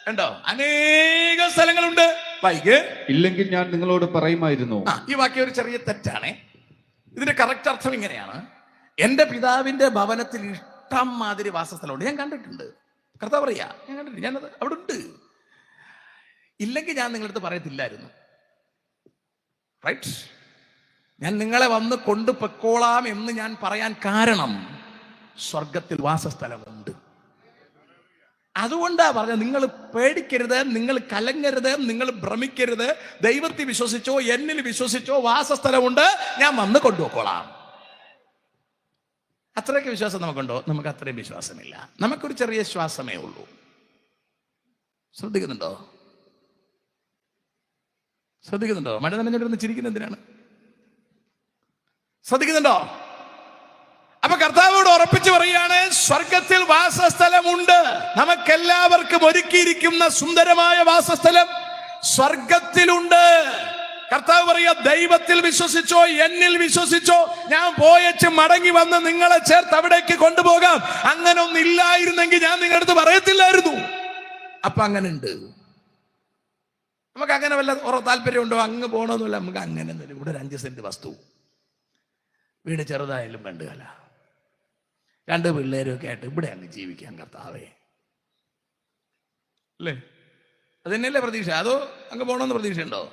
ഉണ്ടോ? അനേകം സ്ഥലങ്ങളുണ്ട്. വായിക്ക്. ഇല്ലെങ്കിൽ ഞാൻ നിങ്ങളോട് പറയുമായിരുന്നു. ഈ വാക്യം ഒരു ചെറിയ തെറ്റാണേ. ഇതിന്റെ കറക്റ്റ് അർത്ഥം ഇങ്ങനെയാണ്: എന്റെ പിതാവിന്റെ ഭവനത്തിൽ ഇഷ്ടം മാതിരി വാസസ്ഥലമുണ്ട്. ഞാൻ കണ്ടിട്ടുണ്ട്. കർത്താവ് പറയാ, ഞാൻ കണ്ടിട്ടുണ്ട്, ഞാനത് അവിടെ ഉണ്ട്. ഇല്ലെങ്കിൽ ഞാൻ നിങ്ങളടുത്ത് പറയത്തില്ലായിരുന്നു. റൈറ്റ്? ഞാൻ നിങ്ങളെ വന്ന് കൊണ്ടുപൊക്കോളാം എന്ന് ഞാൻ പറയാൻ കാരണം സ്വർഗത്തിൽ വാസസ്ഥലമുണ്ട്. അതുകൊണ്ടാ പറഞ്ഞത്, നിങ്ങൾ പേടിക്കരുത്, നിങ്ങൾ കലങ്ങരുത്, നിങ്ങൾ ഭ്രമിക്കരുത്. ദൈവത്തിൽ വിശ്വസിച്ചോ, എന്നിൽ വിശ്വസിച്ചോ, വാസസ്ഥലമുണ്ട്, ഞാൻ വന്ന് കൊണ്ടുപോയിക്കോളാം. അത്രയ്ക്ക് വിശ്വാസം നമുക്കുണ്ടോ? നമുക്ക് അത്രയും വിശ്വാസമില്ല. നമുക്കൊരു ചെറിയ ശ്വാസമേ ഉള്ളൂ. ശ്രദ്ധിക്കുന്നുണ്ടോ? ശ്രദ്ധിക്കുന്നുണ്ടോ? മഴ നനഞ്ഞിരുന്ന് ചിരിക്കുന്ന എന്തിനാണ്? ശ്രദ്ധിക്കുന്നുണ്ടോ? അപ്പൊ കർത്താവോട് ഉറപ്പിച്ചു പറയുകയാണ്, സ്വർഗത്തിൽ വാസസ്ഥലമുണ്ട്. നമുക്കെല്ലാവർക്കും ഒരുക്കിയിരിക്കുന്ന സുന്ദരമായ വാസസ്ഥലം സ്വർഗത്തിലുണ്ട്. കർത്താവ് പറയാ, ദൈവത്തിൽ വിശ്വസിച്ചോ, എന്നിൽ വിശ്വസിച്ചോ, ഞാൻ പോയച്ച് മടങ്ങി വന്ന് നിങ്ങളെ ചേർത്ത് അവിടേക്ക് കൊണ്ടുപോകാം. അങ്ങനെ ഒന്നില്ലായിരുന്നെങ്കിൽ ഞാൻ നിങ്ങളുടെ അടുത്ത് പറയത്തില്ലായിരുന്നു. അപ്പൊ അങ്ങനെ ഉണ്ട്. നമുക്ക് അങ്ങനെ വല്ല താല്പര്യമുണ്ടോ? അങ്ങ് പോകണമെന്നില്ല. നമുക്ക് അങ്ങനെ ഇവിടെ ഒരു 5 സെന്റ് വസ്തു, വീട് ചെറുതായാലും വേണ്ടുകല, 2 പിള്ളേരൊക്കെ ആയിട്ട് ഇവിടെ അങ്ങ് ജീവിക്കാൻ കർത്താവേ, അല്ലേ? അതന്നെയല്ലേ പ്രതീക്ഷ? അതോ അങ്ങ് പോകണമെന്ന് പ്രതീക്ഷയുണ്ടോ?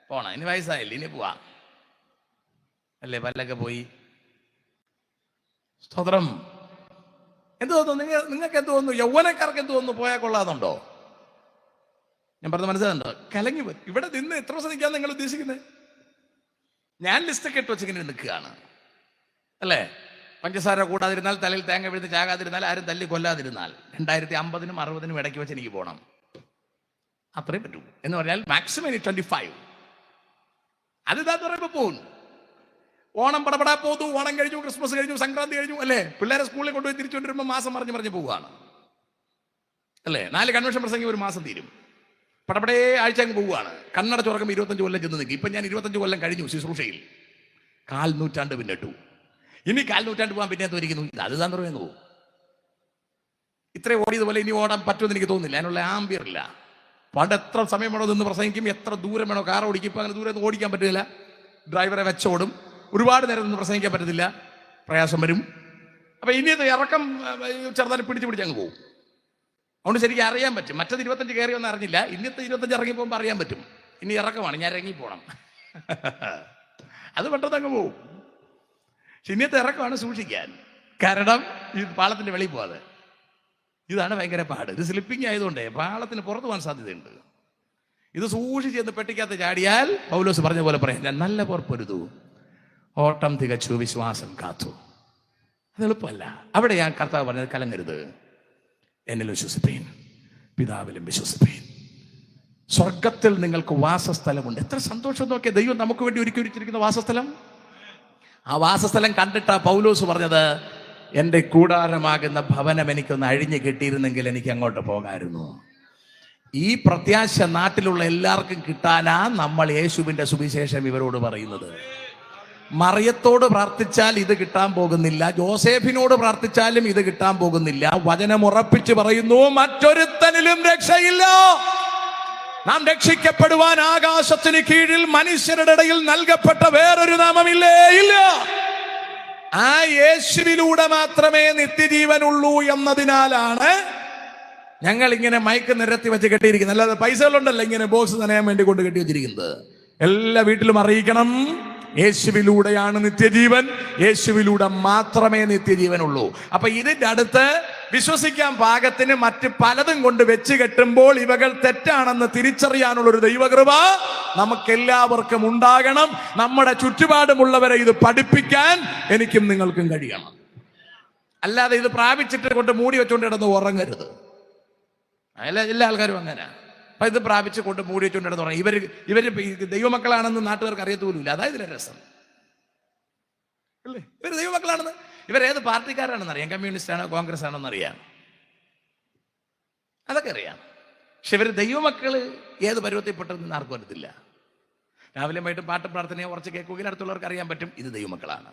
പോണം, ഇനി വയസ്സായില്ല, ഇനി പോവാ, അല്ലേ? പല്ലൊക്കെ പോയി. സ്തോത്രം. എന്ത് തോന്നുന്നു നിങ്ങൾക്ക്? എന്ത് തോന്നുന്നു? യൗവനക്കാർക്ക് എന്ത് തോന്നുന്നു? പോയാൽ കൊള്ളാതുണ്ടോ? ഞാൻ പറഞ്ഞത് മനസ്സിലാകുന്നുണ്ടോ? കലങ്ങി പോയി. ഇവിടെ നിന്ന് എത്ര ദിവസം നിൽക്കാൻ നിങ്ങൾ ഉദ്ദേശിക്കുന്നത്? ഞാൻ ലിസ്റ്റൊക്കെ ഇട്ട് വെച്ചിങ്ങനെ നിൽക്കുകയാണ്, അല്ലേ? പഞ്ചസാര കൂടാതിരുന്നാൽ, തലയിൽ തേങ്ങ വീഴ്ത്തി ചാകാതിരുന്നാൽ, ആരും തല്ലി കൊല്ലാതിരുന്നാൽ, 2050-നും 60-നും ഇടയ്ക്ക് വെച്ച് എനിക്ക് പോകണം. അത്രയും പറ്റൂ. എന്ന് പറഞ്ഞാൽ മാക്സിമം 25. അതിതാന്ന് പറയുമ്പോൾ പോകുന്നു. ഓണം പടപടാ പോന്നു. ഓണം കഴിഞ്ഞു, ക്രിസ്മസ് കഴിഞ്ഞു, സംക്രാന്തി കഴിഞ്ഞു, അല്ലേ? പിള്ളേരെ സ്കൂളിൽ കൊണ്ടുപോയി തിരിച്ചുകൊണ്ടിരുമ്പോൾ മാസം പറഞ്ഞ് പോവുകയാണ്, അല്ലേ? 4 കൺവെൻഷൻ പ്രസംഗം ഒരു മാസം തീരും. പടപടേ ആഴ്ച അങ്ങ് പോവുകയാണ്. കണ്ണട ചുറക്കം 25 കൊല്ലം ചെന്ന് നിൽക്കും. ഇപ്പം ഞാൻ 25 കൊല്ലം കഴിഞ്ഞു ശുശ്രൂഷയിൽ. 4 നൂറ്റാണ്ട് പിന്നിട്ടു. ഇനി 4 നൂറ്റാണ്ട് പോകാൻ പിന്നെ തോന്നിക്കുന്നു. അത് തന്ത്രമെന്ന് പോകും. ഇത്രയും ഓടിയതുപോലെ ഇനി ഓടാൻ പറ്റുമെന്ന് എനിക്ക് തോന്നുന്നില്ല. അതിനുള്ള ആംബിയറില്ല. പണ്ട് എത്ര സമയം വേണോ നിന്ന് പ്രസംഗിക്കും, എത്ര ദൂരം വേണോ കാർ ഓടിക്കും. ഇപ്പം അങ്ങനെ ദൂരം ഓടിക്കാൻ പറ്റില്ല. ഡ്രൈവറെ വെച്ചോടും. ഒരുപാട് നേരം നിന്ന് പ്രസംഗിക്കാൻ പറ്റത്തില്ല, പ്രയാസം വരും. അപ്പം ഇനി ഇത് ഇറക്കം ചെറുതായി പിടിച്ച് അങ്ങ് പോകും. അതുകൊണ്ട് ശരിക്കും അറിയാൻ പറ്റും. മറ്റത് 25 കയറി ഒന്നും അറിഞ്ഞില്ല. ഇന്നത്തെ 25 ഇറങ്ങി പോകുമ്പോൾ അറിയാൻ പറ്റും, ഇനി ഇറക്കമാണ്, ഞാൻ ഇറങ്ങി പോകണം. അത് പെട്ടെന്ന് അങ്ങ് പോകും. പക്ഷെ ഇന്നത്തെ ഇറക്കമാണ് സൂക്ഷിക്കാൻ. കാരണം ഈ പാളത്തിന്റെ വെളിയിൽ പോവാതെ. ഇതാണ് ഭയങ്കര പാട്. ഇത് സ്ലിപ്പിംഗ് ആയതുകൊണ്ട് പാളത്തിന് പുറത്തു പോകാൻ സാധ്യതയുണ്ട്. ഇത് സൂക്ഷിച്ച് എന്ന് പെട്ടിക്കകത്ത് ചാടിയാൽ പൗലോസ് പറഞ്ഞ പോലെ പറയാം, ഞാൻ നല്ല പൊറുപ്പൊരുതു, ഓട്ടം തികച്ചു, വിശ്വാസം കാത്തു. അത് എളുപ്പമല്ല. അവിടെ ഞാൻ കർത്താവ് പറഞ്ഞത്, കലങ്ങരുത്, എന്നിൽ വിശ്വസിപ്പീൻ, പിതാവിലും വിശ്വസിപ്പീൻ. സ്വർഗത്തിൽ നിങ്ങൾക്ക് വാസസ്ഥലമുണ്ട്. എത്ര സന്തോഷം നോക്കിയ ദൈവം നമുക്ക് വേണ്ടി ഒരുക്കി വെച്ചിരിക്കുന്ന വാസസ്ഥലം. ആ വാസസ്ഥലം കണ്ടിട്ടാ പൗലോസ് പറഞ്ഞത്, എൻ്റെ കൂടാരമാകുന്ന ഭവനം എനിക്കൊന്ന് അഴിഞ്ഞു കിട്ടിയിരുന്നെങ്കിൽ എനിക്ക് അങ്ങോട്ട് പോകാമായിരുന്നു. ഈ പ്രത്യാശ നാട്ടിലുള്ള എല്ലാവർക്കും കിട്ടാനാ നമ്മൾ യേശുവിൻ്റെ സുവിശേഷം ഇവരോട് പറയുന്നത്. മറിയത്തോട് പ്രാർത്ഥിച്ചാൽ ഇത് കിട്ടാൻ പോകുന്നില്ല, ജോസേഫിനോട് പ്രാർത്ഥിച്ചാലും ഇത് കിട്ടാൻ പോകുന്നില്ല. വചനം ഉറപ്പിച്ച് പറയുന്നു, മറ്റൊരുത്തനിലും രക്ഷയില്ല. നാം രക്ഷിക്കപ്പെടുവാൻ ആകാശത്തിന് കീഴിൽ മനുഷ്യരുടെ ഇടയിൽ നൽകപ്പെട്ട വേറൊരു നാമമില്ലേ? ഇല്ല. ആ യേശുവിലൂടെ മാത്രമേ നിത്യജീവനുള്ളൂ എന്നതിനാലാണ് ഞങ്ങൾ ഇങ്ങനെ മയക്ക് നിരത്തി വെച്ച് കെട്ടിയിരിക്കുന്നത്. അല്ലാതെ പൈസകളുണ്ടല്ലോ ഇങ്ങനെ ബോക്സ് നനയാൻ വേണ്ടി കൊണ്ട് കെട്ടി വെച്ചിരിക്കുന്നത്. എല്ലാ വീട്ടിലും അറിയിക്കണം, യേശുവിലൂടെയാണ് നിത്യജീവൻ, യേശുവിലൂടെ മാത്രമേ നിത്യജീവനുള്ളൂ. അപ്പൊ ഇതിന്റെ അടുത്ത് വിശ്വസിക്കാൻ പാകത്തിന് മറ്റ് പലതും കൊണ്ട് വെച്ച് കെട്ടുമ്പോൾ ഇവകൾ തെറ്റാണെന്ന് തിരിച്ചറിയാനുള്ള ഒരു ദൈവകൃപ നമുക്കെല്ലാവർക്കും ഉണ്ടാകണം. നമ്മുടെ ചുറ്റുപാടുമുള്ളവരെ ഇത് പഠിപ്പിക്കാൻ എനിക്കും നിങ്ങൾക്കും കഴിയണം. അല്ലാതെ ഇത് പ്രാപിച്ചിട്ട് കൊണ്ട് മൂടി വെച്ചുകൊണ്ട് കിടന്ന് ഉറങ്ങരുത്. എല്ലാ ആൾക്കാരും അങ്ങനെ. അപ്പൊ ഇത് പ്രാപിച്ച് കൊണ്ട് മൂടി വെച്ചുകൊണ്ട് കിടന്ന് ഉറങ്ങും. ഇവര് ദൈവമക്കളാണെന്ന് നാട്ടുകാർക്ക് അറിയത്തുപോലുമില്ല. അതായത് ഇതിലെ രസം, അല്ലേ? ഇവര് ദൈവമക്കളാണെന്ന്, ഇവരേത് പാർട്ടിക്കാരാണെന്ന് അറിയാം. കമ്മ്യൂണിസ്റ്റ് ആണോ കോൺഗ്രസ് ആണോ എന്നറിയാം, അതൊക്കെ അറിയാം. പക്ഷെ ഇവർ ദൈവമക്കള് ഏത് പരുവത്തിൽപ്പെട്ടതെന്ന് ആർക്കും അറിയത്തില്ല. രാവിലെ വൈകിട്ട് പാട്ട് പ്രാർത്ഥനയെ കുറച്ച് കേൾക്കുകയും അടുത്തുള്ളവർക്ക് അറിയാൻ പറ്റും ഇത് ദൈവമക്കളാണ്.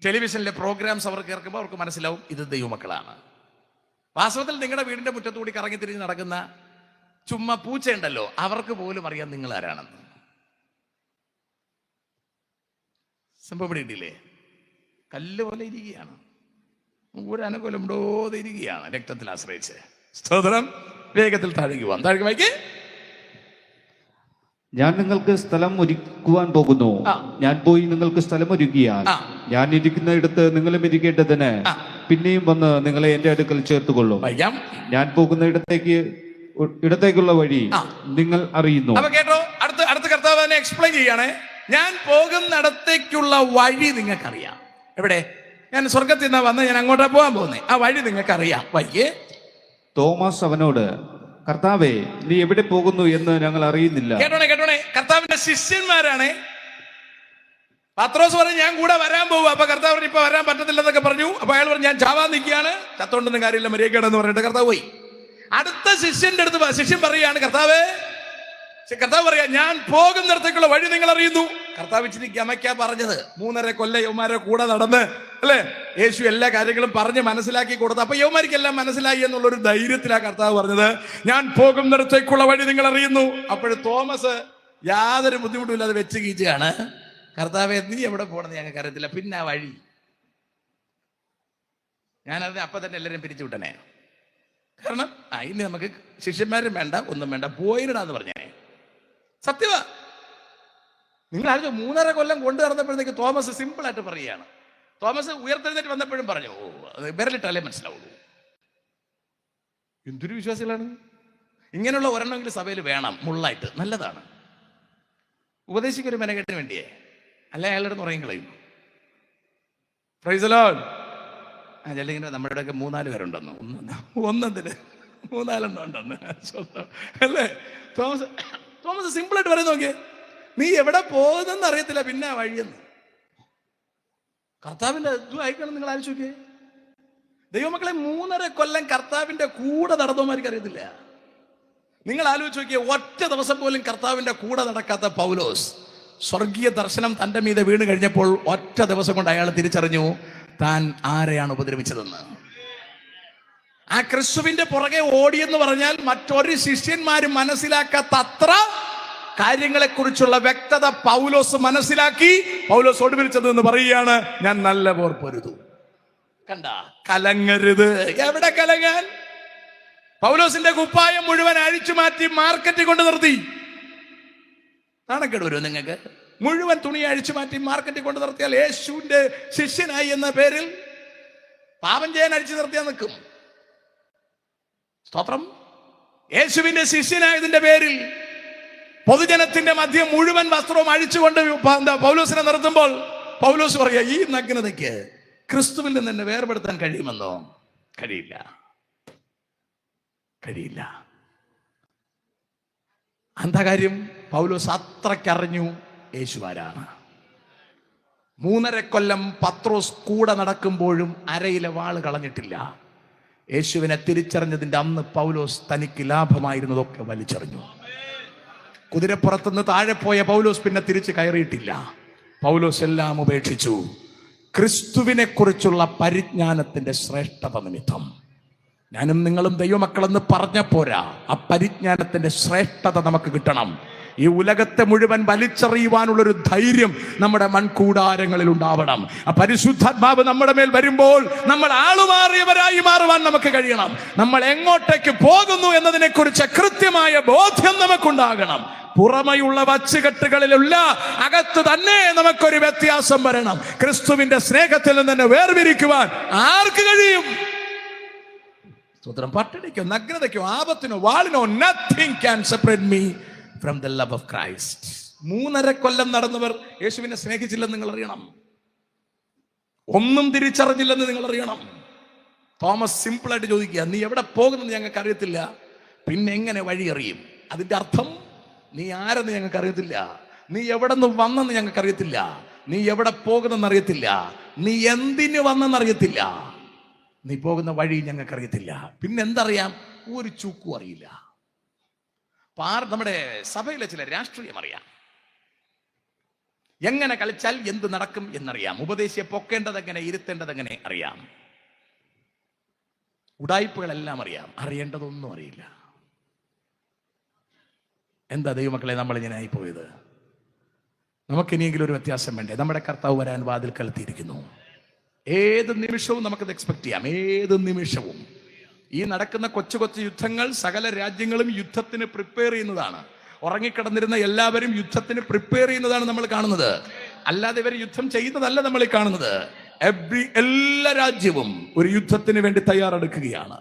ടെലിവിഷനിലെ പ്രോഗ്രാംസ് അവർ കേൾക്കുമ്പോൾ അവർക്ക് മനസ്സിലാവും ഇത് ദൈവമക്കളാണ്. വാസ്തവത്തിൽ നിങ്ങളുടെ വീടിന്റെ മുറ്റത്തുകൂടി കറങ്ങി തിരിഞ്ഞ് നടക്കുന്ന ചുമ്മാ പൂച്ചയുണ്ടല്ലോ, അവർക്ക് പോലും അറിയാം നിങ്ങൾ ആരാണെന്ന്. സംഭവം പിടിയിട്ടില്ലേ? കല്ല് പോലെ ഇരിക്കുകയാണ്, ഒരനുകൂലം ഇടോതെ ഇരിക്കുകയാണ്, രക്തത്തിൽ ആശ്രയിച്ച്. സ്തോത്രം. വേഗത്തിൽ താഴേക്ക് പോവാം. താഴേക്ക് വായിക്കേ. ഞാൻ നിങ്ങൾക്ക് സ്ഥലം ഒരുക്കുവാൻ പോകുന്നു. ഞാൻ പോയി നിങ്ങൾക്ക് സ്ഥലം ഒരുക്കിയാൽ ഞാൻ ഇരിക്കുന്ന ഇടത്ത് നിങ്ങളും ഇരിക്കേണ്ടതിന് പിന്നെയും വന്ന് നിങ്ങളെ എന്റെ അടുക്കൽ ചേർത്തുകൊള്ളും. ഞാൻ പോകുന്ന ഇടത്തേക്കുള്ള വഴി നിങ്ങൾ അറിയുന്നു. അപ്പൊ കേട്ടോ, അടുത്ത കർത്താവ് തന്നെ എക്സ്പ്ലെയിൻ ചെയ്യാണ്. ഞാൻ പോകുന്നിടത്തേക്കുള്ള വഴി നിങ്ങൾക്കറിയാം. എവിടെ? ഞാൻ സ്വർഗത്തിൽ നിന്നാ വന്ന് ഞാൻ അങ്ങോട്ടാ പോകാൻ പോകുന്നേ, ആ വഴി നിങ്ങൾക്കറിയാം. വഴിയേ. തോമസ് അവനോട്, കർത്താവേ, നീ എവിടെ പോകുന്നു എന്ന് ഞങ്ങൾ അറിയുന്നില്ല. കേട്ടോണേ, കർത്താവിന്റെ ശിഷ്യന്മാരാണ്. പത്രോസ് പറഞ്ഞു ഞാൻ കൂടെ വരാൻ പോകും. അപ്പൊ കർത്താവ് പറഞ്ഞു ഇപ്പൊ വരാൻ പറ്റത്തില്ലെന്നൊക്കെ പറഞ്ഞു. അപ്പൊ അയാൾ പറഞ്ഞു ഞാൻ ചാവാൻ നിൽക്കുകയാണ്, ചത്തോണ്ടൊന്നും കാര്യമില്ല, മര്യാദയാണെന്ന് പറഞ്ഞിട്ട് കർത്താവ് പോയി. അടുത്ത ശിഷ്യന്റെ അടുത്ത് ശിഷ്യൻ പറയുകയാണ്, കർത്താവ് പറയാ ഞാൻ പോകുന്നിടത്തേക്കുള്ള വഴി നിങ്ങൾ അറിയുന്നു. കർത്താവ് ഇച്ചിരി ഗമയ്ക്കാ പറഞ്ഞത്. 3.5 കൊല്ലം യവന്മാരെ കൂടെ നടന്ന് അല്ലേ യേശു എല്ലാ കാര്യങ്ങളും പറഞ്ഞ് മനസ്സിലാക്കി കൊടുത്തു. അപ്പൊ യവന്മാർക്കെല്ലാം മനസ്സിലായി എന്നുള്ളൊരു ധൈര്യത്തിലാ കർത്താവ് പറഞ്ഞത് ഞാൻ പോകുന്നിടത്തേക്കുള്ള വഴി നിങ്ങൾ അറിയുന്നു. അപ്പോഴും തോമസ് യാതൊരു ബുദ്ധിമുട്ടുമില്ലാതെ വെച്ച് കീച്ചുകയാണ്, കർത്താവെ നീ എവിടെ പോകണമെന്ന് ഞങ്ങൾക്ക് അറിയത്തില്ല, പിന്നെ ആ വഴി. ഞാനത് അപ്പൊ തന്നെ എല്ലാവരും പിരിച്ചു വിട്ടനെ. കാരണം ഇനി നമുക്ക് ശിഷ്യന്മാരും വേണ്ട, ഒന്നും വേണ്ട, പോയിടാന്ന് പറഞ്ഞേ. സത്യവാ. നിങ്ങൾ ആലോചിച്ചു, 3.5 കൊല്ലം കൊണ്ടു നടന്നപ്പോഴത്തേക്ക് തോമസ് സിമ്പിൾ ആയിട്ട് പറയുകയാണ്. തോമസ് ഉയർത്തെഴുന്നേറ്റ് വന്നപ്പോഴും പറഞ്ഞു, അത് വിരലിട്ടാലേ മനസ്സിലാവുള്ളൂ. എന്തൊരു വിശ്വാസികളാണ്. ഇങ്ങനെയുള്ള ഒരെണ്ണമെങ്കിലും സഭയിൽ വേണം, മുള്ളായിട്ട്. നല്ലതാണ്. ഉപദേശിക്കൊരു മെനക്കെട്ടിന് വേണ്ടിയേ, അല്ല അയാളുടെ ഉറയും കളയും. Price the Lord. ചെല്ലിങ്ങനെ നമ്മുടെ ഇടയ്ക്ക് 3-4 പേരുണ്ടെന്ന്, ഒന്നതിന് 3-4 ഉണ്ടെന്ന് അല്ലേ. തോമസ് സിമ്പിളായിട്ട് പറയും, നോക്കിയേ, നീ എവിടെ പോകുന്നെന്ന് അറിയത്തില്ല, പിന്നെ വഴിയെന്ന്. കർത്താവിന്റെ ഇത് വായിക്കണം. നിങ്ങൾ ആലോചിച്ച് നോക്കിയേ, ദൈവമക്കളെ 3.5 കൊല്ലം കർത്താവിന്റെ കൂടെ നടന്നവന്മാർക്ക് അറിയത്തില്ല. നിങ്ങൾ ആലോചിച്ച് നോക്കിയേ, ഒറ്റ ദിവസം പോലും കർത്താവിന്റെ കൂടെ നടക്കാത്ത പൗലോസ് സ്വർഗീയ ദർശനം തന്റെ മീതെ വീണ് കഴിഞ്ഞപ്പോൾ ഒറ്റ ദിവസം കൊണ്ട് അയാൾ തിരിച്ചറിഞ്ഞു താൻ ആരെയാണ് ഉപദ്രവിച്ചതെന്ന്. ആ ക്രിസ്തുവിന്റെ പുറകെ ഓടിയെന്ന് പറഞ്ഞാൽ മറ്റൊരു ശിഷ്യന്മാരും മനസ്സിലാക്കാത്ത അത്ര കാര്യങ്ങളെ കുറിച്ചുള്ള വ്യക്തത പൗലോസ് മനസ്സിലാക്കി. പൗലോസ് ഒടുവിൽ ചെന്ന് പറയുകയാണ്, ഞാൻ നല്ല പോർ പൊരുതു. കണ്ട, കലങ്ങരുത്. എവിടെ കലങ്ങാൻ? പൗലോസിന്റെ കുപ്പായം മുഴുവൻ അഴിച്ചു മാറ്റി മാർക്കറ്റിൽ കൊണ്ട് നിർത്തി. നാണക്കേട് വരുമോ നിങ്ങൾക്ക്? മുഴുവൻ തുണി അഴിച്ചു മാറ്റി മാർക്കറ്റിൽ കൊണ്ട് നിർത്തിയാൽ യേശുവിന്റെ ശിഷ്യനായി എന്ന പേരിൽ പാപം ചെയ്യാൻ അഴിച്ചു നിർത്തിയാൽ നിൽക്കും. സ്തോത്രം. യേശുവിന്റെ ശിഷ്യനായതിന്റെ പേരിൽ പൊതുജനത്തിന്റെ മധ്യം മുഴുവൻ വസ്ത്രവും അഴിച്ചുകൊണ്ട് പൗലോസിനെ നിർത്തുമ്പോൾ പൗലോസ് പറയാ, ഈ നഗ്നതയ്ക്ക് ക്രിസ്തുവിൽ നിന്ന് എന്നെ വേർപെടുത്താൻ കഴിയുമെന്നോ? കഴിയില്ല. എന്താ കാര്യം? പൗലോസ് അത്രയ്ക്കറിഞ്ഞു യേശു ആരാണ്. 3.5 കൊല്ലം പത്രോസ് കൂടെ നടക്കുമ്പോഴും അരയിലെ വാള് കളഞ്ഞിട്ടില്ല. യേശുവിനെ തിരിച്ചറിഞ്ഞതിന്റെ അന്ന് പൗലോസ് തനിക്ക് ലാഭമായിരുന്നതൊക്കെ വലിച്ചെറിഞ്ഞു. കുതിരപ്പുറത്തുനിന്ന് താഴെ പോയ പൗലോസ് പിന്നെ തിരിച്ച് കയറിയിട്ടില്ല. പൗലോസ് എല്ലാം ഉപേക്ഷിച്ചു. ക്രിസ്തുവിനെ കുറിച്ചുള്ള പരിജ്ഞാനത്തിന്റെ ശ്രേഷ്ഠത നിമിത്തം. ഞാനും നിങ്ങളും ദൈവമക്കളെന്ന് പറഞ്ഞ പോരാ, ആ പരിജ്ഞാനത്തിന്റെ ശ്രേഷ്ഠത നമുക്ക് കിട്ടണം. ഈ ഉലകത്തെ മുഴുവൻ വലിച്ചെറിയുവാനുള്ളൊരു ധൈര്യം നമ്മുടെ മൺകൂടാരങ്ങളിൽ ഉണ്ടാവണം. ആ പരിശുദ്ധാത്മാവ് നമ്മുടെ മേൽ വരുമ്പോൾ നമ്മൾ ആളുമാറിയവരായി മാറുവാൻ നമുക്ക് കഴിയണം. നമ്മൾ എങ്ങോട്ടേക്ക് പോകുന്നു എന്നതിനെ കുറിച്ച് കൃത്യമായ ബോധ്യം നമുക്കുണ്ടാകണം. പുറമെയുള്ള വച്ചുകെട്ടുകളിലുള്ള അകത്ത് തന്നെ നമുക്കൊരു വ്യത്യാസം വരണം. ക്രിസ്തുവിന്റെ സ്നേഹത്തിൽ നിന്ന് തന്നെ വേർതിരിക്കുവാൻ ആർക്ക് കഴിയും? പട്ടിണിക്കോ നഗ്നതയ്ക്കോ ആപത്തിനോ വാളിനോ nothing can separate me from the love of Christ. 3.5 കൊല്ലം നടന്നവർ യേശുവിനെ സ്നേഹിച്ചില്ലെന്ന് നിങ്ങൾ അറിയണം. ഒന്നും തിരിച്ചറിഞ്ഞില്ലെന്ന് നിങ്ങൾ അറിയണം. തോമസ് സിമ്പിളായിട്ട് ചോദിക്കുക, നീ എവിടെ പോകുന്നെന്ന് ഞങ്ങൾക്ക് അറിയത്തില്ല, പിന്നെ എങ്ങനെ വഴി അറിയും? അതിന്റെ അർത്ഥം നീ ആരെന്ന് ഞങ്ങൾക്ക് അറിയത്തില്ല, നീ എവിടെ നിന്ന് വന്നെന്ന് ഞങ്ങൾക്ക് അറിയത്തില്ല, നീ എവിടെ പോകുന്നെന്ന് അറിയത്തില്ല, നീ എന്തിനു വന്നെന്ന് അറിയത്തില്ല, നീ പോകുന്ന വഴി ഞങ്ങൾക്ക് അറിയത്തില്ല, പിന്നെ എന്തറിയാം? ഒരു ചൂക്കും അറിയില്ല. നമ്മുടെ സഭയിലെ ചില രാഷ്ട്രീയം അറിയാം, എങ്ങനെ കളിച്ചാൽ എന്ത് നടക്കും എന്നറിയാം, ഉപദേശിയെ പൊക്കേണ്ടത് എങ്ങനെ ഇരുത്തേണ്ടത് എങ്ങനെ അറിയാം. ഉടായ്പകളെല്ലാം അറിയാം, അറിയേണ്ടതൊന്നും അറിയില്ല. എന്താ ദൈവമക്കളെ നമ്മളിങ്ങനെ ആയിപ്പോയത്? നമുക്കിനിയെങ്കിലും ഒരു വ്യത്യാസം വേണ്ടേ? നമ്മുടെ കർത്താവ് വരാൻ വാതിൽ കലത്തിയിരിക്കുന്നു. ഏത് നിമിഷവും നമുക്കത് എക്സ്പെക്ട് ചെയ്യാം. ഏത് നിമിഷവും ഈ നടക്കുന്ന കൊച്ചു കൊച്ചു യുദ്ധങ്ങൾ സകല രാജ്യങ്ങളും യുദ്ധത്തിന് പ്രിപ്പയർ ചെയ്യുന്നതാണ്. ഉറങ്ങിക്കിടന്നിരുന്ന എല്ലാവരും യുദ്ധത്തിന് പ്രിപ്പയർ ചെയ്യുന്നതാണ് നമ്മൾ കാണുന്നത്. അല്ലാതെ ഇവർ യുദ്ധം ചെയ്യുന്നതല്ല നമ്മൾ ഈ കാണുന്നത്. എല്ലാ രാജ്യവും ഒരു യുദ്ധത്തിന് വേണ്ടി തയ്യാറെടുക്കുകയാണ്.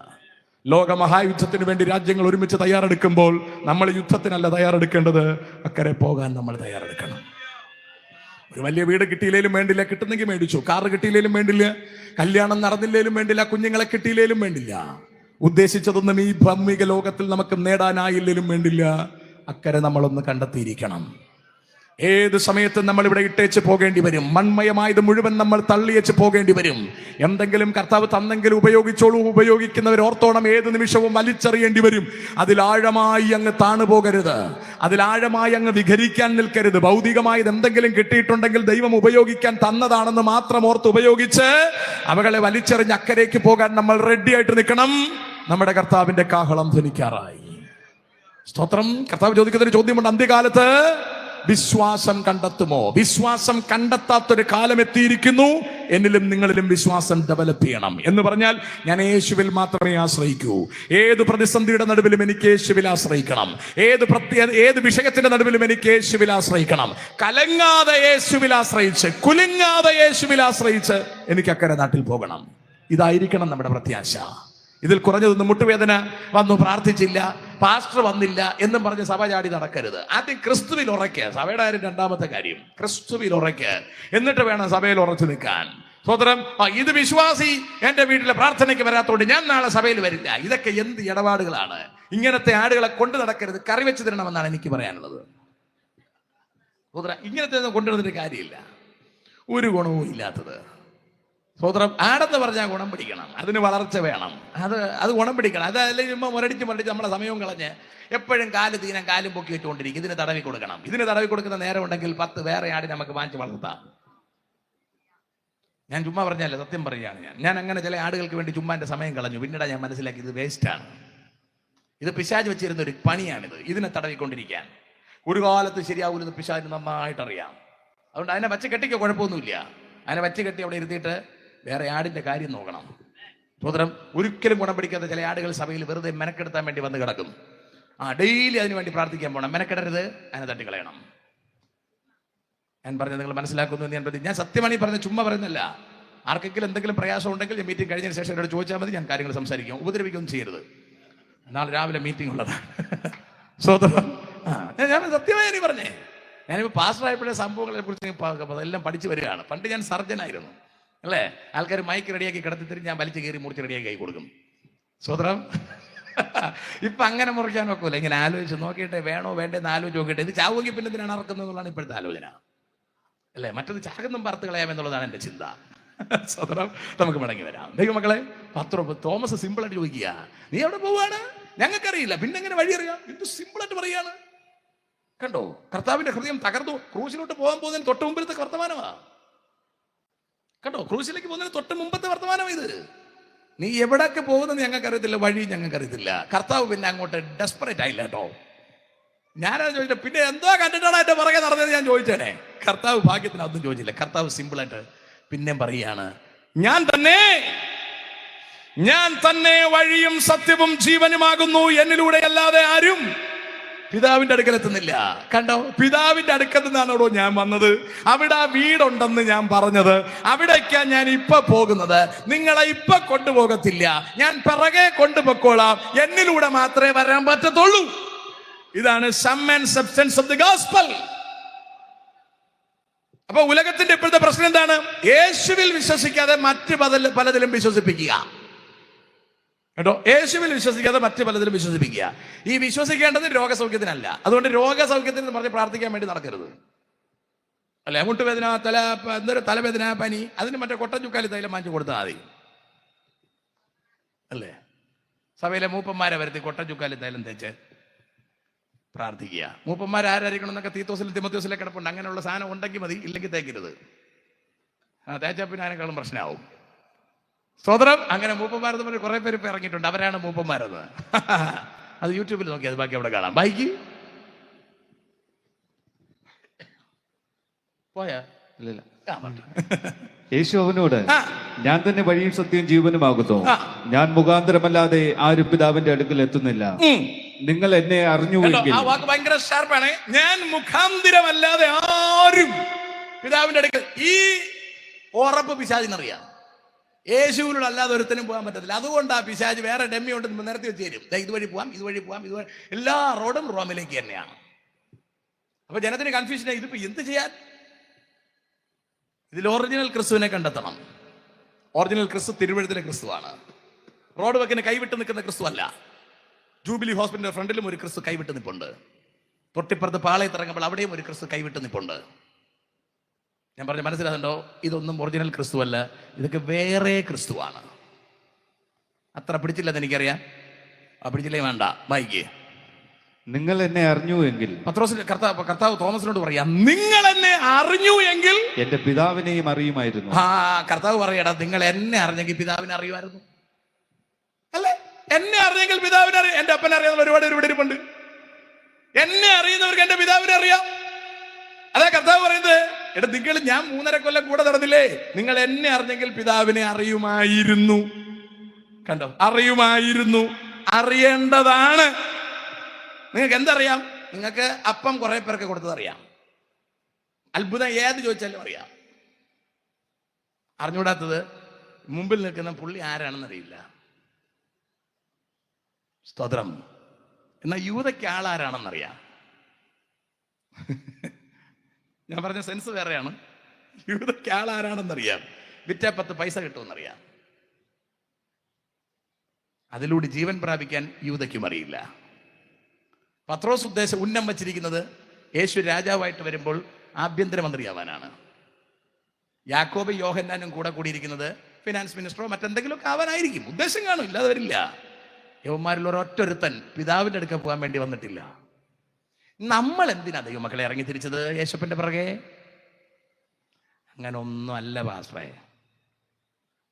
ലോകമഹായുദ്ധത്തിന് വേണ്ടി രാജ്യങ്ങൾ ഒരുമിച്ച് തയ്യാറെടുക്കുമ്പോൾ നമ്മൾ യുദ്ധത്തിനല്ല തയ്യാറെടുക്കേണ്ടത്, അക്കരെ പോകാൻ നമ്മൾ തയ്യാറെടുക്കണം. ഒരു വലിയ വീട് കിട്ടിയില്ലേലും വേണ്ടില്ല, കിട്ടുന്നെങ്കിൽ മേടിച്ചു. കാറ് കിട്ടിയില്ലേലും വേണ്ടില്ല, കല്യാണം നടന്നില്ലേലും വേണ്ടില്ല, കുഞ്ഞുങ്ങളെ കിട്ടിയില്ലേലും വേണ്ടില്ല, ഉദ്ദേശിച്ചതൊന്നും ഈ ഭൗമിക ലോകത്തിൽ നമുക്ക് നേടാനായില്ലേലും വേണ്ടില്ല, അക്കരെ നമ്മളൊന്ന് കണ്ടെത്തിയിരിക്കണം. ഏത് സമയത്തും നമ്മൾ ഇവിടെ ഇട്ടേച്ച് പോകേണ്ടി വരും. മൺമയമായത് മുഴുവൻ നമ്മൾ തള്ളിയേച്ച് പോകേണ്ടി വരും. എന്തെങ്കിലും കർത്താവ് തന്നെങ്കിലും ഉപയോഗിച്ചോളൂ. ഉപയോഗിക്കുന്നവർ ഓർത്തോണം, ഏത് നിമിഷവും വലിച്ചെറിയേണ്ടി വരും. അതിലാഴമായി അങ്ങ് താണുപോകരുത്, അതിലാഴമായി അങ്ങ് വിഘരിക്കാൻ നിൽക്കരുത്. ഭൗതികമായത് എന്തെങ്കിലും കിട്ടിയിട്ടുണ്ടെങ്കിൽ ദൈവം ഉപയോഗിക്കാൻ തന്നതാണെന്ന് മാത്രം ഓർത്ത് ഉപയോഗിച്ച് അവകളെ വലിച്ചെറിഞ്ഞ് അക്കരയ്ക്ക് പോകാൻ നമ്മൾ റെഡി ആയിട്ട് നിൽക്കണം. നമ്മുടെ കർത്താവിന്റെ കാഹളം ധ്വനിക്കാറായി. സ്തോത്രം. കർത്താവ് ചോദിക്കുന്നൊരു ചോദ്യമുണ്ട്, അന്ത്യകാലത്ത് വിശ്വാസം കണ്ടെത്തുമോ? വിശ്വാസം കണ്ടെത്താത്തൊരു കാലം എത്തിയിരിക്കുന്നു. എന്നിലും നിങ്ങളിലും വിശ്വാസം ഡെവലപ്പ് ചെയ്യണം. എന്ന് പറഞ്ഞാൽ ഞാൻ യേശുവിൽ മാത്രമേ ആശ്രയിക്കൂ. ഏത് പ്രതിസന്ധിയുടെ നടുവിലും എനിക്ക് യേശുവിൽ ആശ്രയിക്കണം. ഏത് വിഷയത്തിന്റെ നടുവിലും എനിക്ക് യേശുവിൽ ആശ്രയിക്കണം. കലങ്ങാതെ യേശുവിൽ ആശ്രയിച്ച്, കുലുങ്ങാതെ യേശുവിൽ ആശ്രയിച്ച് എനിക്ക് അക്കരെ നാട്ടിൽ പോകണം. ഇതായിരിക്കണം നമ്മുടെ പ്രത്യാശ. ഇതിൽ കുറഞ്ഞതൊന്നും മുട്ടുവേദന വന്നു, പ്രാർത്ഥിച്ചില്ല, പാസ്റ്റർ വന്നില്ല എന്നും പറഞ്ഞ് സഭ ചാടി നടക്കരുത്. ആദ്യം ക്രിസ്തുവിൽ ഉറയ്ക്കുക. സഭയുടെ കാര്യം രണ്ടാമത്തെ കാര്യം. ക്രിസ്തുവിൽ ഉറയ്ക്കുക, എന്നിട്ട് വേണം സഭയിൽ ഉറച്ചു നിൽക്കാൻ. സ്വതന്ത്രം. ഇത് വിശ്വാസി എന്റെ വീട്ടിലെ പ്രാർത്ഥനയ്ക്ക് വരാത്തോണ്ട് ഞാൻ നാളെ സഭയിൽ വരില്ല. ഇതൊക്കെ എന്ത് ഇടപാടുകളാണ്? ഇങ്ങനത്തെ ആടുകളെ കൊണ്ടു നടക്കരുത്, കറി വെച്ച് തരണമെന്നാണ് എനിക്ക് പറയാനുള്ളത്. ഇങ്ങനത്തെ ഒന്നും കൊണ്ടുവരുന്നൊരു കാര്യമില്ല, ഒരു ഗുണവും ഇല്ലാത്തത്. സ്വതന്ത്രം. ആടെന്ന് പറഞ്ഞാൽ ഗുണം പിടിക്കണം, അതിന് വളർച്ച വേണം, അത് ഗുണം പിടിക്കണം. അതല്ല ചുമ്മാ മുരടിച്ച് നമ്മുടെ സമയവും കളഞ്ഞ് എപ്പോഴും കാലും പൊക്കി വെച്ചുകൊണ്ടിരിക്കും. ഇതിന് തടവി കൊടുക്കണം. ഇതിന് തടവി കൊടുക്കുന്ന നേരം ഉണ്ടെങ്കിൽ 10 വേറെ ആടി നമുക്ക് വാങ്ങിച്ച് വളർത്താം. ഞാൻ ചുമ്മാ പറഞ്ഞല്ലേ, സത്യം പറയുകയാണ്. ഞാൻ അങ്ങനെ ചില ആടുകൾക്ക് വേണ്ടി ചുമ്മാ എൻ്റെ സമയം കളഞ്ഞു. പിന്നീട് ഞാൻ മനസ്സിലാക്കി ഇത് വേസ്റ്റാണ്. ഇത് പിശാച് വെച്ചിരുന്ന ഒരു പണിയാണിത്, ഇതിനെ തടവിക്കൊണ്ടിരിക്കാൻ. ഒരു കാലത്ത് ശരിയാവൂലെന്ന് പിശാചിന് നന്നായിട്ടറിയാം. അതുകൊണ്ട് അതിനെ വച്ച് കെട്ടിക്കോ, കുഴപ്പമൊന്നുമില്ല. അതിനെ വച്ച് കെട്ടി അവിടെ ഇരുത്തിയിട്ട് വേറെ ആടിന്റെ കാര്യം നോക്കണം. സ്വതന്ത്രം. ഒരിക്കലും ഗുണം പിടിക്കാത്ത ചില ആടുകൾ സഭയിൽ വെറുതെ മെനക്കെടുത്താൻ വേണ്ടി വന്ന് കിടക്കും. ഡെയിലി അതിനു വേണ്ടി പ്രാർത്ഥിക്കാൻ പോകണം. മെനക്കെടരുത്, അതിനെ തട്ടിക്കളയണം. ഞാൻ പറഞ്ഞത് നിങ്ങൾ മനസ്സിലാക്കുന്നു എന്ന് ഞാൻ സത്യമാണ് ഈ പറഞ്ഞത്, ചുമ്മാ പറയുന്നല്ല. ആർക്കെങ്കിലും എന്തെങ്കിലും പ്രയാസം ഉണ്ടെങ്കിൽ മീറ്റിംഗ് കഴിഞ്ഞതിന് ശേഷം എന്നോട് ചോദിച്ചാൽ മതി, ഞാൻ കാര്യങ്ങൾ സംസാരിക്കും. ഉപദ്രവിക്കൊന്നും ചെയ്യരുത്. നാളെ രാവിലെ മീറ്റിംഗ് ഉള്ളതാണ്. സ്വതന്ത്രം. ഞാൻ സത്യമായി പറഞ്ഞേ. ഞാനിപ്പോൾ പാസ്റ്ററായപ്പോഴേ സംഭവങ്ങളെ കുറിച്ച് എല്ലാം പഠിച്ചു വരികയാണ്. പണ്ട് ഞാൻ സർജനായിരുന്നു അല്ലേ. ആൾക്കാർ മൈക്ക് റെഡിയാക്കി കിടത്തി ഞാൻ വലിച്ചു കയറി മുറിച്ച് റെഡിയാക്കി കൈ കൊടുക്കും. സ്വതന്ത്രം. ഇപ്പൊ അങ്ങനെ മുറിക്കാൻ നോക്കൂല. ഇങ്ങനെ ആലോചിച്ച് നോക്കിയിട്ട് വേണോ വേണ്ടെന്ന് ആലോചിച്ച് നോക്കിയിട്ട് ഇത് ചാവുകി പിന്നെ ഇതിനാണ് അറക്കുന്നത് എന്നുള്ളതാണ് ഇപ്പോഴത്തെ ആലോചന അല്ലേ. മറ്റത് ചാകുന്നും പറത്ത് കളയാമെന്നുള്ളതാണ് എൻ്റെ ചിന്ത. സ്വതന്ത്രം. നമുക്ക് മടങ്ങി വരാം. ദൈവമക്കളെ, തോമസ് സിമ്പിളായിട്ട് ചോദിക്കുക, നീ എവിടെ പോവാണ്? ഞങ്ങൾക്കറിയില്ല, പിന്നെ എങ്ങനെ വഴി അറിയാം? ഇത് സിമ്പിളായിട്ട് പറയാണ്. കണ്ടോ, കർത്താവിന്റെ ഹൃദയം തകർന്നു. ക്രൂശിലോട്ട് പോകാൻ പോകുന്നതിന് തൊട്ട് മുമ്പിലത്തെ വർത്തമാനമാ. കണ്ടോ, ക്രൂശിലേക്ക് പോകുന്നതിന് തൊട്ട് മുമ്പത്തെ വർത്തമാനം ഇത്. നീ എവിടൊക്കെ പോകുന്നത് ഞങ്ങൾക്ക് അറിയത്തില്ല, വഴി ഞങ്ങൾക്ക് അറിയത്തില്ല. കർത്താവ് പിന്നെ അങ്ങോട്ട് ഡെസ്പറേറ്റ് ആയില്ല കേട്ടോ. ഞാനത് ചോദിച്ചിട്ട് പിന്നെ എന്തോ കണ്ടിട്ടാണ് എന്റെ പുറകെ നടന്നത് ഞാൻ ചോദിച്ചേനെ. കർത്താവ് ഭാഗ്യത്തിന് അതൊന്നും ചോദിച്ചില്ല. കർത്താവ് സിമ്പിളായിട്ട് പിന്നെയും പറയാണ്, ഞാൻ തന്നെ വഴിയും സത്യവും ജീവനുമാകുന്നു, എന്നിലൂടെ അല്ലാതെ ആരും പിതാവിന്റെ അടുക്കൽ എത്തുന്നില്ല. കണ്ടോ, പിതാവിന്റെ അടുക്കൽ നിന്നാണോ ഞാൻ വന്നത്. അവിടെ വീടുണ്ടെന്ന് ഞാൻ പറഞ്ഞത്, അവിടേക്കാ ഞാൻ ഇപ്പൊ പോകുന്നത്. നിങ്ങളെ ഇപ്പൊ കൊണ്ടുപോകത്തില്ല, ഞാൻ പിറകെ കൊണ്ടുപോയിക്കോളാം. എന്നിലൂടെ മാത്രമേ വരാൻ പറ്റത്തുള്ളൂ. ഇതാണ് sum and substance of the gospel. അപ്പൊ ഉലകത്തിന്റെ ഇപ്പോഴത്തെ പ്രശ്നം എന്താണ്? യേശുവിൽ വിശ്വസിക്കാതെ മറ്റ് പലതിലും വിശ്വസിപ്പിക്കുക. കേട്ടോ, യേശുവിൽ വിശ്വസിക്കാതെ മറ്റു പലതിലും വിശ്വസിപ്പിക്കുക. ഈ വിശ്വസിക്കേണ്ടത് രോഗസൗഖ്യത്തിനല്ല. അതുകൊണ്ട് രോഗസൗഖ്യത്തിന് പറഞ്ഞ് പ്രാർത്ഥിക്കാൻ വേണ്ടി നടക്കരുത് അല്ലെ. മുട്ടുവേദന, തലവേദന, പനി, അതിന് മറ്റേ കൊട്ടൻ ചുക്കാലി തൈലം വാങ്ങിച്ചു കൊടുത്താൽ മതി അല്ലേ. സഭയിലെ മൂപ്പന്മാരെ വരുത്തി കൊട്ടൻ ചുക്കാലി തൈലം തേച്ച് പ്രാർത്ഥിക്കുക. മൂപ്പന്മാരായിരിക്കണം എന്നൊക്കെ തീത്തോസിലും തിമോത്തിയോസിലും കിടപ്പുണ്ട്. അങ്ങനെയുള്ള സാധനം ഉണ്ടെങ്കിൽ മതി, ഇല്ലെങ്കിൽ തേക്കരുത്. തേച്ചാൽ പിന്നെ അതിനേക്കാളും പ്രശ്നമാവും. സ്തോത്രം. അങ്ങനെ മൂപ്പന്മാരെന്ന് പറഞ്ഞ് കുറെ പേര് ഇപ്പൊ ഇറങ്ങിയിട്ടുണ്ട്. അവരാണ് മൂപ്പന്മാരെന്ന്. അത് യൂട്യൂബിൽ നോക്കി അത് ബാക്കി അവിടെ കാണാം. ബൈക്ക് പോയാ ഇല്ല. യേശു അവനോട്, ഞാൻ തന്നെ വഴിയും സത്യവും ജീവനുമാകുന്നു. ഞാൻ മുഖാന്തരമല്ലാതെ ആരും പിതാവിന്റെ അടുക്കൽ എത്തുന്നില്ല. നിങ്ങൾ എന്നെ അറിഞ്ഞുവെങ്കിൽ. ആ വാക്ക് ഭയങ്കര ഷാർപ്പാണ്. ഞാൻ മുഖാന്തരമല്ലാതെ ആരും പിതാവിന്റെ അടുക്കൽ. ഈ ഉറപ്പ് പിശാചിനറിയാം. യേശുവിനോട് അല്ലാതെ ഒരുത്തനും പോകാൻ പറ്റത്തില്ല. അതുകൊണ്ട് ആ പിശാച് വേറെ ഡെമ്മി കൊണ്ട് നിരത്തി വെച്ച് തരും. ഇതുവഴി പോവാം, ഇതുവഴി പോവാം, ഇതുവഴി. എല്ലാ റോഡും റോമിലേക്ക് തന്നെയാണ്. അപ്പൊ ജനത്തിന് കൺഫ്യൂഷൻ. ഇതിപ്പോ എന്ത് ചെയ്യാൻ? ഇതിൽ ഒറിജിനൽ ക്രിസ്തുവിനെ കണ്ടെത്തണം. ഒറിജിനൽ ക്രിസ്തു തിരുവഴുത്തിലെ ക്രിസ്തുവാണ്. റോഡ് വക്കിന് കൈവിട്ട് നിൽക്കുന്ന ക്രിസ്തു അല്ല. ജൂബിലി ഹോസ്പിറ്റലിന്റെ ഫ്രണ്ടിലും ഒരു ക്രിസ്തു കൈവിട്ട് നിൽപ്പുണ്ട്. തൊട്ടിപ്പുറത്ത് പാളയത്ത് ഇറങ്ങുമ്പോൾ അവിടെയും ഒരു ക്രിസ്തു കൈവിട്ട് നിൽപ്പുണ്ട്. ഞാൻ പറഞ്ഞ മനസ്സിലാകുന്നുണ്ടോ? ഇതൊന്നും ഒറിജിനൽ ക്രിസ്തു അല്ല. ഇതൊക്കെ വേറെ ക്രിസ്തുവാണ്. അത്ര പിടിച്ചില്ലെന്ന് എനിക്കറിയാം. ആ പിടിച്ചില്ലേ വേണ്ട. ബൈക്ക് നിങ്ങൾ എന്നെ അറിഞ്ഞു എങ്കിൽ. കർത്താവ് തോമസിനോട് പറയാം, നിങ്ങൾ എന്നെ അറിഞ്ഞു എങ്കിൽ എന്റെ പിതാവിനെയും അറിയുമായിരുന്നു. കർത്താവ് പറയടാ, നിങ്ങൾ എന്നെ അറിഞ്ഞെങ്കിൽ പിതാവിനെ അറിയുമായിരുന്നു. അല്ലേ? എന്നെ അറിഞ്ഞെങ്കിൽ പിതാവിനെ അറിയാം. എന്റെ അപ്പനെ അറിയാവുന്ന ഒരുപാട് ഇവിടെ ഇരിപ്പുണ്ട്. എന്നെ അറിയുന്നവർക്ക് എന്റെ പിതാവിനെ അറിയാം. അതാ കർത്താവ് പറയുന്നത്. എടാ, നിങ്ങൾ ഞാൻ 3.5 കൊല്ലം കൂടെ നടന്നില്ലേ? നിങ്ങൾ എന്നെ അറിഞ്ഞെങ്കിൽ പിതാവിനെ അറിയുമായിരുന്നു. കണ്ടോ? അറിയുമായിരുന്നു. അറിയേണ്ടതാണ്. നിങ്ങൾക്ക് എന്തറിയാം? നിങ്ങൾക്ക് അപ്പം കുറെ പേർക്ക് കൊടുത്തത് അറിയാം. അത്ഭുതം ഏത് ചോദിച്ചാലും അറിയാം. അറിഞ്ഞുകൂടാത്തത് മുമ്പിൽ നിൽക്കുന്ന പുള്ളി ആരാണെന്ന് അറിയില്ല. സ്തോത്രം. എന്നാൽ യൂതയ്ക്ക് ആളാരാണെന്നറിയാം. ഞാൻ പറഞ്ഞ സെൻസ് വേറെയാണ്. യൂതയ്ക്ക് ആളാരാണെന്നറിയാം. വിറ്റാ 10 പൈസ കിട്ടുമെന്നറിയാം. അതിലൂടെ ജീവൻ പ്രാപിക്കാൻ യൂതയ്ക്കും അറിയില്ല. പത്രോസ് ഉദ്ദേശം ഉന്നം വച്ചിരിക്കുന്നത് യേശു രാജാവായിട്ട് വരുമ്പോൾ ആഭ്യന്തരമന്ത്രിയാവാനാണ്. യാക്കോബ് യോഹന്നാനും കൂടെ കൂടിയിരിക്കുന്നത് ഫിനാൻസ് മിനിസ്റ്ററോ മറ്റെന്തെങ്കിലുമൊക്കെ ആവാനായിരിക്കും. ഉദ്ദേശം കാണും, ഇല്ലാതെ വരില്ല. യവന്മാരിൽ ഒരൊറ്റൊരുത്തൻ പിതാവിന്റെ അടുക്ക പോകാൻ വേണ്ടി വന്നിട്ടില്ല. നമ്മൾ എന്തിനാ ദൈവമക്കളെ ഇറങ്ങി തിരിച്ചത് യേശപ്പന്റെ പിറകെ? അങ്ങനെ ഒന്നും അല്ല പാസ്റ്ററേ.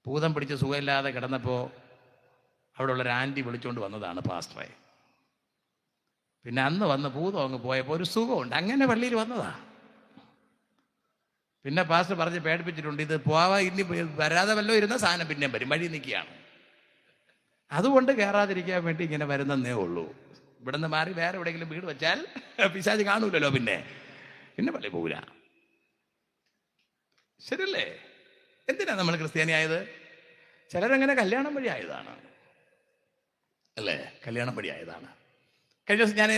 ഭൂതം പിടിച്ച് സുഖമില്ലാതെ കിടന്നപ്പോൾ അവിടെ ഉള്ളൊരു ആൻറ്റി വിളിച്ചുകൊണ്ട് വന്നതാണ് പാസ്റ്ററേ. പിന്നെ അന്ന് വന്ന് ഭൂതം അങ്ങ് പോയപ്പോൾ ഒരു സുഖമുണ്ട്, അങ്ങനെ പള്ളിയിൽ വന്നതാ. പിന്നെ പാസ്റ്റർ പറഞ്ഞ് പേടിപ്പിച്ചിട്ടുണ്ട്, ഇത് പോവാ ഇനി വരാതെ വല്ലതും ഇരുന്ന സാധനം പിന്നെയും വരും, വഴി നിൽക്കുകയാണ്. അതുകൊണ്ട് കയറാതിരിക്കാൻ വേണ്ടി ഇങ്ങനെ വരുന്നതേ ഉള്ളൂ. ഇവിടെ നിന്ന് മാറി വേറെ എവിടെയെങ്കിലും വീട് വെച്ചാൽ പിശാച് കാണൂലല്ലോ, പിന്നെ പള്ളി പോകില്ല. ശരിയല്ലേ? എന്തിനാ നമ്മൾ ക്രിസ്ത്യാനിയായത്? ചിലരങ്ങനെ കല്യാണം വഴി ആയതാണ്, അല്ലേ? കല്യാണം വഴി ആയതാണ്. കഴിഞ്ഞ ദിവസം ഞാൻ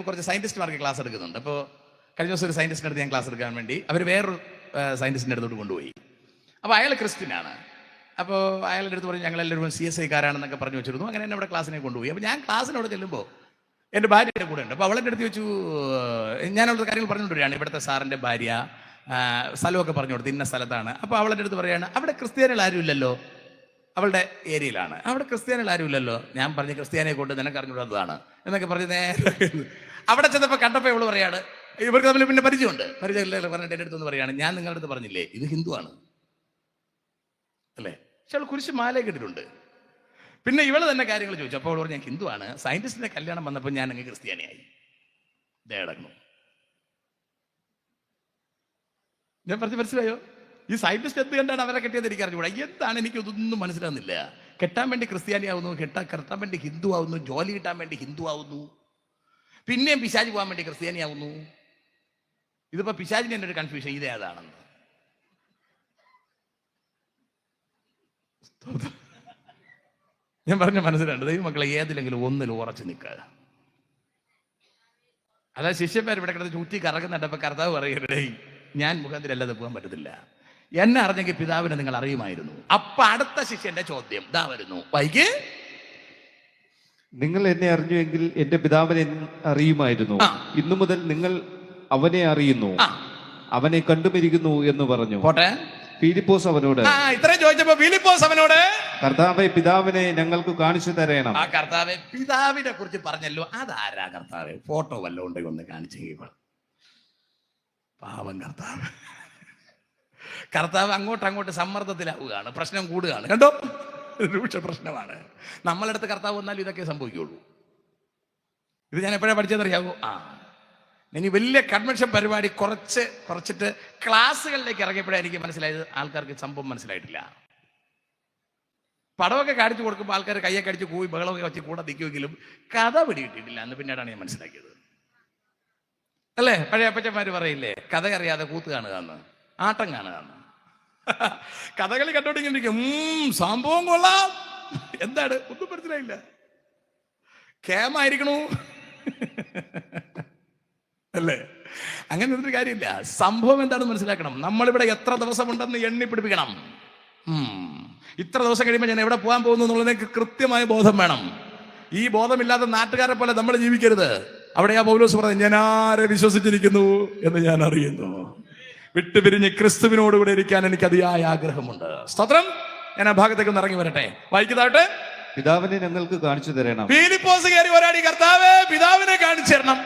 കുറച്ച് സയൻറ്റിസ്റ്റുമാർക്ക് ക്ലാസ് എടുക്കുന്നുണ്ട്. അപ്പോൾ കഴിഞ്ഞ ദിവസം ഒരു സയൻറ്റിസ്റ്റിൻ്റെ അടുത്ത് ഞാൻ ക്ലാസ് എടുക്കാൻ വേണ്ടി അവർ വേറൊരു സയൻറ്റിസ്റ്റിൻ്റെ അടുത്തോട്ട് കൊണ്ടുപോയി. അപ്പോൾ അയാൾ ക്രിസ്ത്യനാണ്. അപ്പോൾ അയാളുടെ അടുത്ത് പറഞ്ഞ് ഞങ്ങളെല്ലാവരും CSI കാരാണെന്നൊക്കെ പറഞ്ഞു വെച്ചിരുന്നു. അങ്ങനെ എന്നെ അവിടെ ക്ലാസ്സിനെ കൊണ്ടുപോയി. അപ്പോൾ ഞാൻ ക്ലാസ്സിനോട് ചെല്ലുമ്പോൾ എൻ്റെ ഭാര്യയുടെ കൂടെ ഉണ്ട്. അപ്പോൾ അവളെൻ്റെ അടുത്ത് ചോദിച്ചു, ഞാനുള്ള കാര്യങ്ങൾ പറഞ്ഞുകൊണ്ടിരിക്കുകയാണ്. ഇവിടുത്തെ സാറിൻ്റെ ഭാര്യ സ്ഥലമൊക്കെ പറഞ്ഞു കൊടുത്തു, ഇന്ന സ്ഥലത്താണ്. അപ്പോൾ അവളുടെ അടുത്ത് പറയുകയാണ്, അവിടെ ക്രിസ്ത്യാനികൾ ആരും ഇല്ലല്ലോ. അവളുടെ ഏരിയയിലാണ്, അവിടെ ക്രിസ്ത്യാനികൾ ആരും ഇല്ലല്ലോ. ഞാൻ പറഞ്ഞ ക്രിസ്ത്യാനിയെ കൊണ്ട് നിനക്ക് അറിഞ്ഞുകൂടാത്തതാണ് എന്നൊക്കെ പറഞ്ഞ് നേരെ അവിടെ ചെന്നപ്പോൾ കണ്ടപ്പോൾ ഇവള് പറയാണ്, ഇവർക്ക് തമ്മിൽ പിന്നെ പരിചയമുണ്ട്. പരിചയമില്ല പറഞ്ഞിട്ട് എൻ്റെ അടുത്തൊന്ന് പറയാണ്, ഞാൻ നിങ്ങളുടെ അടുത്ത് പറഞ്ഞില്ലേ ഇത് ഹിന്ദുവാണ് അല്ലേ? പക്ഷെ അവൾ കുരിശ് മാലയൊക്കെ ഇട്ടിട്ടുണ്ട്. പിന്നെ ഇവള് തന്നെ കാര്യങ്ങൾ ചോദിച്ചു. അപ്പോൾ അവൾ പറഞ്ഞു, ഞാൻ ഹിന്ദുവാണ്, സയന്റിസ്റ്റിന്റെ കല്യാണം വന്നപ്പോൾ ഞാൻ അങ്ങ് ക്രിസ്ത്യാനിയായി. ഇതേടങ്ങും. ഞാൻ പറഞ്ഞു, മനസ്സിലായോ? ഈ സയന്റിസ്റ്റ് എന്ത് കണ്ടാണ് അവരെ കെട്ടിയത് എനിക്ക് അറിഞ്ഞുകൂടാ. എന്താണ് എനിക്ക് ഇതൊന്നും മനസ്സിലാകുന്നില്ല. കെട്ടാൻ വേണ്ടി ക്രിസ്ത്യാനി ആവുന്നു, കെട്ടാൻ വേണ്ടി ഹിന്ദു ആവുന്നു, ജോലി കിട്ടാൻ വേണ്ടി ഹിന്ദു ആവുന്നു, പിന്നെയും പിശാചി പോകാൻ വേണ്ടി ക്രിസ്ത്യാനി ആവുന്നു. ഇതിപ്പോ പിശാചിന്റെ എൻ്റെ ഒരു കൺഫ്യൂഷൻ ഇതേതാണെന്ന്. ഞാൻ പറഞ്ഞ മനസ്സിലുണ്ട്. ദൈവമക്കളെ ഏതിലെങ്കിലും ഒന്നിൽ ഉറച്ചു നിൽക്കുക. അതായത് ശിഷ്യന്മാർ ഇവിടെ കിടന്ന് ചൂറ്റി കറങ്ങുന്നുണ്ടപ്പോൾ കർത്താവ് പറയണ്ടേ, ഞാൻ മുഖാന്തരല്ലാതെ പോകാൻ പറ്റത്തില്ല. എന്നെ അറിഞ്ഞെങ്കിൽ പിതാവിനെ നിങ്ങൾ അറിയുമായിരുന്നു. അപ്പൊ അടുത്ത ശിഷ്യന്റെ ചോദ്യം ദാ വരുന്നു, വൈകി നിങ്ങൾ എന്നെ അറിഞ്ഞുവെങ്കിൽ എന്റെ പിതാവിനെ അറിയുമായിരുന്നു. ഇന്നു മുതൽ നിങ്ങൾ അവനെ അറിയുന്നു, അവനെ കണ്ടുമിരിക്കുന്നു എന്ന് പറഞ്ഞു. പോട്ടെ. ഫിലിപ്പോസ് അവനോട്, ഇത്രയും ചോദിച്ചപ്പോ ഫിലിപ്പോസ് അവനോട്, കർത്താവേ പിതാവിനെ ഞങ്ങൾക്ക് കാണിച്ചു തരണം. ആ കർത്താവെ പിതാവിനെ കുറിച്ച് പറഞ്ഞല്ലോ, അതാരാ കർത്താവെ? ഫോട്ടോ വല്ലതും ഉണ്ടെങ്കിൽ ഒന്ന് കാണിച്ചെങ്കിൽ. പാവം കർത്താവ് അങ്ങോട്ട് സമ്മർദ്ദത്തിലാവുകയാണ്, പ്രശ്നം കൂടുകയാണ്. കണ്ടോ? രൂക്ഷ പ്രശ്നമാണ്. നമ്മളടുത്ത് കർത്താവ് വന്നാലും ഇതൊക്കെ സംഭവിക്കുള്ളൂ. ഇത് ഞാൻ എപ്പോഴാണ് പഠിച്ചതറിയാവോ? ഇനി വലിയ കൺവെൻഷൻ പരിപാടി കുറച്ചിട്ട് ക്ലാസ്സുകളിലേക്ക് ഇറങ്ങിയപ്പോഴേ എനിക്ക് മനസ്സിലായത് ആൾക്കാർക്ക് സംഭവം മനസ്സിലായിട്ടില്ല. പടമൊക്കെ കാണിച്ചു കൊടുക്കുമ്പോൾ ആൾക്കാർ കയ്യൊക്കെ അടിച്ച് പോയി ബഹളമൊക്കെ വെച്ച് കൂടെ നിൽക്കുമെങ്കിലും കഥ പിടികിട്ടിയിട്ടില്ല എന്ന് പിന്നീടാണ് ഞാൻ മനസ്സിലാക്കിയത്. അല്ലേ? പഴയ അപ്പച്ചന്മാർ പറയില്ലേ, കഥ അറിയാതെ കൂത്ത് കാണുക എന്ന്, ആട്ടം കാണുക എന്ന്. കഥകളി കണ്ടോണ്ടിരിക്കും, സംഭവം കൊള്ളാം, എന്താണ് ഒന്നും മനസ്സിലായില്ല, കേമായിരിക്കണു അല്ലേ? അങ്ങനെ ഒരു കാര്യമില്ല. സംഭവം എന്താണെന്ന് മനസ്സിലാക്കണം. നമ്മളിവിടെ എത്ര ദിവസമുണ്ടെന്ന് എണ്ണി പിടിപ്പിക്കണം. ഇത്ര ദിവസം കഴിയുമ്പോൾ ഞാൻ എവിടെ പോകാൻ പോകുന്നു എന്നുള്ളതിന് കൃത്യമായ ബോധം വേണം. ഈ ബോധമില്ലാത്ത നാട്ടുകാരെ പോലെ നമ്മൾ ജീവിക്കരുത്. അവിടെയാ പൗലോസ് പറഞ്ഞത്, ഞാൻ ആരെ വിശ്വസിച്ചിരിക്കുന്നു എന്ന് ഞാൻ അറിയുന്നു, വിട്ടുപിരിഞ്ഞ് ക്രിസ്തുവിനോടുകൂടെ ഇരിക്കാൻ എനിക്ക് അതിയായ ആഗ്രഹമുണ്ട്. സ്തോത്രം. ഞാൻ ആ ഭാഗത്തേക്ക് ഒന്ന് ഇറങ്ങി വരട്ടെ, വായിക്കുന്നതാട്ടെ. പിതാവിനെ ഞങ്ങൾക്ക് കാണിച്ചു തരണം. ഫിലിപ്പോസ് കയറി ഒരാടി, കർത്താവേ പിതാവിനെ കാണിച്ചു തരണം.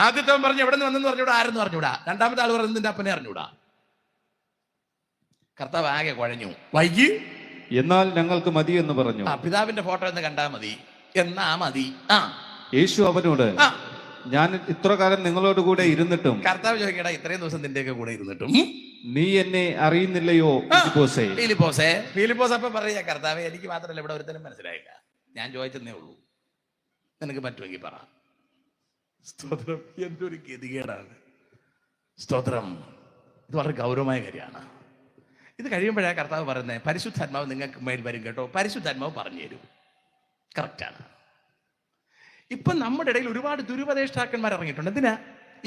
ആദ്യത്തെ പറഞ്ഞു എവിടെ നിന്ന് വന്നെന്ന് പറഞ്ഞൂടാ, ആരെന്ന് പറഞ്ഞൂടാ. രണ്ടാമത്തെ ആൾ പറഞ്ഞു നിന്റെ അപ്പനെ അറിഞ്ഞൂടാ. കർത്താവ് ആകെ കുഴഞ്ഞു. വൈകി എന്നാൽ ഞങ്ങൾക്ക് മതി എന്ന് പറഞ്ഞു. പിതാവിന്റെ ഫോട്ടോ എന്ന് കണ്ടാ മതി, എന്നാ മതി. യേശു അവനോട്, ഞാൻ ഇത്ര കാലം നിങ്ങളോട് കൂടെ ഇരുന്നിട്ടും. കർത്താവ് ചോദിക്കടാ, ഇത്രയും ദിവസം നിന്റെയൊക്കെ കൂടെ ഇരുന്നിട്ടും നീ എന്നെ അറിയുന്നില്ലയോ ഫിലിപ്പോസേ? ഫിലിപ്പോസ് അപ്പൊ പറയാ, കർത്താവെ എനിക്ക് മാത്രമല്ല ഇവിടെ ഒരുത്തനും മനസ്സിലായില്ല, ഞാൻ ചോദിച്ചെന്നേ ഉള്ളൂ, നിനക്ക് പറ്റുമെങ്കിൽ പറ. സ്തോത്രം. എന്തൊരു ഗതികേടാണ്. സ്തോത്രം. ഇത് വളരെ ഗൗരവമായ കാര്യമാണ്. ഇത് കഴിയുമ്പോഴാണ് കർത്താവ് പറയുന്നത്, പരിശുദ്ധാത്മാവ് നിങ്ങൾക്ക് മേൽ വരും കേട്ടോ, പരിശുദ്ധാത്മാവ് പറഞ്ഞു തരും. കറക്റ്റാണ്. ഇപ്പൊ നമ്മുടെ ഇടയിൽ ഒരുപാട് ദുരുപദേഷ്ടാക്കന്മാർ ഇറങ്ങിയിട്ടുണ്ട്. എന്തിനാ?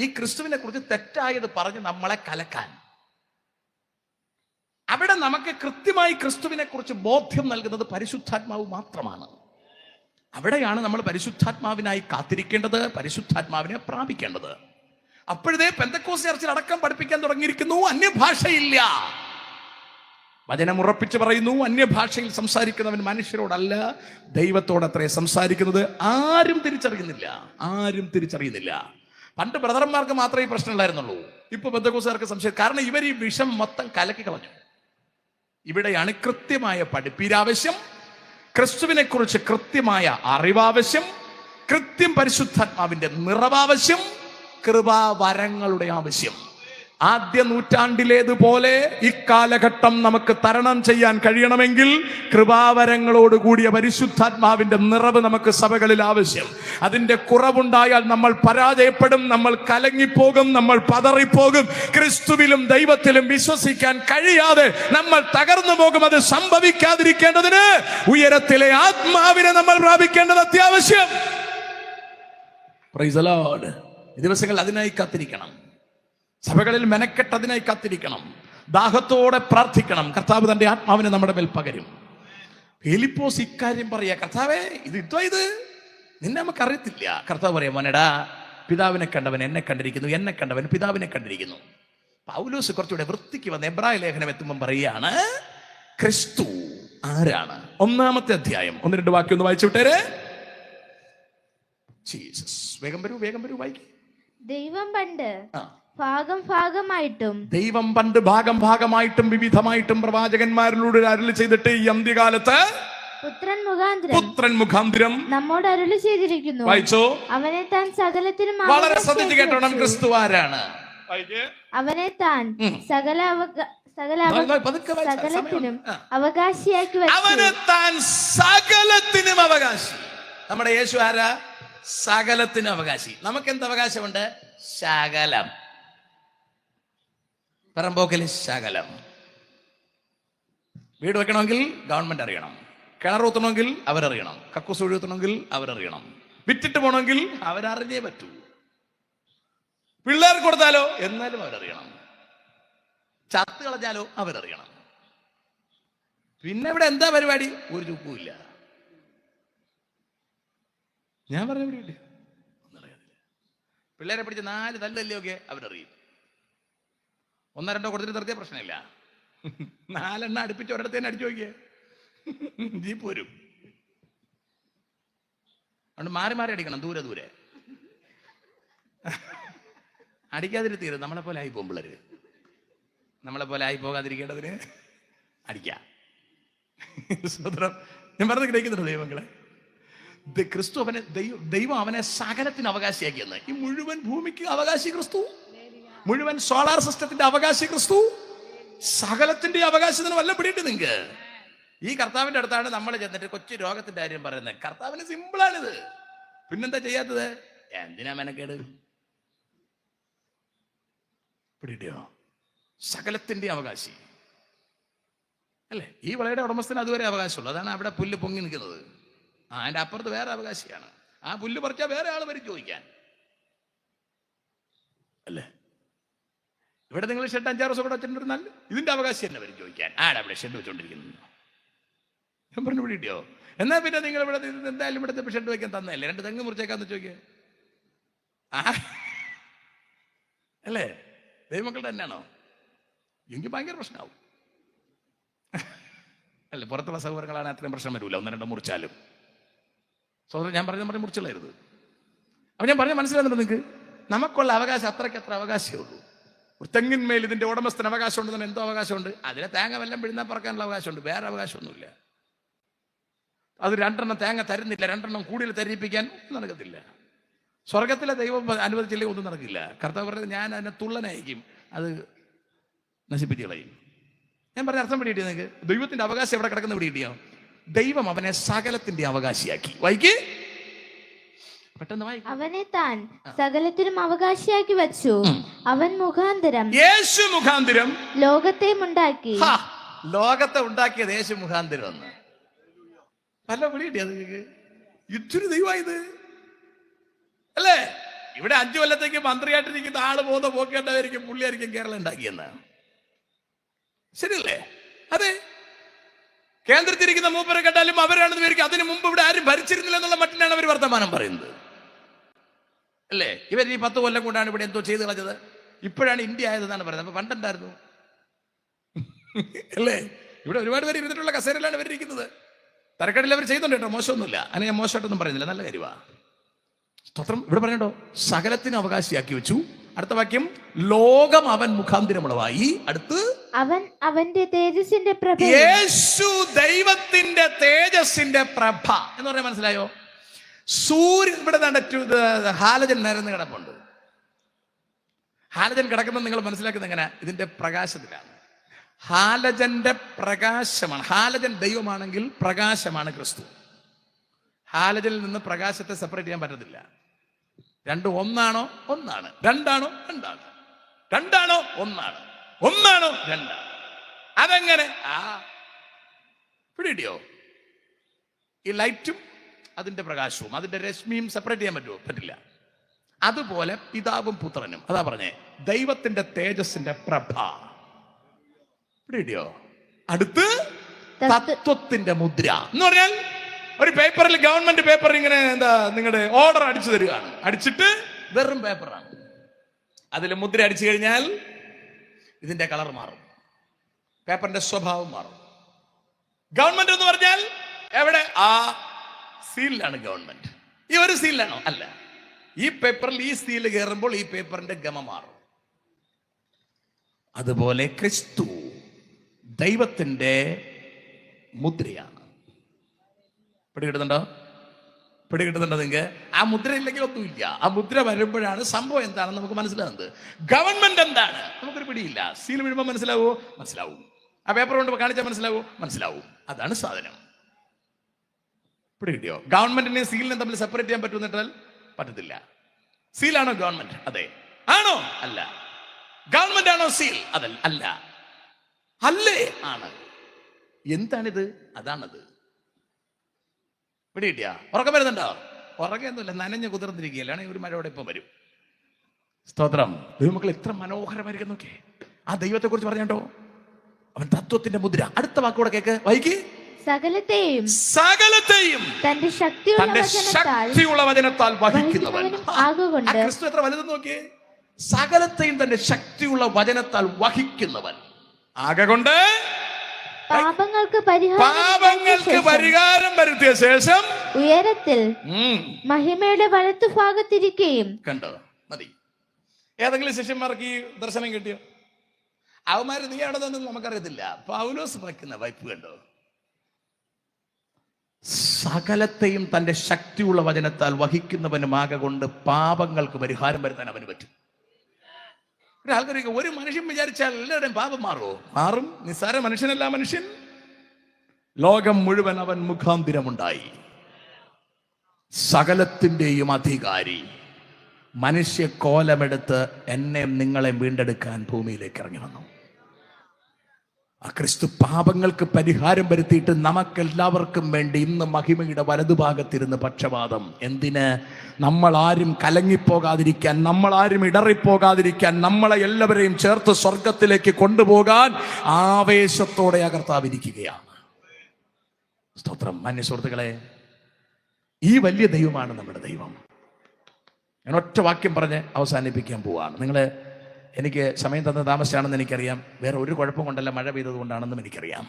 ഈ ക്രിസ്തുവിനെ കുറിച്ച് തെറ്റായത് പറഞ്ഞ് നമ്മളെ കലക്കാൻ. അവിടെ നമുക്ക് കൃത്യമായി ക്രിസ്തുവിനെ കുറിച്ച് ബോധ്യം നൽകുന്നത് പരിശുദ്ധാത്മാവ് മാത്രമാണ്. അവിടെയാണ് നമ്മൾ പരിശുദ്ധാത്മാവിനായി കാത്തിരിക്കേണ്ടത്, പരിശുദ്ധാത്മാവിനെ പ്രാപിക്കേണ്ടത്. അപ്പോഴേ പെന്തക്കോസ്ത് ചർച്ചിൽ അടക്കം പഠിപ്പിക്കാൻ തുടങ്ങിയിരിക്കുന്നു, അന്യഭാഷയില്ല. വചനം ഉറപ്പിച്ച് പറയുന്നു, അന്യഭാഷയിൽ സംസാരിക്കുന്നവൻ മനുഷ്യരോടല്ല ദൈവത്തോടത്രേ സംസാരിക്കുന്നത്. ആരും തിരിച്ചറിയുന്നില്ല. പണ്ട് ബ്രദർമാർക്ക് മാത്രമേ ഈ പ്രശ്നം ഉണ്ടായിരുന്നുള്ളൂ. ഇപ്പൊ പെന്തക്കോസ്തുകാർക്ക് സംശയം. കാരണം ഇവർ ഈ വിഷം മൊത്തം കലക്കി കളഞ്ഞു. ഇവിടെയാണ് കൃത്യമായ പഠിപ്പീരാവശ്യം, ക്രിസ്തുവിനെ കുറിച്ച് കൃത്യമായ അറിവാവശ്യം, കൃത്യം പരിശുദ്ധാത്മാവിന്റെ നിറവാവശ്യം, കൃപാവരങ്ങളുടെ ആവശ്യം. ആദ്യ നൂറ്റാണ്ടിലേതുപോലെ ഇക്കാലഘട്ടം നമുക്ക് തരണം ചെയ്യാൻ കഴിയണമെങ്കിൽ കൃപാവരങ്ങളോട് കൂടിയ പരിശുദ്ധാത്മാവിന്റെ നിറവ് നമുക്ക് സഭകളിൽ ആവശ്യം. അതിന്റെ കുറവുണ്ടായാൽ നമ്മൾ പരാജയപ്പെടും, നമ്മൾ കലങ്ങിപ്പോകും, നമ്മൾ പതറിപ്പോകും. ക്രിസ്തുവിലും ദൈവത്തിലും വിശ്വസിക്കാൻ കഴിയാതെ നമ്മൾ തകർന്നു പോകും. അത് സംഭവിക്കാതിരിക്കേണ്ടതിന് ഉയരത്തിലെ ആത്മാവിനെ നമ്മൾ പ്രാപിക്കേണ്ടത് അത്യാവശ്യം. Price the Lord. ഈ ദിവസങ്ങളിൽ അതിനായി കാത്തിരിക്കണം. സഭകളിൽ മെനക്കെട്ടതിനായി കാത്തിരിക്കണം. ദാഹത്തോടെ പ്രാർത്ഥിക്കണം. കർത്താവ് തന്റെ ആത്മാവിനെ നമ്മുടെ മേൽ പകരും. ഫിലിപ്പോസ് ഇക്കാര്യം പറയാ, കർത്താവേ ഇത് നിന്നെ നമുക്ക് അറിയത്തില്ല. കർത്താവ് പറയാം, മോനെടാ, പിതാവിനെ കണ്ടവൻ എന്നെ കണ്ടിരിക്കുന്നു, എന്നെ കണ്ടവൻ പിതാവിനെ കണ്ടിരിക്കുന്നു. പൗലോസ് കുറച്ചുകൂടെ വൃത്തിക്ക് വന്ന് എബ്രായ ലേഖനം എത്തുമ്പം പറയുകയാണ്, ക്രിസ്തു ആരാണ്? 1-ാമത്തെ അധ്യായം 1-2 വാക്യം ഒന്ന് വായിച്ചു വിട്ടേരെ. ജീസസ്. വേഗം വരൂ വായിക്കേ. ദൈവം പണ്ട് ഭാഗം ഭാഗമായിട്ടും വിവിധമായിട്ടും പ്രവാചകന്മാരിലൂടെ അരുളി ചെയ്തിട്ട് ഈ അന്ത്യകാലത്ത് പുത്രൻ മുഖാന്തരം നമ്മോട് അരുളി ചെയ്തിരിക്കുന്നു. വായിച്ചോ. അവനെ താൻ സകലത്തിനും, വളരെ ശ്രദ്ധിച്ച് കേട്ടോണം, ക്രിസ്തു ആരാണ്? അവനെ താൻ സകലത്തിനും അവകാശിയാക്കി വെച്ചു. അവനെ താൻ സകലത്തിനും അവകാശി. നമ്മുടെ യേശു ആരാ? സകലത്തിനും അവകാശി. നമുക്ക് എന്ത് അവകാശമുണ്ട്? ശകലം. പറമ്പോക്കിൽ ശകലം. വീട് വെക്കണമെങ്കിൽ ഗവൺമെന്റ് അറിയണം, കിണർ ഊത്തണമെങ്കിൽ അവരറിയണം, കക്കൂസ് ഒഴുത്തണമെങ്കിൽ അവരറിയണം, വിറ്റിട്ട് പോകണമെങ്കിൽ അവരറിഞ്ഞേ പറ്റൂ. പിള്ളേർക്ക് കൊടുത്താലോ എന്നാലും അവരറിയണം, ചത്ത് കളഞ്ഞാലോ അവരറിയണം. പിന്നെ ഇവിടെ എന്താ പരിപാടി? ഒരു ചുക്കുമില്ല. ഞാൻ പറഞ്ഞ പരിപാടി ഒന്നും അറിയാതില്ല. പിള്ളേരെ പിടിച്ച് 4 തല്ലൊക്കെ അവരറിയും. 1-2 കൊടുത്തിട്ട് നിർത്തിയ പ്രശ്നമില്ല. 4 അടുപ്പിച്ച് ഒരിടത്തേനെ അടിച്ചു നോക്കിയേ, ജീപ്പ് വരും. അതുകൊണ്ട് മാറി അടിക്കണം, ദൂരെ അടിക്കാതിരുത്തീരും. നമ്മളെ പോലെ ആയി പോകും പിള്ളേര്. നമ്മളെ പോലെ ആയി പോകാതിരിക്കേണ്ടതിന് അടിക്കാം. സ്വതന്ത്രം. ഞാൻ പറഞ്ഞു ഗ്രഹിക്കുന്നുണ്ട് ദൈവങ്ങളെ. ക്രിസ്തു അവനെ ദൈവം അവനെ സകലത്തിന് അവകാശിയാക്കിയെന്ന്. ഈ മുഴുവൻ ഭൂമിക്ക് അവകാശി ക്രിസ്തു, മുഴുവൻ സോളാർ സിസ്റ്റത്തിന്റെ അവകാശി ക്രിസ്തു, സകലത്തിന്റെ അവകാശത്തിന് വല്ല പിടിയിട്ട് നിങ്ങൾക്ക്. ഈ കർത്താവിന്റെ അടുത്താണ് നമ്മൾ ചെന്നിട്ട് കൊച്ചു രോഗത്തിന്റെ കാര്യം പറയുന്നത്. കർത്താവിന് സിമ്പിളാണിത്. പിന്നെന്താ ചെയ്യാത്തത്? എന്തിനാ മെനക്കേട്? പിടിയോ? സകലത്തിന്റെ അവകാശി അല്ലേ? ഈ വളയുടെ ഉടമസ്ഥന് അതുവരെ അവകാശമുള്ളൂ. അതാണ് അവിടെ പുല്ല് പൊങ്ങി നിൽക്കുന്നത്. അതിന്റെ അപ്പുറത്ത് വേറെ അവകാശിയാണ്. ആ പുല്ല് പറിച്ചാൽ വേറെ ആൾ വരും ചോദിക്കാൻ അല്ലേ? ഇവിടെ നിങ്ങൾ ഷെഡ് 5-6 ദിവസം കൂടെ വെച്ചിട്ടുണ്ടെന്നാൽ ഇതിന്റെ അവകാശി തന്നെ വരും ചോദിക്കാൻ. ആടെ അവിടെ ഷെഡ് വെച്ചോണ്ടിരിക്കുന്നു. ഞാൻ പറഞ്ഞു പിടിയോ? എന്നാൽ പിന്നെ നിങ്ങൾ ഇവിടെ എന്തായാലും ഇവിടുത്തെ ഷെഡ് വെക്കാൻ തന്നല്ലേ, 2 തെങ്ങ് മുറിച്ചേക്കാന്ന് ചോദിക്കുക അല്ലേ? ദൈവമക്കളുടെ തന്നെയാണോ? എങ്കിൽ ഭയങ്കര പ്രശ്നമാവും അല്ലേ? പുറത്തുള്ള സൗകര്യങ്ങളാണ് അത്രയും പ്രശ്നം വരില്ല. 1-2 മുറിച്ചാലും. സഹോദരൻ, ഞാൻ പറഞ്ഞ മുറിച്ചുള്ളായിരുന്നു. അപ്പൊ ഞാൻ പറഞ്ഞ മനസ്സിലാകുന്നുണ്ടോ നിങ്ങൾക്ക്? നമുക്കുള്ള അവകാശം അത്രയ്ക്കത്ര അവകാശമേ ഉള്ളൂ. ഒരു തെങ്ങിന്മേൽ ഇതിന്റെ ഉടമസ്ഥന് അവകാശം ഉണ്ടെന്ന് എന്തോ അവകാശമുണ്ട്. അതിനെ തേങ്ങ വല്ലം പിഴുന്നാ പറക്കാനുള്ള അവകാശമുണ്ട്. വേറെ അവകാശമൊന്നുമില്ല. അത് 2 തേങ്ങ തരുന്നില്ല, 2 കൂടുതൽ തരിപ്പിക്കാൻ ഒന്നും നടക്കത്തില്ല. സ്വർഗത്തിലെ ദൈവം അനുവദിച്ചില്ലെങ്കിൽ ഒന്നും നടക്കില്ല. കർത്താവ് പറഞ്ഞത് ഞാൻ അതിനെ തുള്ളനയക്കും, അത് നശിപ്പിച്ച് കളയും. ഞാൻ പറഞ്ഞ അർത്ഥം പിടി കിട്ടിയോ നിങ്ങൾക്ക്? ദൈവത്തിന്റെ അവകാശം എവിടെ കിടക്കുന്ന പിടി കിട്ടിയോ? ദൈവം അവനെ സകലത്തിന്റെ അവകാശിയാക്കി. വായിക്ക്, പെട്ടെന്ന് വായിക്ക്. അവനെ താൻ സകലത്തിനും അവകാശിയാക്കി വെച്ചു. അവൻ മുഖാന്തരം, യേശു മുഖാന്തരം ലോകത്തെ ഉണ്ടാക്കി. ലോകത്തെ ഉണ്ടാക്കിയത് യേശു മുഖാന്തരം എന്ന് നല്ല പിടി കിട്ടിയത് നിങ്ങൾക്ക്? ഇതൊരു ദൈവമായത് അല്ലേ? ഇവിടെ 5 കൊല്ലത്തേക്ക് മന്ത്രിയായിട്ടിരിക്കുന്ന ആള് പോകുന്ന പോക്കേണ്ടവരിക്കും പുള്ളിയായിരിക്കും കേരളം ഉണ്ടാക്കിയെന്ന്. ശരിയല്ലേ? അതെ. കേന്ദ്രത്തിരിക്കുന്ന മൂപ്പരെ കേട്ടാലും അവരാണെന്ന് വിചാരിക്കും. അതിനു മുമ്പ് ഇവിടെ ആരും ഭരിച്ചിരുന്നില്ല എന്നുള്ള മട്ടിലാണ് അവർ വർത്തമാനം പറയുന്നത് അല്ലേ? ഇവർ ഈ 10 കൊല്ലം കൊണ്ടാണ് ഇവിടെ എന്തോ ചെയ്ത് കളഞ്ഞത്. ഇപ്പോഴാണ് ഇന്ത്യ ആയതെന്നാണ് പറയുന്നത്. അപ്പൊ പണ്ടുണ്ടായിരുന്നു അല്ലേ? ഇവിടെ ഒരുപാട് പേര് ഇരുന്നിട്ടുള്ള കസേരയിലാണ് ഇവരിയ്ക്കുന്നത്. തരക്കടിൽ അവർ ചെയ്യുന്നുണ്ട് കേട്ടോ, മോശമൊന്നുമില്ല. അതിനെ ഞാൻ മോശമായിട്ടൊന്നും പറയുന്നില്ല, നല്ല കാര്യമാണ്. സ്തോത്രം. ഇവിടെ പറഞ്ഞോ, സകലത്തിന് അവകാശിയാക്കി വെച്ചു. അടുത്ത വാക്യം, ലോകം അവൻ മുഖാന്തിരമുളവായി. അടുത്ത്, അവൻ അവന്റെ തേജസ്സിന്റെ പ്രഭ. യേശു ദൈവത്തിന്റെ തേജസ്സിന്റെ പ്രഭ എന്ന് പറഞ്ഞാൽ മനസ്സിലായോ? സൂര്യൻ ഇവിടെ ഹാലജൻ നിരന്ന് കിടപ്പുണ്ട്. ഹാലജൻ കിടക്കുന്നത് നിങ്ങൾ മനസ്സിലാക്കുന്നത് എങ്ങനെ? ഇതിന്റെ പ്രകാശത്തിലാണ്. ഹാലജന്റെ പ്രകാശമാണ്. ഹാലജൻ ദൈവമാണെങ്കിൽ പ്രകാശമാണ് ക്രിസ്തു. ഹാലജനിൽ നിന്ന് പ്രകാശത്തെ സെപ്പറേറ്റ് ചെയ്യാൻ പറ്റത്തില്ല. 2 ഒന്നാണോ? ഒന്നാണ്. 2 ആണോ? 2 ആണ്. 2 ആണോ? 1 ആണ്. 1 ആണോ? 2 ആണ്. അതെങ്ങനെ? പിടിയോ? ഈ ലൈറ്റും അതിന്റെ പ്രകാശവും അതിന്റെ രശ്മിയും സെപ്പറേറ്റ് ചെയ്യാൻ പറ്റുമോ? പറ്റില്ല. അതുപോലെ പിതാവും പുത്രനും, അതാ പറഞ്ഞേ, ദൈവത്തിന്റെ തേജസ്സിന്റെ പ്രഭ. പിടിയോ? അടുത്ത്, തത്വത്തിന്റെ മുദ്ര എന്ന് പറഞ്ഞാൽ ഒരു പേപ്പറിൽ, ഗവൺമെന്റ് പേപ്പർ ഇങ്ങനെ എന്താ നിങ്ങളുടെ ഓർഡർ അടിച്ചു തരികയാണ്. അടിച്ചിട്ട് വെറും പേപ്പറാണ്. അതിൽ മുദ്ര അടിച്ചു കഴിഞ്ഞാൽ ഇതിന്റെ കളർ മാറും, പേപ്പറിന്റെ സ്വഭാവം മാറും. ഗവൺമെന്റ് എന്ന് പറഞ്ഞാൽ എവിടെ? ആ സീലിലാണ് ഗവൺമെന്റ്. ഈ ഒരു സീലിലാണോ? അല്ല. ഈ പേപ്പറിൽ ഈ സീല് കയറുമ്പോൾ ഈ പേപ്പറിന്റെ ഗമ മാറും. അതുപോലെ ക്രിസ്തു ദൈവത്തിന്റെ മുദ്രയാണ്. പിടികിട്ടുന്നുണ്ടോ? നിങ്ങൾക്ക്? ആ മുദ്ര ഇല്ലെങ്കിൽ ഒന്നുമില്ല. ആ മുദ്ര വരുമ്പോഴാണ് സംഭവം എന്താണെന്ന് നമുക്ക് മനസ്സിലാകുന്നത്. ഗവൺമെന്റ് എന്താണ് നമുക്കൊരു പിടിയില്ല. സീൽ വീഴുമ്പോൾ മനസ്സിലാവോ? മനസ്സിലാവും. ആ പേപ്പർ കൊണ്ട് കാണിച്ചാൽ മനസ്സിലാവോ? മനസ്സിലാവും. അതാണ് സാധനം. പിടികിട്ടിയോ? ഗവൺമെന്റിനെയും സീലിനെയും തമ്മിൽ സെപ്പറേറ്റ് ചെയ്യാൻ പറ്റുമെന്നിട്ടാൽ പറ്റത്തില്ല. സീലാണോ ഗവൺമെന്റ്? അതെ. ആണോ? അല്ല. ഗവൺമെന്റ് ആണോ സീൽ? അതല്ല. അല്ല. അല്ലേ? ആണ്. എന്താണിത്? അതാണത്. പിടികിട്ടിയാ? ഉറക്കം വരുന്നുണ്ടോ? ഉറക്കൊന്നുമില്ല, നനഞ്ഞ് കുതിർന്നിരിക്കുകയല്ലാണ്. ഒരു മഴയോടെ ഇപ്പം വരും. സ്തോത്രം. ദൈവമക്കൾ എത്ര മനോഹരമായിരിക്കും നോക്കേ. ആ ദൈവത്തെ കുറിച്ച് പറഞ്ഞോ, അവൻ തത്വത്തിന്റെ മുദ്ര. അടുത്ത വാക്കുകൂടെ കേക്ക്, വായിക്ക്. സകലത്തെയും തന്റെ ശക്തിയുള്ള വചനത്താൽ വഹിക്കുന്നവൻ. ക്രിസ്തു എത്ര വലുതെന്ന് നോക്കിയേ. സകലത്തെയും തന്റെ ശക്തിയുള്ള വചനത്താൽ വഹിക്കുന്നവൻ. ആകൊണ്ട് പാപങ്ങൾക്ക് പരിഹാരം വരുത്തിയ ശേഷം ഉയരത്തിൽ മഹിമയുടെ വലത്തുഭാഗത്തിരിക്കുകയും. കണ്ടോ? മതി. ഏതെങ്കിലും ശിഷ്യന്മാർക്ക് ഈ ദർശനം കിട്ടിയോ? അവന്മാര് നീ അവിടെ നിന്ന് നമുക്കറിയത്തില്ല. പൗലോസ് വയ്ക്കുന്ന വൈപ്പ് കണ്ടോ? സകലത്തെയും തൻ്റെ ശക്തിയുള്ള വചനത്താൽ വഹിക്കുന്നവനുമാകെ കൊണ്ട് പാപങ്ങൾക്ക് പരിഹാരം വരുത്താൻ അവന് പറ്റും. ഒരാൾക്കാർക്ക് ഒരു മനുഷ്യൻ വിചാരിച്ചാൽ എല്ലാവരുടെയും പാപം മാറുമോ? മാറും. നിസ്സാര മനുഷ്യനല്ല മനുഷ്യൻ. ലോകം മുഴുവൻ അവൻ മുഖാന്തിരമുണ്ടായി. സകലത്തിൻ്റെയും അധികാരി മനുഷ്യ കോലമെടുത്ത് എന്നെയും നിങ്ങളെയും വീണ്ടെടുക്കാൻ ഭൂമിയിലേക്ക് ഇറങ്ങി വന്നു. ആ ക്രിസ്തു പാപങ്ങൾക്ക് പരിഹാരം വരുത്തിയിട്ട് നമുക്കെല്ലാവർക്കും വേണ്ടി ഇന്ന് മഹിമയുടെ വലതുഭാഗത്തിരുന്ന് പക്ഷപാതം. എന്തിന്? നമ്മളാരും കലങ്ങിപ്പോകാതിരിക്കാൻ, നമ്മളാരും ഇടറിപ്പോകാതിരിക്കാൻ, നമ്മളെ എല്ലാവരെയും ചേർത്ത് സ്വർഗത്തിലേക്ക് കൊണ്ടുപോകാൻ ആവേശത്തോടെ ആ കർത്താവ് ഇരിക്കുകയാണ്. സ്തോത്രം. മാന്യ സുഹൃത്തുക്കളെ, ഈ വലിയ ദൈവമാണ് നമ്മുടെ ദൈവം. ഞാൻ ഒറ്റ വാക്യം പറഞ്ഞ് അവസാനിപ്പിക്കാൻ പോവാണ്. നിങ്ങൾ എനിക്ക് സമയം തന്ന താമസിച്ചാണെന്ന് എനിക്കറിയാം. വേറെ ഒരു കുഴപ്പം കൊണ്ടല്ല, മഴ പെയ്തത് കൊണ്ടാണെന്നും എനിക്കറിയാം.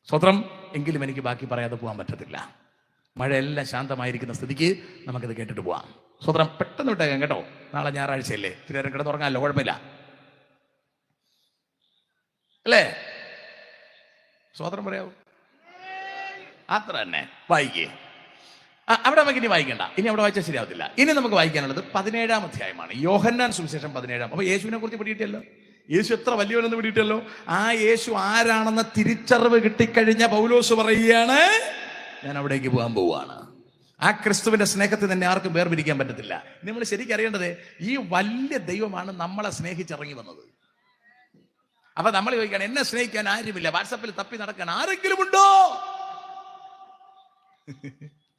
സ്വത്രം. എങ്കിലും എനിക്ക് ബാക്കി പറയാതെ പോകാൻ പറ്റത്തില്ല. മഴയെല്ലാം ശാന്തമായിരിക്കുന്ന സ്ഥിതിക്ക് നമുക്കിത് കേട്ടിട്ട് പോവാം. സ്വത്രം. പെട്ടെന്ന് വിട്ടേക്കാം കേട്ടോ. നാളെ ഞായറാഴ്ചയല്ലേ, ഇത്തിരി നേരം കിടന്നുറങ്ങാമല്ലോ, കുഴപ്പമില്ല അല്ലേ? സ്വതന്ത്രം പറയാവൂ. അത്ര തന്നെ വായിക്കേ. അവിടെ നമുക്ക് ഇനി വായിക്കണ്ട, ഇനി അവിടെ വായിച്ചാൽ ശരിയാവത്തില്ല. ഇനി നമുക്ക് വായിക്കാനുള്ളത് 17-ാം അധ്യായമാണ്. യോഹന്നാൻ സുവിശേഷം 17. അപ്പൊ യേശുവിനെ കുറിച്ച് പിടിയിട്ടല്ലോ, യേശു എത്ര വലിയവനെന്ന് പിടിയിട്ടല്ലോ. ആ യേശു ആരാണെന്ന തിരിച്ചറിവ് കിട്ടിക്കഴിഞ്ഞ പൗലോസ് പറയുകയാണ്, ഞാൻ അവിടേക്ക് പോകാൻ പോവുകയാണ്. ആ ക്രിസ്തുവിന്റെ സ്നേഹത്തിൽ തന്നെ ആർക്കും വേർപിരിക്കാൻ പറ്റത്തില്ല. നമ്മൾ ശരിക്കും അറിയേണ്ടത്, ഈ വലിയ ദൈവമാണ് നമ്മളെ സ്നേഹിച്ചിറങ്ങി വന്നത്. അപ്പൊ നമ്മൾ ചോദിക്കുകയാണ്, എന്നെ സ്നേഹിക്കാൻ ആരുമില്ല, വാട്സാപ്പിൽ തപ്പി നടക്കാൻ ആരെങ്കിലും ഉണ്ടോ?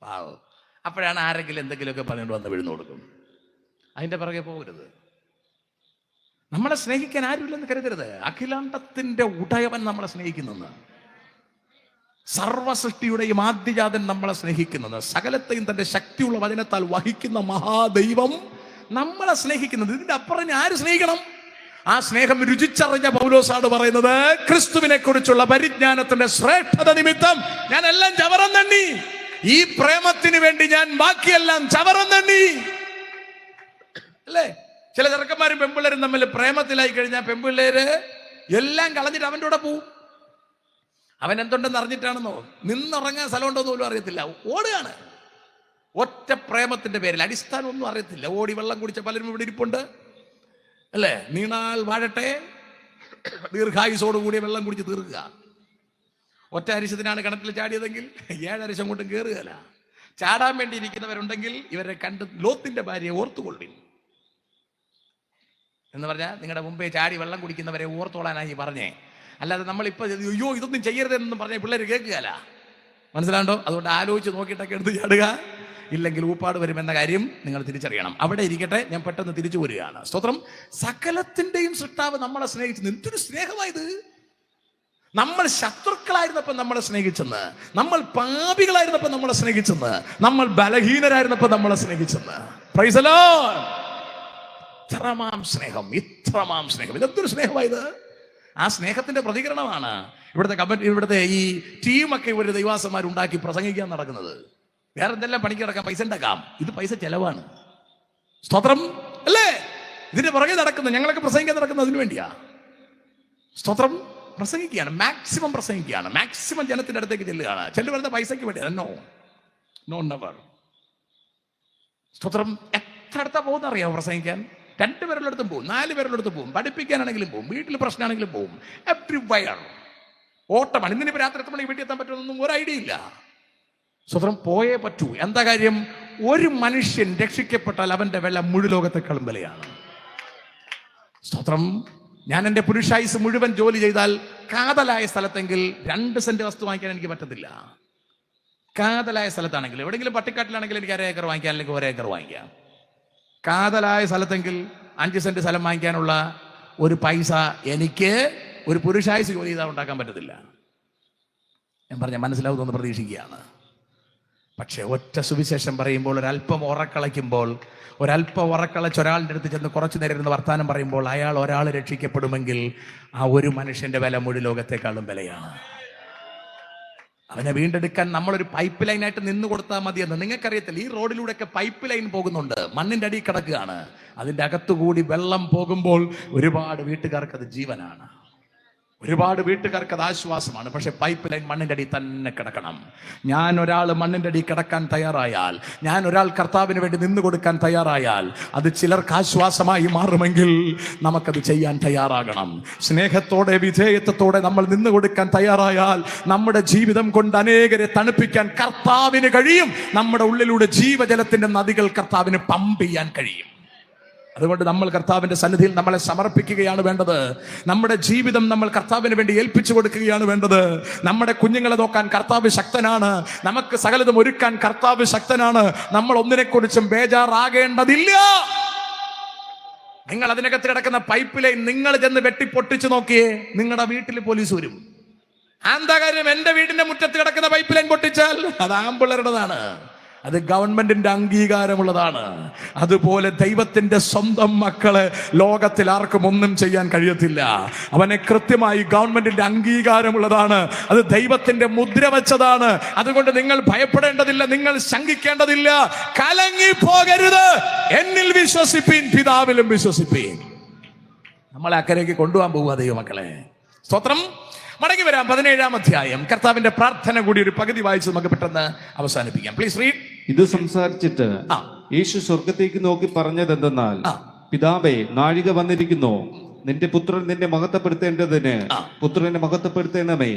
പാവം. അപ്പോഴാണ് ആരെങ്കിലും എന്തെങ്കിലുമൊക്കെ പറഞ്ഞുകൊണ്ട് വന്ന് വിഴുന്നു കൊടുക്കും. അതിന്റെ പിറകെ പോകരുത്. നമ്മളെ സ്നേഹിക്കാൻ ആരുമില്ലെന്ന് കരുതരുത്. അഖിലാണ്ടത്തിന്റെ ഉടയവൻ നമ്മളെ സ്നേഹിക്കുന്നെന്ന്, സർവസൃഷ്ടിയുടെയും ആദ്യജാതൻ നമ്മളെ സ്നേഹിക്കുന്നത്, സകലത്തെയും തന്റെ ശക്തിയുള്ള വചനത്താൽ വഹിക്കുന്ന മഹാദൈവം നമ്മളെ സ്നേഹിക്കുന്നത്. ഇതിന്റെ അപ്പുറം ആര് സ്നേഹിക്കണം? ആ സ്നേഹം രുചിച്ചറിഞ്ഞ പൗലോസാണ് പറയുന്നത്, ക്രിസ്തുവിനെ കുറിച്ചുള്ള പരിജ്ഞാനത്തിന്റെ ശ്രേഷ്ഠത നിമിത്തം ഞാൻ എല്ലാം ചവറം തണ്ണി. ഈ പ്രേമത്തിന് വേണ്ടി ഞാൻ ബാക്കിയെല്ലാം ചവറം തണ്ണി. അല്ലേ? ചില ചെറുക്കന്മാരും പെൺപിള്ളേരും തമ്മിൽ പ്രേമത്തിലായി കഴിഞ്ഞാൽ പെൺപിള്ളേര് എല്ലാം കളഞ്ഞിട്ട് അവൻ്റെ കൂടെ പോവും. അവൻ എന്തുണ്ടെന്ന് അറിഞ്ഞിട്ടാണെന്നോ, നിന്നുറങ്ങാൻ സ്ഥലമുണ്ടോന്ന് പോലും അറിയത്തില്ല, ഓടുകയാണ്. ഒറ്റ പ്രേമത്തിന്റെ പേരിൽ, അടിസ്ഥാനം ഒന്നും അറിയത്തില്ല. ഓടി വെള്ളം കുടിച്ച പലരും ഇവിടെ ഇരിപ്പുണ്ട് അല്ലേ? നീണാൾ വാഴട്ടെ, ദീർഘായുസോടുകൂടി വെള്ളം കുടിച്ച് തീർക്കുക. ഒറ്റ അരിശത്തിനാണ് കിണറ്റിൽ ചാടിയതെങ്കിൽ 7 അരിശം കൊണ്ടും കയറുകയല്ല. ചാടാൻ വേണ്ടി ഇരിക്കുന്നവരുണ്ടെങ്കിൽ ഇവരെ കണ്ട് ലോത്തിന്റെ ഭാര്യയെ ഓർത്തുകൊള്ളിൻ എന്ന് പറഞ്ഞാൽ, നിങ്ങളുടെ മുമ്പേ ചാടി വെള്ളം കുടിക്കുന്നവരെ ഓർത്തോളാനായി പറഞ്ഞേ. അല്ലാതെ നമ്മളിപ്പോൾ അയ്യോ ഇതൊന്നും ചെയ്യരുതെന്നും പറഞ്ഞ പിള്ളേർ കേൾക്കുകയല്ല. മനസ്സിലാണ്ടോ? അതുകൊണ്ട് ആലോചിച്ച് നോക്കിയിട്ടൊക്കെ എടുത്ത് ചാടുക, ഇല്ലെങ്കിൽ ഊപ്പാട് വരുമെന്ന കാര്യം നിങ്ങൾ തിരിച്ചറിയണം. അവിടെ ഇരിക്കട്ടെ, ഞാൻ പെട്ടെന്ന് തിരിച്ചു വരികയാണ്. സ്തോത്രം. സകലത്തിന്റെയും സൃഷ്ടാവ് നമ്മളെ സ്നേഹിച്ചു. എന്തൊരു സ്നേഹമായത്! നമ്മൾ ശത്രുക്കളായിരുന്നപ്പോൾ നമ്മളെ സ്നേഹിച്ചെന്ന്, നമ്മൾ പാപികളായിരുന്നപ്പോൾ നമ്മളെ സ്നേഹിച്ചെന്ന്, നമ്മൾ ബലഹീനരായിരുന്നപ്പോൾ നമ്മളെ സ്നേഹിച്ചെന്ന്. Praise the lord. ഇത്രമാം സ്നേഹം, ഇത്രമാം സ്നേഹം! ഇതെന്തൊരു സ്നേഹമായത്! ആ സ്നേഹത്തിന്റെ പ്രതികരണമാണ് ഇവിടുത്തെ ഈ ടീമൊക്കെ ഇവര് ദൈവാസന്മാരുണ്ടാക്കി പ്രസംഗിക്കാൻ നടക്കുന്നത്. വേറെ എന്തെല്ലാം പണിക്ക് നടക്കാം, പൈസ ഉണ്ടാക്കാം. ഇത് പൈസ ചെലവാണ്. സ്തോത്രം അല്ലേ? ഇതിന്റെ പുറകെ നടക്കുന്നത്, ഞങ്ങളൊക്കെ പ്രസംഗിക്കാൻ നടക്കുന്നത് അതിനു വേണ്ടിയാ. സ്തോത്രം. പ്രസംഗിക്കുകയാണ്, മാക്സിമം പ്രസംഗിക്കുകയാണ്, മാക്സിമം ജനത്തിന്റെ അടുത്തേക്ക് ചെല്ലുകയാണ്. ചെല്ലുവരുന്ന പൈസയ്ക്ക് വേണ്ടി. No never. സ്തോത്രം. എത്ര അടുത്താ പോകുന്ന അറിയാമോ പ്രസംഗിക്കാൻ? 2 പേരുടെ പോകും, 4 പേരുടെ പോകും, പഠിപ്പിക്കാനാണെങ്കിലും പോകും, വീട്ടിൽ പ്രശ്നമാണെങ്കിലും പോകും. എവ്രിവെയർ ഓട്ടമാണ്. ഇന്നിപ്പോ രാത്രി 8 മണിക്ക് വീട്ടിൽ എത്താൻ പറ്റുമെന്നൊന്നും ഒരു ഐഡിയ ഇല്ല. സ്വതന്ത്രം പോയേ പറ്റൂ. എന്താ കാര്യം? ഒരു മനുഷ്യൻ രക്ഷിക്കപ്പെട്ടാൽ അവന്റെ വില മുഴു ലോകത്തെക്കാളും വിലയാണ്. സ്തോത്രം. ഞാൻ എൻ്റെ പുരുഷായുസ് മുഴുവൻ ജോലി ചെയ്താൽ കാതലായ സ്ഥലത്തെങ്കിൽ 2 സെന്റ് വസ്തു വാങ്ങിക്കാൻ എനിക്ക് പറ്റത്തില്ല. കാതലായ സ്ഥലത്താണെങ്കിൽ, എവിടെയെങ്കിലും പട്ടിക്കാട്ടിലാണെങ്കിൽ എനിക്ക് 1/2 ഏക്കർ വാങ്ങിക്കാം, അല്ലെങ്കിൽ 1 ഏക്കർ വാങ്ങിക്കാം. കാതലായ സ്ഥലത്തെങ്കിൽ 5 സെന്റ് സ്ഥലം വാങ്ങിക്കാനുള്ള ഒരു പൈസ എനിക്ക് ഒരു പുരുഷായുസ് ജോലി ചെയ്താൽ ഉണ്ടാക്കാൻ പറ്റത്തില്ല. ഞാൻ പറഞ്ഞ മനസ്സിലാവുമെന്ന് പ്രതീക്ഷിക്കുകയാണ്. പക്ഷെ ഒറ്റ സുവിശേഷം പറയുമ്പോൾ, ഒരല്പം ഉറക്കളയ്ക്കുമ്പോൾ, ഒരല്പം ഉറക്കളച്ച് ഒരാളുടെ അടുത്ത് ചെന്ന് കുറച്ചു നേരം ഇരുന്ന് വർത്താനം പറയുമ്പോൾ ഒരാൾ രക്ഷിക്കപ്പെടുമെങ്കിൽ ആ ഒരു മനുഷ്യന്റെ വില മുഴു ലോകത്തെക്കാളും വിലയാണ്. അവനെ വീണ്ടെടുക്കാൻ നമ്മളൊരു പൈപ്പ് ലൈനായിട്ട് നിന്ന് കൊടുത്താൽ മതിയെന്ന്. നിങ്ങൾക്കറിയത്തില്ല, ഈ റോഡിലൂടെയൊക്കെ പൈപ്പ് ലൈൻ പോകുന്നുണ്ട്, മണ്ണിന്റെ അടിയിൽ കിടക്കുകയാണ്. അതിന്റെ അകത്തുകൂടി വെള്ളം പോകുമ്പോൾ ഒരുപാട് വീട്ടുകാർക്ക് അത് ജീവനാണ്. ഒരുപാട് വീട്ടുകാർക്ക് അത് ആശ്വാസമാണ്. പക്ഷെ പൈപ്പ് ലൈൻ മണ്ണിന്റെ അടി തന്നെ കിടക്കണം. ഞാൻ ഒരാൾ മണ്ണിന്റെ അടി കിടക്കാൻ തയ്യാറായാൽ, ഞാൻ ഒരാൾ കർത്താവിന് വേണ്ടി നിന്നു കൊടുക്കാൻ തയ്യാറായാൽ, അത് ചിലർക്ക് ആശ്വാസമായി മാറുമെങ്കിൽ നമുക്കത് ചെയ്യാൻ തയ്യാറാകണം. സ്നേഹത്തോടെ വിധേയത്വത്തോടെ നമ്മൾ നിന്നു കൊടുക്കാൻ തയ്യാറായാൽ നമ്മുടെ ജീവിതം കൊണ്ട് അനേകരെ തണുപ്പിക്കാൻ കർത്താവിന് കഴിയും. നമ്മുടെ ഉള്ളിലൂടെ ജീവജലത്തിന്റെ നദികൾ കർത്താവിന് പമ്പ് ചെയ്യാൻ കഴിയും. അതുകൊണ്ട് നമ്മൾ കർത്താവിന്റെ സന്നിധിയിൽ നമ്മളെ സമർപ്പിക്കുകയാണ് വേണ്ടത്. നമ്മുടെ ജീവിതം നമ്മൾ കർത്താവിന് വേണ്ടി ഏൽപ്പിച്ചു കൊടുക്കുകയാണ് വേണ്ടത്. നമ്മുടെ കുഞ്ഞുങ്ങളെ നോക്കാൻ കർത്താവ് ശക്തനാണ്. നമുക്ക് സകലതും ഒരുക്കാൻ കർത്താവ് ശക്തനാണ്. നമ്മൾ ഒന്നിനെക്കുറിച്ചും ബേജാറാകേണ്ടതില്ല. നിങ്ങൾ അതിനകത്ത് കിടക്കുന്ന പൈപ്പ് ലൈൻ നിങ്ങൾ ചെന്ന് വെട്ടിപ്പൊട്ടിച്ചു നോക്കിയേ, നിങ്ങളുടെ വീട്ടിൽ പോലീസ് വരും. എന്താ കാര്യം? എന്റെ വീടിന്റെ മുറ്റത്ത് കിടക്കുന്ന പൈപ്പ് ലൈൻ പൊട്ടിച്ചാൽ അത് ആമ്പിള്ളേരുടേതാണ്, അത് ഗവൺമെന്റിന്റെ അംഗീകാരമുള്ളതാണ്. അതുപോലെ ദൈവത്തിന്റെ സ്വന്തം മക്കളെ ലോകത്തിൽ ആർക്കും ഒന്നും ചെയ്യാൻ കഴിയത്തില്ല. അവനെ കൃത്യമായി ഗവൺമെന്റിന്റെ അംഗീകാരമുള്ളതാണ്, അത് ദൈവത്തിന്റെ മുദ്ര വെച്ചതാണ്. അതുകൊണ്ട് നിങ്ങൾ ഭയപ്പെടേണ്ടതില്ല, നിങ്ങൾ ശങ്കിക്കേണ്ടതില്ല. കലങ്ങി പോകരുത്. എന്നിൽ വിശ്വസിപ്പീൻ, പിതാവിലും വിശ്വസിപ്പീൻ. നമ്മളെ അക്കരയ്ക്ക് കൊണ്ടുപോകാൻ പോവുക ദൈവമക്കളെ. സ്തോത്രം. മടങ്ങി വരാം. 17-ാം അധ്യായം. കർത്താവിന്റെ പ്രാർത്ഥന കൂടി ഒരു പകുതി വായിച്ച് നമുക്ക് പെട്ടെന്ന് അവസാനിപ്പിക്കാം. Please read. ഇത് സംസാരിച്ചിട്ട് യേശു സ്വർഗത്തേക്ക് നോക്കി പറഞ്ഞതെന്തെന്നാൽ, പിതാവേ, നാഴിക വന്നിരിക്കുന്നു. നിന്റെ പുത്രൻ നിന്നെ മഹത്വപ്പെടുത്തേണ്ടതിന് പുത്രനെ മഹത്വപ്പെടുത്തണമേ.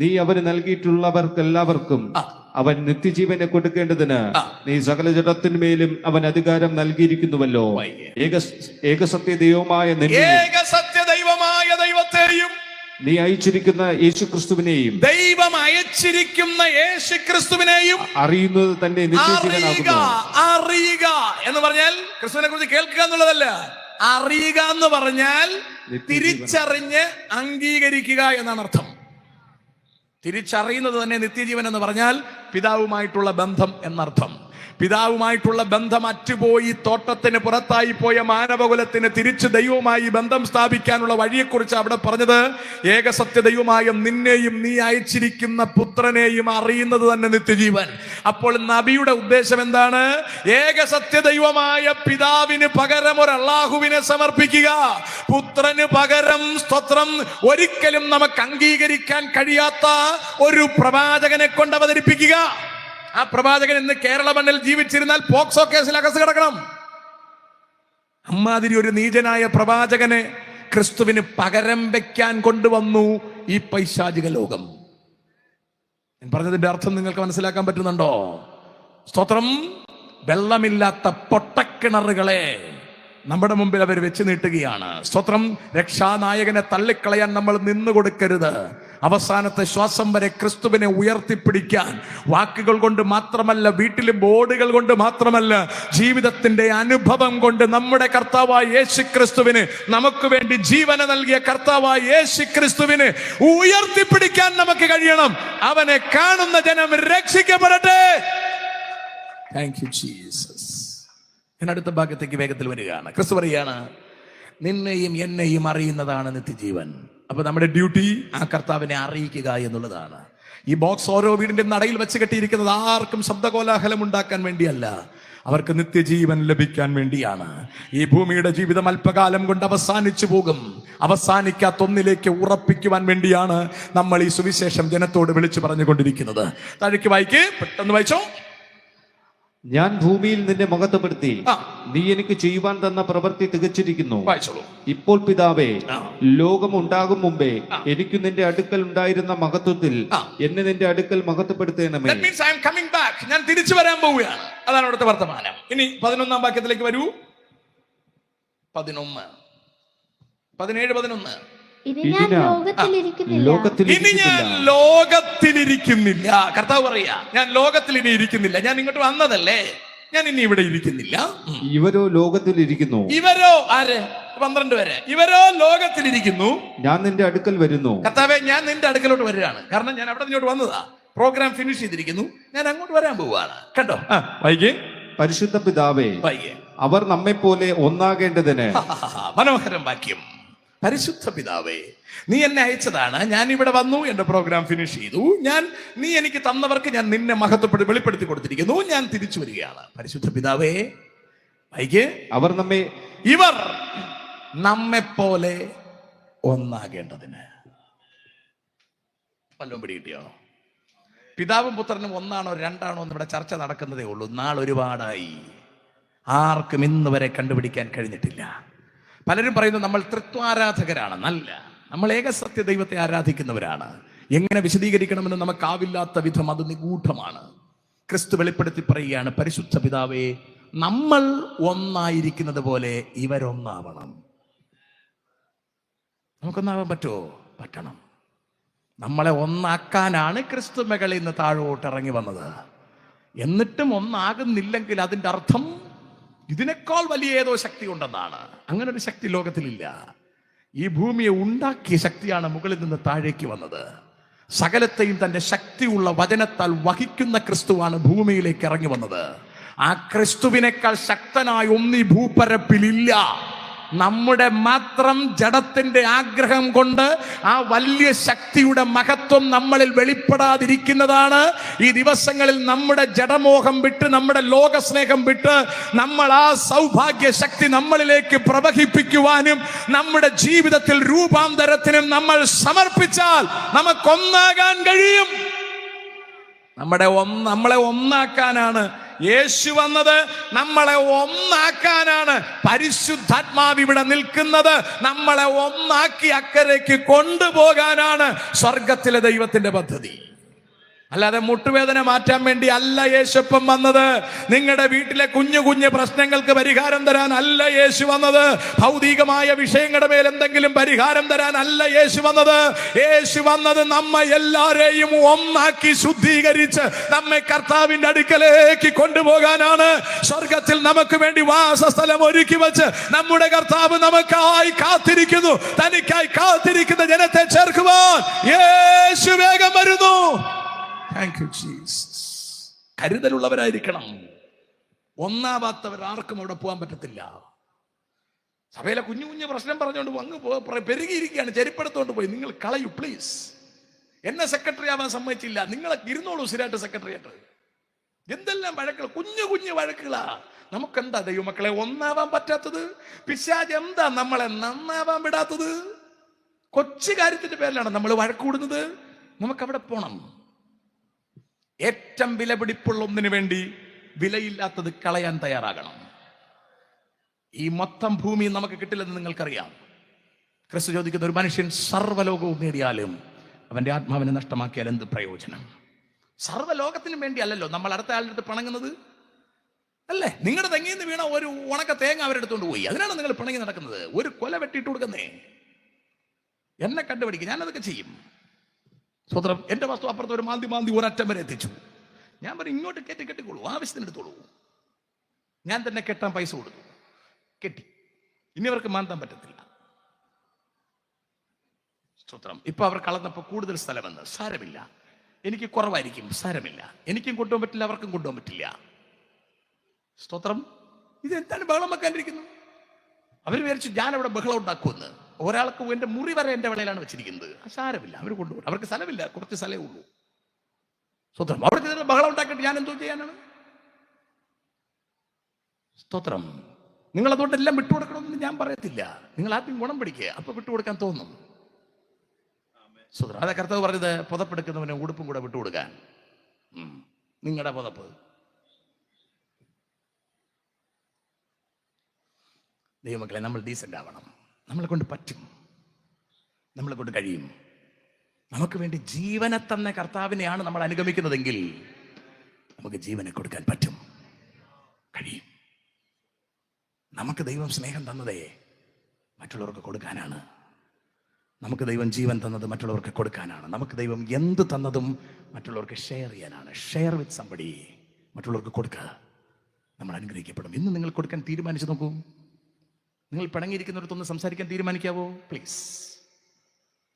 നീ അവന് നൽകിയിട്ടുള്ളവർക്കെല്ലാവർക്കും അവൻ നിത്യജീവനെ കൊടുക്കേണ്ടതിന് നീ സകല ജഡത്തിന്മേലും അവൻ അധികാരം നൽകിയിരിക്കുന്നുവല്ലോ. ഏകസത്യ ദൈവമായ ദൈവത്തെയും നീ അയച്ചിരിക്കുന്ന യേശുക്രിസ്തുവിനെയും ദൈവം അയച്ചിരിക്കുന്ന യേശുക്രിസ്തുവിനെയും അറിയുന്നത് തന്നെ നിത്യജീവനാകുന്നു. അറിയുക എന്ന് പറഞ്ഞാൽ ക്രിസ്തുവിനെ കുറിച്ച് കേൾക്കുക എന്നുള്ളതല്ല. അറിയുക എന്ന് പറഞ്ഞാൽ തിരിച്ചറിഞ്ഞ് അംഗീകരിക്കുക എന്നാണ് അർത്ഥം. തിരിച്ചറിയുന്നത് തന്നെ നിത്യജീവൻ എന്ന് പറഞ്ഞാൽ പിതാവുമായിട്ടുള്ള ബന്ധം എന്നർത്ഥം. പിതാവുമായിട്ടുള്ള ബന്ധം അറ്റുപോയി തോട്ടത്തിന് പുറത്തായി പോയ മാനവകുലത്തിന് തിരിച്ച് ദൈവവുമായി ബന്ധം സ്ഥാപിക്കാനുള്ള വഴിയെക്കുറിച്ച് അവിടെ പറഞ്ഞത്. ഏകസത്യ ദൈവമായ നിന്നെയും നീ അയച്ചിരിക്കുന്ന പുത്രനെയും അറിയുന്നത് തന്നെ നിത്യജീവൻ. അപ്പോൾ നബിയുടെ ഉദ്ദേശം എന്താണ്? ഏകസത്യ ദൈവമായ പിതാവിന് പകരം ഒരു അല്ലാഹുവിനെ സമർപ്പിക്കുക. പുത്രന് പകരം, സ്തോത്രം, ഒരിക്കലും നമുക്ക് അംഗീകരിക്കാൻ കഴിയാത്ത ഒരു പ്രവാചകനെ കൊണ്ട് അവതരിപ്പിക്കുക. ആ പ്രവാചകൻ ഇന്ന് കേരള മണ്ണിൽ ജീവിച്ചിരുന്നാൽ പോക്സോ കേസിൽ അകത്ത് കിടക്കണം. അമ്മാതിരി ഒരു നീചനായ പ്രവാചകനെ ക്രിസ്തുവിന് പകരം വെക്കാൻ കൊണ്ടുവന്നു ഈ പൈശാചിക ലോകം. ഞാൻ പറഞ്ഞതിന്റെ അർത്ഥം നിങ്ങൾക്ക് മനസ്സിലാക്കാൻ പറ്റുന്നുണ്ടോ? സ്തോത്രം. വെള്ളമില്ലാത്ത പൊട്ടക്കിണറുകളെ നമ്മുടെ മുമ്പിൽ അവർ വെച്ച് നീട്ടുകയാണ്. സ്തോത്രം. രക്ഷാനായകനെ തള്ളിക്കളയാൻ നമ്മൾ നിന്നു കൊടുക്കരുത്. അവസാനത്തെ ശ്വാസം വരെ ക്രിസ്തുവിനെ ഉയർത്തിപ്പിടിക്കാൻ വാക്കുകൾ കൊണ്ട് മാത്രമല്ല, വീട്ടിലെ ബോർഡുകൾ കൊണ്ട് മാത്രമല്ല, ജീവിതത്തിന്റെ അനുഭവം കൊണ്ട് നമ്മുടെ കർത്താവായ യേശുക്രിസ്തുവിന്, നമുക്ക് വേണ്ടി ജീവന നൽകിയ കർത്താവായ യേശുക്രിസ്തുവിന് ഉയർത്തിപ്പിടിക്കാൻ നമുക്ക് കഴിയണം. അവനെ കാണുന്ന ജനം രക്ഷിക്കപ്പെടട്ടെ. Thank you Jesus. ഞാൻ അടുത്ത ഭാഗത്തേക്ക് വേഗത്തിൽ വരികയാണ്. ക്രിസ്തു പറയാണ്, നിന്നെയും എന്നെയും അറിയുന്നതാണ് നിത്യജീവൻ. അപ്പൊ നമ്മുടെ ഡ്യൂട്ടി ആ കർത്താവിനെ അറിയിക്കുക എന്നുള്ളതാണ്. ഈ ബോക്സ് ഓരോ വീടിന്റെ നടയിൽ വെച്ച് കെട്ടിയിരിക്കുന്നത് ആർക്കും ശബ്ദകോലാഹലം ഉണ്ടാക്കാൻ വേണ്ടിയല്ല, അവർക്ക് നിത്യജീവൻ ലഭിക്കാൻ വേണ്ടിയാണ്. ഈ ഭൂമിയുടെ ജീവിതം അല്പകാലം കൊണ്ട് അവസാനിച്ചു പോകും. അവസാനിക്കാത്തൊന്നിലേക്ക് ഉറപ്പിക്കുവാൻ വേണ്ടിയാണ് നമ്മൾ ഈ സുവിശേഷം ജനത്തോട് വിളിച്ചു പറഞ്ഞുകൊണ്ടിരിക്കുന്നത്. താഴേക്ക് വായിക്ക്, പെട്ടെന്ന് വായിച്ചോ. ഞാൻ ഭൂമിയിൽ നിന്നെ മഹത്വപ്പെടുത്തി, നീ എനിക്ക് ചെയ്യുവാൻ തന്ന പ്രവൃത്തി തികച്ചിരിക്കുന്നു. ഇപ്പോൾ പിതാവേ, ലോകം ഉണ്ടാകും മുമ്പേ എനിക്ക് നിന്റെ അടുക്കൽ ഉണ്ടായിരുന്ന മഹത്വത്തിൽ എന്നെ നിന്റെ അടുക്കൽ മഹത്വപ്പെടുത്തേണമേ. ഞാൻ തിരിച്ചു വരാൻ പോവുകയാണ്. അതാണ് അവിടുത്തെ വർത്തമാനം. ഇനി 11-ാം വാക്യത്തിലേക്ക് വരൂ. 11, 17, 11. ഇനി ഞാൻ ലോകത്തിലിരിക്കുന്നില്ല. കർത്താവ് പറയാ, ഞാൻ ലോകത്തിൽ ഇനി ഇരിക്കുന്നില്ല. ഞാൻ ഇങ്ങോട്ട് വന്നതല്ലേ, ഞാൻ ഇനി ഇവിടെ ഇരിക്കുന്നില്ല. ഇവരോ ലോകത്തിലിരിക്കുന്നു. ഇവരോ ആര്? 12 വരെ. ഇവരോ ലോകത്തിലിരിക്കുന്നു, ഞാൻ നിന്റെ അടുക്കൽ വരുന്നു. കർത്താവേ, ഞാൻ നിന്റെ അടുക്കലോട്ട് വരികയാണ്. കാരണം ഞാൻ അവിടെ ഇങ്ങോട്ട് വന്നതാ. പ്രോഗ്രാം ഫിനിഷ് ചെയ്തിരിക്കുന്നു, ഞാൻ അങ്ങോട്ട് വരാൻ പോവാണ്. കണ്ടോ? വൈകി. പരിശുദ്ധ പിതാവേ, അവർ നമ്മെ പോലെ ഒന്നാകേണ്ടതിന്. മനോഹരം വാക്യം. പരിശുദ്ധ പിതാവേ, നീ എന്നെ അയച്ചതാണ്, ഞാൻ ഇവിടെ വന്നു, എന്റെ പ്രോഗ്രാം ഫിനിഷ് ചെയ്തു, നീ എനിക്ക് തന്നവർക്ക് ഞാൻ നിന്നെ വെളിപ്പെടുത്തി കൊടുത്തിരിക്കുന്നു, ഞാൻ തിരിച്ചു വരികയാണ്. പരിശുദ്ധ പിതാവേ, ഇവർ നമ്മെ പോലെ ഒന്നാകേണ്ടതിന്. വല്ലതും പിടികിട്ടിയോ? പിതാവും പുത്രനും ഒന്നാണോ രണ്ടാണോ എന്ന് ഇവിടെ ചർച്ച നടക്കുന്നതേ ഉള്ളൂ. നാളൊരുപാടായി, ആർക്കും ഇന്ന് വരെ കണ്ടുപിടിക്കാൻ കഴിഞ്ഞിട്ടില്ല. പലരും പറയുന്നു നമ്മൾ തൃത്വാരാധകരാണ്. നല്ല, നമ്മൾ ഏകസത്യ ദൈവത്തെ ആരാധിക്കുന്നവരാണ്. എങ്ങനെ വിശദീകരിക്കണമെന്ന് നമുക്കാവില്ലാത്ത വിധം അത് നിഗൂഢമാണ്. ക്രിസ്തു വെളിപ്പെടുത്തി പറയുകയാണ്, പരിശുദ്ധ പിതാവേ, നമ്മൾ ഒന്നായിരിക്കുന്നത് പോലെ ഇവരൊന്നാവണം. നമുക്കൊന്നാവാൻ പറ്റുമോ? പറ്റണം. നമ്മളെ ഒന്നാക്കാനാണ് ക്രിസ്തു മകളിൽ നിന്ന് താഴോട്ട് ഇറങ്ങി വന്നത്. എന്നിട്ടും ഒന്നാകുന്നില്ലെങ്കിൽ അതിൻ്റെ അർത്ഥം ഇതിനേക്കാൾ വലിയ ഏതോ ശക്തി ഉണ്ടെന്നാണ്. അങ്ങനെ ഒരു ശക്തി ലോകത്തിലില്ല. ഈ ഭൂമിയെ ഉണ്ടാക്കിയ ശക്തിയാണ് മുകളിൽ നിന്ന് താഴേക്ക് വന്നത്. സകലത്തെയും തന്റെ ശക്തിയുള്ള വചനത്താൽ വഹിക്കുന്ന ക്രിസ്തുവാണ് ഭൂമിയിലേക്ക് ഇറങ്ങി വന്നത്. ആ ക്രിസ്തുവിനേക്കാൾ ശക്തനായ ഒന്നീ ഭൂപരപ്പിലില്ല. നമ്മുടെ മാത്രം ജഡത്തിന്റെ ആഗ്രഹം കൊണ്ട് ആ വലിയ ശക്തിയുടെ മഹത്വം നമ്മളിൽ വെളിപ്പെടാതിരിക്കുന്നതാണ് ഈ ദിവസങ്ങളിൽ നമ്മുടെ ജഡമോഹം വിട്ട്, നമ്മുടെ ലോകസ്നേഹം വിട്ട് നമ്മൾ ആ സൗഭാഗ്യ ശക്തി നമ്മളിലേക്ക് പ്രവഹിപ്പിക്കുവാനും നമ്മുടെ ജീവിതത്തിൽ രൂപാന്തരത്തിനും നമ്മൾ സമർപ്പിച്ചാൽ നമുക്കൊന്നാകാൻ കഴിയും. നമ്മളെ ഒന്നാക്കാനാണ് യേശു വന്നത്. നമ്മളെ ഒന്നാക്കാനാണ് പരിശുദ്ധാത്മാവ് ഇവിടെ നിൽക്കുന്നത്. നമ്മളെ ഒന്നാക്കി അക്കരയ്ക്ക് കൊണ്ടുപോകാനാണ് സ്വർഗത്തിലെ ദൈവത്തിന്റെ പദ്ധതി. അല്ലാതെ മുട്ടുവേദന മാറ്റാൻ വേണ്ടി അല്ല യേശുപ്പം വന്നത്. നിങ്ങളുടെ വീട്ടിലെ കുഞ്ഞു കുഞ്ഞു പ്രശ്നങ്ങൾക്ക് പരിഹാരം തരാൻ അല്ല യേശു വന്നത്. ഭൗതികമായ വിഷയങ്ങളുടെ മേൽ എന്തെങ്കിലും പരിഹാരം തരാൻ അല്ല യേശു വന്നത്. യേശു വന്നത് നമ്മെ എല്ലാരെയും ഒന്നാക്കി ശുദ്ധീകരിച്ച് നമ്മെ കർത്താവിന്റെ അടുക്കലേക്ക് കൊണ്ടുപോകാനാണ്. സ്വർഗത്തിൽ നമുക്ക് വേണ്ടി വാസസ്ഥലം ഒരുക്കി വെച്ച് നമ്മുടെ കർത്താവ് നമുക്കായി കാത്തിരിക്കുന്നു. തനിക്കായി കാത്തിരിക്കുന്ന ജനത്തെ ചേർക്കുവാൻ യേശു വേഗം വരുന്നു. Thank you, Jesus. കരുതലുള്ളവരായിരിക്കണം. ഒന്നാവാത്തവർ ആർക്കും അവിടെ പോകാൻ പറ്റത്തില്ല. സഭയിലെ കുഞ്ഞു കുഞ്ഞു പ്രശ്നം പറഞ്ഞുകൊണ്ട് അങ്ങ് പെരുകിയിരിക്കുകയാണ്. ചെരുപ്പെടുത്തോണ്ട് പോയി നിങ്ങൾ കളയൂ പ്ലീസ്. എന്നെ സെക്രട്ടറി ആവാൻ സമ്മതിച്ചില്ല, നിങ്ങളെ ഇരുന്നോളൂ സ്ഥിരമായിട്ട് സെക്രട്ടറിയായിട്ട്. എന്തെല്ലാം വഴക്കുകൾ, കുഞ്ഞു കുഞ്ഞു വഴക്കുകളാ. നമുക്കെന്താ ദൈവമക്കളെ ഒന്നാവാൻ പറ്റാത്തത്? പിശാച് എന്താ നമ്മളെ നന്നാവാൻ വിടാത്തത്? കൊച്ചു കാര്യത്തിന്റെ പേരിലാണ് നമ്മൾ വഴക്കൂടുന്നത്. നമുക്കവിടെ പോണം. ഏറ്റവും വിലപിടിപ്പുള്ള ഒന്നിനു വേണ്ടി വിലയില്ലാത്തത് കളയാൻ തയ്യാറാകണം. ഈ മൊത്തം ഭൂമി നമുക്ക് കിട്ടില്ലെന്ന് നിങ്ങൾക്കറിയാം. ക്രിസ്തു ചോദിക്കുന്ന, ഒരു മനുഷ്യൻ സർവ്വലോകവും നേടിയാലും അവന്റെ ആത്മാവിനെ നഷ്ടമാക്കിയാൽ എന്ത് പ്രയോജനം? സർവ്വലോകത്തിനും വേണ്ടി അല്ലല്ലോ നമ്മൾ അടുത്ത ആളുടെ അടുത്ത് പിണങ്ങുന്നത്, അല്ലേ? നിങ്ങളുടെ തെങ്ങിൽ നിന്ന് വീണ ഒരു ഉണക്ക തേങ്ങ അവരെടുത്തുകൊണ്ട് പോയി, അതിനാണ് നിങ്ങൾ പിണങ്ങി നടക്കുന്നത്. ഒരു കൊല വെട്ടിയിട്ട് കൊടുക്കുന്നേ, എന്നെ കണ്ടുപിടിക്കും, ഞാനതൊക്കെ ചെയ്യും. സ്വതന്ത്രം. എന്റെ വസ്തു അപ്പുറത്ത് ഒരു മാന്തി ഒരറ്റം വരെ എത്തിച്ചു. ഞാൻ പറയും, ഇങ്ങോട്ട് കെട്ടിക്കോളൂ, ആവശ്യത്തിന് എടുത്തോളൂ. ഞാൻ തന്നെ കെട്ടാൻ പൈസ കൊടുത്തു, കെട്ടി. ഇനി അവർക്ക് മാന്താൻ പറ്റത്തില്ല. സ്വതന്ത്രം. ഇപ്പൊ അവർ കളന്നപ്പോ കൂടുതൽ സ്ഥലമെന്ന്, സാരമില്ല, എനിക്ക് കുറവായിരിക്കും, സാരമില്ല, എനിക്കും കൊണ്ടുപോകാൻ പറ്റില്ല, അവർക്കും കൊണ്ടുപോകാൻ പറ്റില്ല. സ്തോത്രം. ഇത് എന്താണ് ബഹളം വെക്കാനിരിക്കുന്നു? അവർ വിചാരിച്ചു ഞാൻ അവിടെ ബഹളം ഉണ്ടാക്കുമെന്ന്. ഒരാൾക്ക് എന്റെ മുറി വരെ എന്റെ വിളയിലാണ് വെച്ചിരിക്കുന്നത്. സാരമില്ല, അവർ കൊണ്ടുപോകും, അവർക്ക് സ്ഥലമില്ല, കുറച്ച് സ്ഥലമേ ഉള്ളൂ. സ്തോത്രം. അവർക്ക് ബഹളം ഉണ്ടാക്കിയിട്ട് ഞാൻ എന്തോ ചെയ്യാനാണ്? സ്തോത്രം. നിങ്ങൾ അതുകൊണ്ട് എല്ലാം വിട്ടുകൊടുക്കണമെന്ന് ഞാൻ പറയത്തില്ല. നിങ്ങൾ ആദ്യം ഗുണം പിടിക്കുക, അപ്പൊ വിട്ടുകൊടുക്കാൻ തോന്നും. സ്തോത്രം. അതെ കർത്താവ് പറഞ്ഞത്, പുതപ്പെടുക്കുന്നവന് ഉടുപ്പും കൂടെ വിട്ടുകൊടുക്കാൻ. നിങ്ങളുടെ പുതപ്പ് ദൈവമക്കളെ, നമ്മൾ ഡീസൻ്റ് ആവണം. നമ്മളെ കൊണ്ട് പറ്റും, നമ്മളെ കൊണ്ട് കഴിയും. നമുക്ക് വേണ്ടി ജീവനെ തന്ന കർത്താവിനെയാണ് നമ്മൾ അനുഗമിക്കുന്നതെങ്കിൽ നമുക്ക് ജീവനെ കൊടുക്കാൻ പറ്റും, കഴിയും. നമുക്ക് ദൈവം സ്നേഹം തന്നതേ മറ്റുള്ളവർക്ക് കൊടുക്കാനാണ്. നമുക്ക് ദൈവം ജീവൻ തന്നത് മറ്റുള്ളവർക്ക് കൊടുക്കാനാണ്. നമുക്ക് ദൈവം എന്ത് തന്നതും മറ്റുള്ളവർക്ക് ഷെയർ ചെയ്യാനാണ്. Share with somebody. മറ്റുള്ളവർക്ക് കൊടുക്കുക, നമ്മൾ അനുഗ്രഹിക്കപ്പെടും. ഇന്ന് നിങ്ങൾ കൊടുക്കാൻ തീരുമാനിച്ചു നോക്കൂ. നിങ്ങൾ പിണങ്ങിയിരിക്കുന്നിടത്തൊന്ന് സംസാരിക്കാൻ തീരുമാനിക്കാവോ? പ്ലീസ്,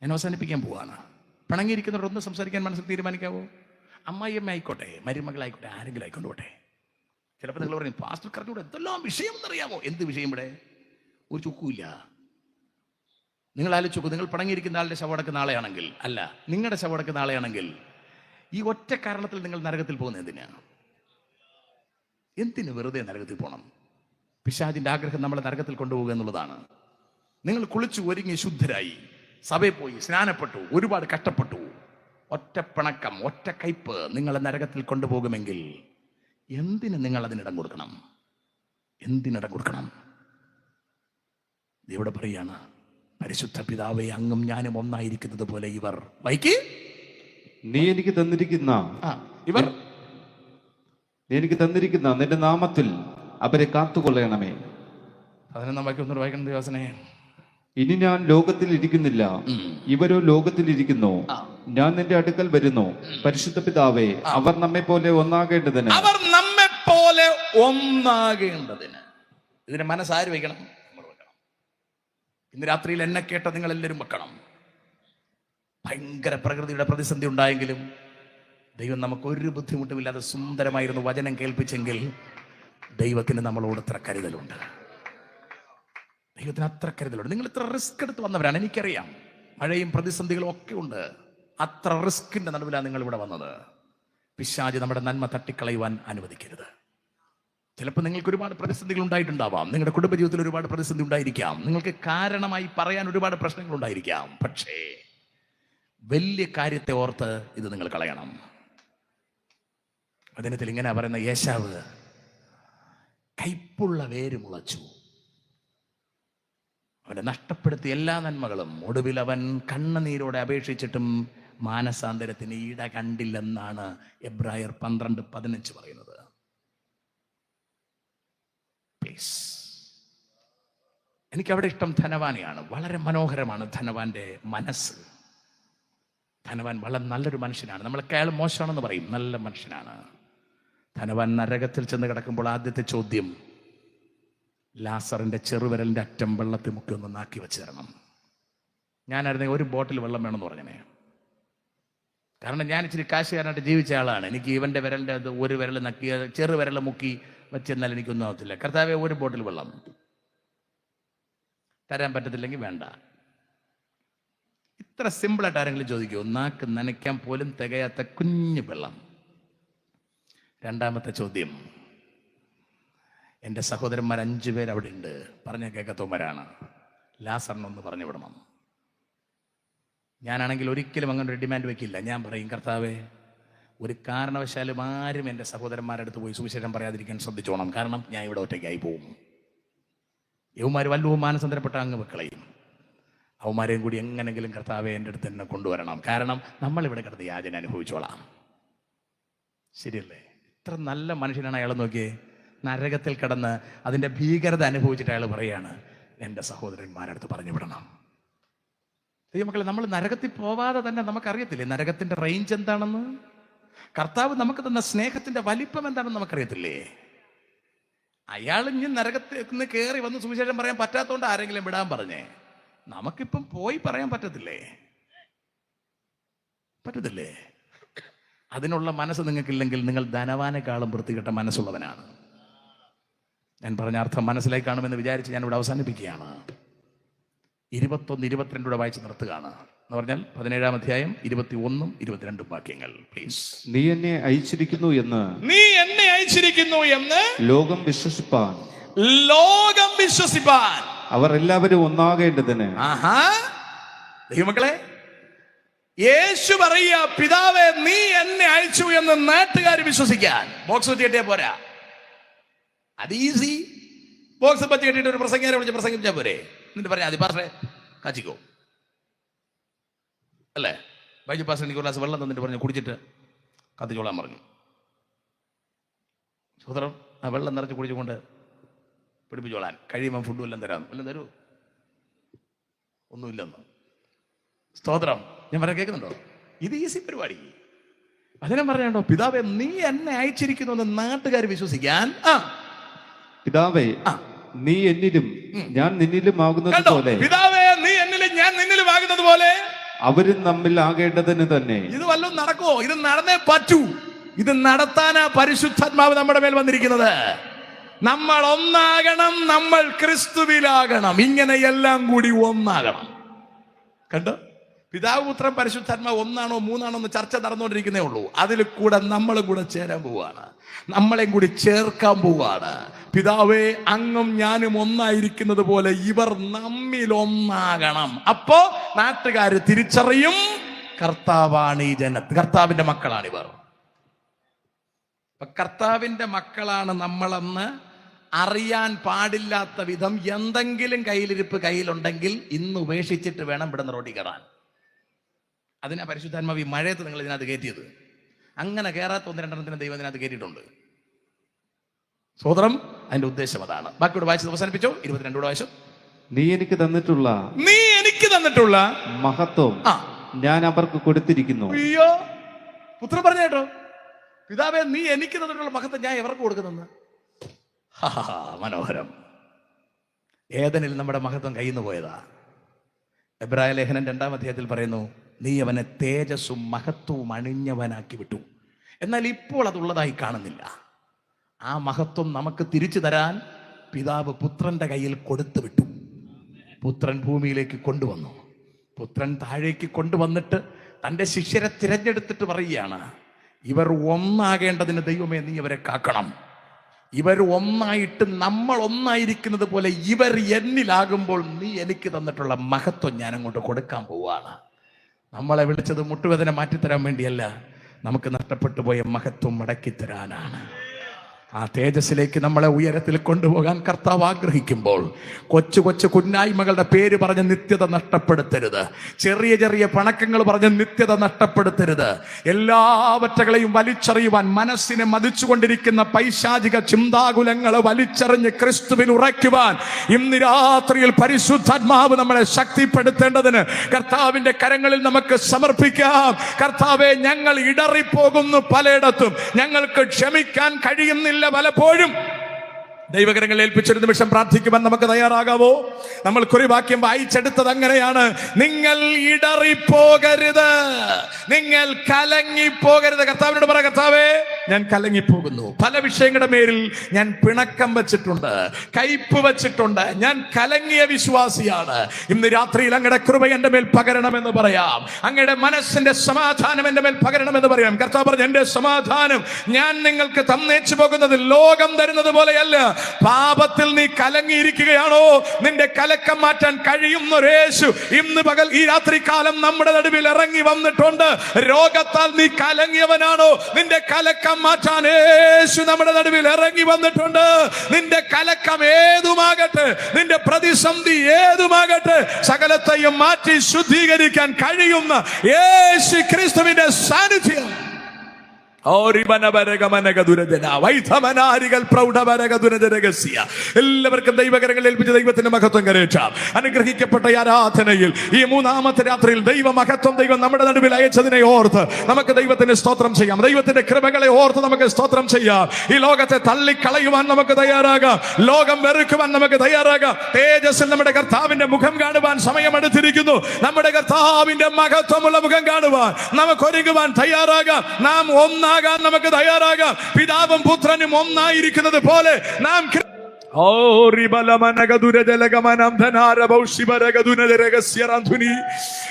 ഞാൻ അവസാനിപ്പിക്കാൻ പോവാണ്. പിണങ്ങിയിരിക്കുന്നിടത്തൊന്ന് സംസാരിക്കാൻ മനസ്സിൽ തീരുമാനിക്കാവോ? അമ്മായിയമ്മ ആയിക്കോട്ടെ, മരുമകളായിക്കോട്ടെ, ആരെങ്കിലും ആയിക്കൊണ്ടോട്ടെ. ചിലപ്പോൾ നിങ്ങൾ പറയും, പാസ്റ്റർ കറക്റ്റ് എന്തെല്ലാം വിഷയം എന്നറിയാമോ? എന്ത് വിഷയം ഇവിടെ? ഒരു ചുക്കുമില്ല. നിങ്ങൾ ആലോചിച്ചു, നിങ്ങൾ പിണങ്ങിയിരിക്കുന്ന ആളുടെ ശവടക്കുന്ന ആളെയാണെങ്കിൽ, അല്ല നിങ്ങളുടെ ശവടക്കുന്ന ആളെയാണെങ്കിൽ, ഈ ഒറ്റ കാരണത്തിൽ നിങ്ങൾ നരകത്തിൽ പോകുന്നത് എന്തിനാണ്? എന്തിനു വെറുതെ നരകത്തിൽ പോകണം? പിശാചിന്റെ ആഗ്രഹം നമ്മളെ നരകത്തിൽ കൊണ്ടുപോകുക എന്നുള്ളതാണ്. നിങ്ങൾ കുളിച്ചു ഒരുങ്ങി ശുദ്ധരായി സഭയിൽ പോയി സ്നാനപ്പെട്ടു, ഒരുപാട് കഷ്ടപ്പെട്ടു, ഒറ്റ പിണക്കം, ഒറ്റ കയ്പ് നിങ്ങളെ നരകത്തിൽ കൊണ്ടുപോകുമെങ്കിൽ എന്തിന് നിങ്ങൾ അതിനിടം കൊടുക്കണം? എന്തിനിടം കൊടുക്കണം? ഇവിടെ പറയാണ്, പരിശുദ്ധ പിതാവേ, അങ്ങും ഞാനും ഒന്നായിരിക്കുന്നത് പോലെ ഇവർ വൈക്ക് നീ എനിക്ക് തന്നിരിക്കുന്ന ഇവർ നീ എനിക്ക് തന്നിരിക്കുന്ന നിന്റെ നാമത്തിൽ അവരെ കാത്തുകൊള്ളണമേ. അതിനെ നമുക്ക് ഒന്നും വായിക്കണം ദിവസനെ. ഇനി ഞാൻ ലോകത്തിൽ ഇരിക്കുന്നില്ല, ഇവരോ ലോകത്തിൽ ഇരിക്കുന്നു. ഞാൻ നിന്റെ അടുക്കൽ വരുന്നു. പരിശുദ്ധ പിതാവേ, അവർ നമ്മെ പോലെ ഒന്നാകേണ്ടതിന് ഇതിനെ മനസ്സാര് വയ്ക്കണം? നമ്മൾ വെക്കണം. ഇന്ന് രാത്രിയിൽ എന്നെ കേട്ട നിങ്ങൾ എല്ലാവരും വെക്കണം. ഭയങ്കര പ്രകൃതിയുടെ പ്രതിസന്ധി ഉണ്ടായെങ്കിലും ദൈവം നമുക്കൊരു ബുദ്ധിമുട്ടുമില്ലാതെ സുന്ദരമായിരുന്നു വചനം കേൾപ്പിച്ചെങ്കിൽ ദൈവത്തിന് നമ്മളോട് അത്ര കരുതലുണ്ട്. ദൈവത്തിന് അത്ര കരുതലുണ്ട്. നിങ്ങൾ ഇത്ര റിസ്ക് എടുത്ത് വന്നവരാണ്, എനിക്കറിയാം. മഴയും പ്രതിസന്ധികളും ഒക്കെ ഉണ്ട്. അത്ര റിസ്കിന്റെ നടുവിലാണ് നിങ്ങൾ ഇവിടെ വന്നത്. പിശാച് നമ്മുടെ നന്മ തട്ടിക്കളയുവാൻ അനുവദിക്കരുത്. ചിലപ്പോൾ നിങ്ങൾക്ക് ഒരുപാട് പ്രതിസന്ധികൾ ഉണ്ടായിട്ടുണ്ടാവാം. നിങ്ങളുടെ കുടുംബജീവിതത്തിൽ ഒരുപാട് പ്രതിസന്ധി ഉണ്ടായിരിക്കാം. നിങ്ങൾക്ക് കാരണമായി പറയാൻ ഒരുപാട് പ്രശ്നങ്ങൾ ഉണ്ടായിരിക്കാം. പക്ഷേ വലിയ കാര്യത്തെ ഓർത്ത് ഇത് നിങ്ങൾ കളയണം. വചനത്തിൽ ഇങ്ങനെ പറയുന്ന, യേശാവ് കൈപ്പുള്ള വേര് മുളച്ചു, അവനെ നഷ്ടപ്പെടുത്തിയ എല്ലാ നന്മകളും ഒടുവിൽ അവൻ കണ്ണുനീരോടെ അപേക്ഷിച്ചിട്ടും മാനസാന്തരത്തിന് ഇട കണ്ടില്ലെന്നാണ് എബ്രായർ 12:15 പറയുന്നത്. പ്ലീസ്, എനിക്കവിടെ ഇഷ്ടം ധനവാനെയാണ്. വളരെ മനോഹരമാണ് ധനവാന്റെ മനസ്സ്. ധനവാൻ വളരെ നല്ലൊരു മനുഷ്യനാണ്. നമ്മളൊക്കെ അയാൾ മോശമാണെന്ന് പറയും, നല്ല മനുഷ്യനാണ്. ധനവാൻ നരകത്തിൽ ചെന്ന് കിടക്കുമ്പോൾ ആദ്യത്തെ ചോദ്യം, ലാസറിന്റെ ചെറുവിരലിന്റെ അറ്റം വെള്ളത്തിൽ മുക്കി ഒന്ന് നാക്കി വെച്ച് തരണം. ഞാനായിരുന്നെങ്കിൽ ഒരു ബോട്ടിൽ വെള്ളം വേണമെന്ന് പറഞ്ഞേ. കാരണം ഞാൻ ഇച്ചിരി കാശുകാരനായിട്ട് ജീവിച്ച ആളാണ്. എനിക്ക് ഇവന്റെ വിരലിന്റെ അത് ഒരു വിരൽ നക്കി ചെറുവിരൽ മുക്കി വെച്ചെന്നാൽ എനിക്കൊന്നും ആവത്തില്ല. കർത്താവേ, ഒരു ബോട്ടിൽ വെള്ളം തരാൻ പറ്റത്തില്ലെങ്കിൽ വേണ്ട. ഇത്ര സിമ്പിളായിട്ട് ആരെങ്കിലും ചോദിക്കുമോ? നാക്ക് നനയ്ക്കാൻ പോലും തികയാത്ത കുഞ്ഞു വെള്ളം. രണ്ടാമത്തെ ചോദ്യം, എൻ്റെ സഹോദരന്മാർ 5 പേര് അവിടെ ഉണ്ട്, പറഞ്ഞ കേൾക്കത്തോന്മാരാണ്. ലാസറിനൊന്ന് പറഞ്ഞു വിടണം. ഞാനാണെങ്കിൽ ഒരിക്കലും അങ്ങനെ ഒരു ഡിമാൻഡ് വെക്കില്ല. ഞാൻ പറയും, കർത്താവേ, ഒരു കാരണവശാലും ആരും എൻ്റെ സഹോദരന്മാരുടെ അടുത്ത് പോയി സുവിശേഷം പറയാതിരിക്കാൻ ശ്രദ്ധിച്ചോണം. കാരണം ഞാൻ ഇവിടെ ഒറ്റയ്ക്കായി പോകും. യവന്മാർ വല്ലവും മാനസാന്തരപ്പെട്ട അങ്ങ് വെക്കളയും. അവന്മാരെയും കൂടി എങ്ങനെങ്കിലും കർത്താവെ എൻ്റെ അടുത്ത് തന്നെ കൊണ്ടുവരണം. കാരണം നമ്മളിവിടെ കിടന്ന് യാചന അനുഭവിച്ചോളാം. ശരിയല്ലേ? ഇത്ര നല്ല മനുഷ്യനാണ് അയാൾ. നോക്കിയേ, നരകത്തിൽ കിടന്ന് അതിൻ്റെ ഭീകരത അനുഭവിച്ചിട്ട് അയാൾ പറയാണ്, എൻ്റെ സഹോദരന്മാരുടെ അടുത്ത് പറഞ്ഞു വിടണം. ദൈവമക്കളെ, നമ്മൾ നരകത്തിൽ പോവാതെ തന്നെ നമുക്കറിയത്തില്ലേ നരകത്തിന്റെ റേഞ്ച് എന്താണെന്ന്? കർത്താവ് നമുക്ക് തന്ന സ്നേഹത്തിന്റെ വലിപ്പം എന്താണെന്ന് നമുക്കറിയത്തില്ലേ? അയാൾ ഇനി നരകത്തിൽ നിന്ന് കയറി വന്ന് സുവിശേഷം പറയാൻ പറ്റാത്തതുകൊണ്ട് ആരെങ്കിലും വിടാൻ പറഞ്ഞേ? നമുക്കിപ്പം പോയി പറയാൻ പറ്റത്തില്ലേ? പറ്റത്തില്ലേ? അതിനുള്ള മനസ്സ് നിങ്ങൾക്കില്ലെങ്കിൽ നിങ്ങൾ ധനവാനെക്കാളും വൃത്തികെട്ട മനസ്സുള്ളവനാണ്. ഞാൻ പറഞ്ഞ അർത്ഥം മനസ്സിലായി കാണുമെന്ന് വിചാരിച്ച് ഞാൻ ഇവിടെ അവസാനിപ്പിക്കുകയാണ്. 21-22 വായിച്ച് നിർത്തുകയാണ്. എന്ന് പറഞ്ഞാൽ 17-ാം അധ്യായം 21-ഉം 22-ഉം വാക്യങ്ങൾ. പ്ലീസ്. നീ എന്നെ അയച്ചിരിക്കുന്നു എന്ന് ലോകം വിശ്വസിപ്പാൻ അവർ എല്ലാവരും ഒന്നാകേണ്ടതിന്. ദൈവമക്കളെ, യേശു പറയുക, പിതാവേ, നീ എന്നെ അയച്ചു എന്ന് നാട്ടുകാർ വിശ്വസിക്കാൻ. ബോക്സ് പറ്റി കെട്ടിയാ പോരാ. അത് ഈസി. ബോക്സ് പറ്റി കെട്ടിയിട്ട് ഒരു പ്രസംഗിയെ വിളിച്ച് പ്രസംഗിച്ചാൽ പോരെ? എന്നിട്ട് പറയാം, അതിപാസേ കാച്ചിക്കോ അല്ലേ? ബൈജു പാസ് എനിക്ക് ഒരു ഗ്ലാസ് വെള്ളം തന്നിട്ട് പറഞ്ഞു കുടിച്ചിട്ട് കത്തിച്ചോളാൻ പറഞ്ഞു. സഹോദരൻ, ആ വെള്ളം നിറച്ച് കുടിച്ചുകൊണ്ട് പിടിപ്പിച്ചോളാൻ. കഴിയുമ്പോൾ ഫുഡും എല്ലാം തരാം. എല്ലാം തരൂ? ഒന്നുമില്ലെന്ന്. സ്തോത്രം. ഞാൻ പറയാൻ കേൾക്കുന്നുണ്ടോ? ഇത് ഈസി പരിപാടി. അതിനെ പറയാണ്ടോ, പിതാവേ, നീ എന്നെ അയച്ചിരിക്കുന്നു എന്ന് നാട്ടുകാർ വിശ്വസിക്കാൻ. പിതാവേ, നീ എന്നിലും ഞാൻ നിന്നിലും ആകുന്നത് പോലെ, പിതാവേ, നീ എന്നിലും ഞാൻ നിന്നിലും ആകുന്നത് പോലെ അവരും തമ്മിൽ ആകേണ്ടതിന് തന്നെ. ഇത് വല്ലതും നടക്കുമോ? ഇത് നടന്നേ പറ്റൂ. ഇത് നടത്താനാ പരിശുദ്ധാത്മാവ് നമ്മുടെ മേൽ വന്നിരിക്കുന്നത്. നമ്മൾ ഒന്നാകണം, നമ്മൾ ക്രിസ്തുവിലാകണം. ഇങ്ങനെയെല്ലാം കൂടി ഒന്നാകണം. കണ്ടോ? പിതാവ്, പുത്രൻ, പരിശുദ്ധാത്മാവ് ഒന്നാണോ മൂന്നാണോ എന്ന് ചർച്ച നടന്നുകൊണ്ടിരിക്കുന്നേ ഉള്ളൂ. അതിൽ കൂടെ നമ്മളും കൂടെ ചേരാൻ പോവാണ്. നമ്മളെയും കൂടി ചേർക്കാൻ പോവാണ്. പിതാവേ, അങ്ങും ഞാനും ഒന്നായിരിക്കുന്നത് പോലെ ഇവർ നമ്മിൽ ഒന്നാകണം. അപ്പോ നാട്ടുകാര് തിരിച്ചറിയും കർത്താവാണ് ഈ ജനത്ത്. കർത്താവിന്റെ മക്കളാണിവർ. കർത്താവിന്റെ മക്കളാണ് നമ്മളെന്ന് അറിയാൻ പാടില്ലാത്ത വിധം എന്തെങ്കിലും കയ്യിലിരിപ്പ് കയ്യിലുണ്ടെങ്കിൽ ഇന്ന് ഉപേക്ഷിച്ചിട്ട് വേണം ഇവിടെ നിന്ന് റോഡിൽ കയറാൻ. അതിനാ പരിശുദ്ധാത്മാവ് ഈ മഴയത്ത് നിങ്ങൾ ഇതിനകത്ത് കയറ്റിയത്. അങ്ങനെ കയറാത്ത 1-2 ദൈവം ഇതിനകത്ത് കയറ്റിയിട്ടുണ്ട്. സ്വതന്ത്രം അതിന്റെ ഉദ്ദേശം അതാണ്. ബാക്കിയോട് വായിച്ചത് അവസാനിപ്പിച്ചോ. 22 വായിച്ചു. നീ എനിക്ക് തന്നിട്ടുള്ള മഹത്വം ഞാൻ അവർക്ക് കൊടുത്തിരിക്കുന്നു. അയ്യോ, പുത്രൻ പറഞ്ഞ കേട്ടോ, പിതാവേ നീ എനിക്ക് തന്നിട്ടുള്ള മഹത്വം ഞാൻ എവർക്ക് കൊടുക്കുന്നെന്ന്. മനോഹരം. ഏദനിൽ നമ്മുടെ മഹത്വം കയ്യിൽ നിന്ന് പോയതാ. എബ്രായ ലേഖനം 2-ാം അധ്യായത്തിൽ പറയുന്നു, നീ അവനെ തേജസ്സും മഹത്വവും അണിഞ്ഞവനാക്കി വിട്ടു. എന്നാൽ ഇപ്പോൾ അതുള്ളതായി കാണുന്നില്ല. ആ മഹത്വം നമുക്ക് തിരിച്ചു തരാൻ പിതാവ് പുത്രന്റെ കയ്യിൽ കൊടുത്തു വിട്ടു. പുത്രൻ ഭൂമിയിലേക്ക് കൊണ്ടുവന്നു. പുത്രൻ താഴേക്ക് കൊണ്ടുവന്നിട്ട് തൻ്റെ ശിഷ്യരെ തിരഞ്ഞെടുത്തിട്ട് പറയുകയാണ്, ഇവർ ഒന്നാകേണ്ടതിന് ദൈവമേ നീ അവരെ കാക്കണം. ഇവർ ഒന്നായിട്ട് നമ്മൾ ഒന്നായിരിക്കുന്നത് പോലെ ഇവർ എന്നിലാകുമ്പോൾ നീ എനിക്ക് തന്നിട്ടുള്ള മഹത്വം ഞാൻ അങ്ങോട്ട് കൊടുക്കാൻ പോവാണ്. നമ്മളെ വിളിച്ചത് മുട്ടുവേദന മാറ്റിത്തരാൻ വേണ്ടിയല്ല, നമുക്ക് നഷ്ടപ്പെട്ടു പോയ മഹത്വം മടക്കിത്തരാനാണ്. ആ തേജസ്സിലേക്ക് നമ്മളെ ഉയരത്തിൽ കൊണ്ടുപോകാൻ കർത്താവ് ആഗ്രഹിക്കുമ്പോൾ കൊച്ചു കൊച്ചു കുഞ്ഞായ്മകളുടെ പേര് പറഞ്ഞ് നിത്യത നഷ്ടപ്പെടുത്തരുത്. ചെറിയ ചെറിയ പണക്കങ്ങൾ പറഞ്ഞ് നിത്യത നഷ്ടപ്പെടുത്തരുത്. എല്ലാവറ്റകളെയും വലിച്ചെറിയുവാൻ മനസ്സിനെ മതിച്ചുകൊണ്ടിരിക്കുന്ന പൈശാചിക ചിന്താകുലങ്ങളെ വലിച്ചെറിഞ്ഞ് ക്രിസ്തുവിൽ ഉറയ്ക്കുവാൻ ഇന്ന് രാത്രിയിൽ പരിശുദ്ധാത്മാവ് നമ്മളെ ശക്തിപ്പെടുത്തേണ്ടതിന് കർത്താവിന്റെ കരങ്ങളിൽ നമുക്ക് സമർപ്പിക്കാം. കർത്താവെ, ഞങ്ങൾ ഇടറിപ്പോകുന്നു പലയിടത്തും, ഞങ്ങൾക്ക് ക്ഷമിക്കാൻ കഴിയുന്നില്ല പലപ്പോഴും. ദൈവകരങ്ങൾ ഏൽപ്പിച്ചൊരു നിമിഷം പ്രാർത്ഥിക്കുവാൻ നമുക്ക് തയ്യാറാകാവോ? നമ്മൾ കുറിവാക്യം വായിച്ചെടുത്തത് അങ്ങനെയാണ്. നിങ്ങൾ ഇടറിപ്പോകരുത്, നിങ്ങൾ കലങ്ങിപ്പോകരുത്. കർത്താവിനോട് പറ, കർത്താവേ ഞാൻ കലങ്ങിപ്പോകുന്നു. പല വിഷയങ്ങളുടെ മേലിൽ ഞാൻ പിണക്കം വെച്ചിട്ടുണ്ട്, കയ്പ് വെച്ചിട്ടുണ്ട്, ഞാൻ കലങ്ങിയ വിശ്വാസിയാണ്. ഇന്ന് രാത്രിയിൽ അങ്ങയുടെ കൃപ എന്റെ മേൽ പകരണമെന്ന് പറയാം. അങ്ങയുടെ മനസ്സിന്റെ സമാധാനം എന്റെ മേൽ പകരണമെന്ന് പറയാം. കർത്താവ് പറഞ്ഞു, എന്റെ സമാധാനം ഞാൻ നിങ്ങൾക്ക് തന്നേച്ചു പോകുന്നത് ലോകം തരുന്നത് പോലെയല്ല. പാപത്തിൽ നീ കലങ്ങിയിരിക്കുകയാണോ? നിന്റെ കലക്കം മാറ്റാൻ കഴിയുന്നൊരു യേശു ഇന്ന് പകൽ ഈ രാത്രികാലം നമ്മുടെ നടുവിൽ ഇറങ്ങി വന്നിട്ടുണ്ട്. രോഗത്താൽ നീ കലങ്ങിയവനാണോ? നിന്റെ കലക്കം മാറ്റാൻ യേശു നമ്മുടെ നടുവിൽ ഇറങ്ങി വന്നിട്ടുണ്ട്. നിന്റെ കലക്കം ഏതുമാകട്ടെ, നിന്റെ പ്രതിസന്ധി ഏതുമാകട്ടെ, സകലത്തെയും മാറ്റി ശുദ്ധീകരിക്കാൻ കഴിയുന്ന യേശു ക്രിസ്തുവിന്റെ സാന്നിധ്യം എല്ലാവർക്കും ദൈവകരങ്ങൾ ഏൽപ്പിച്ച ദൈവത്തിന്റെ മഹത്വം കരേറ്റാം. അനുഗ്രഹിക്കപ്പെട്ട ആരാധനയിൽ ഈ 3-ാമത്തെ രാത്രിയിൽ ദൈവ മഹത്വം ദൈവം നമ്മുടെ നടുവിൽ അയച്ചതിനെ ഓർത്ത് നമുക്ക് ദൈവത്തിന് സ്തോത്രം ചെയ്യാം. ദൈവത്തിന്റെ കൃപകളെ ഓർത്ത് നമുക്ക് സ്തോത്രം ചെയ്യാം. ഈ ലോകത്തെ തള്ളിക്കളയുവാൻ നമുക്ക് തയ്യാറാകാം. ലോകം വെറുക്കുവാൻ നമുക്ക് തയ്യാറാകാം. തേജസ്സിൽ നമ്മുടെ കർത്താവിന്റെ മുഖം കാണുവാൻ സമയമെടുത്തിരിക്കുന്നു. നമ്മുടെ കർത്താവിന്റെ മഹത്വമുള്ള മുഖം കാണുവാൻ നമുക്ക് ഒരുങ്ങുവാൻ തയ്യാറാകാം. നാം ഒന്നാകാൻ നമുക്ക് തയ്യാറാകാം. പിതാവും പുത്രനും ഒന്നായിരിക്കുന്നത് പോലെ നാം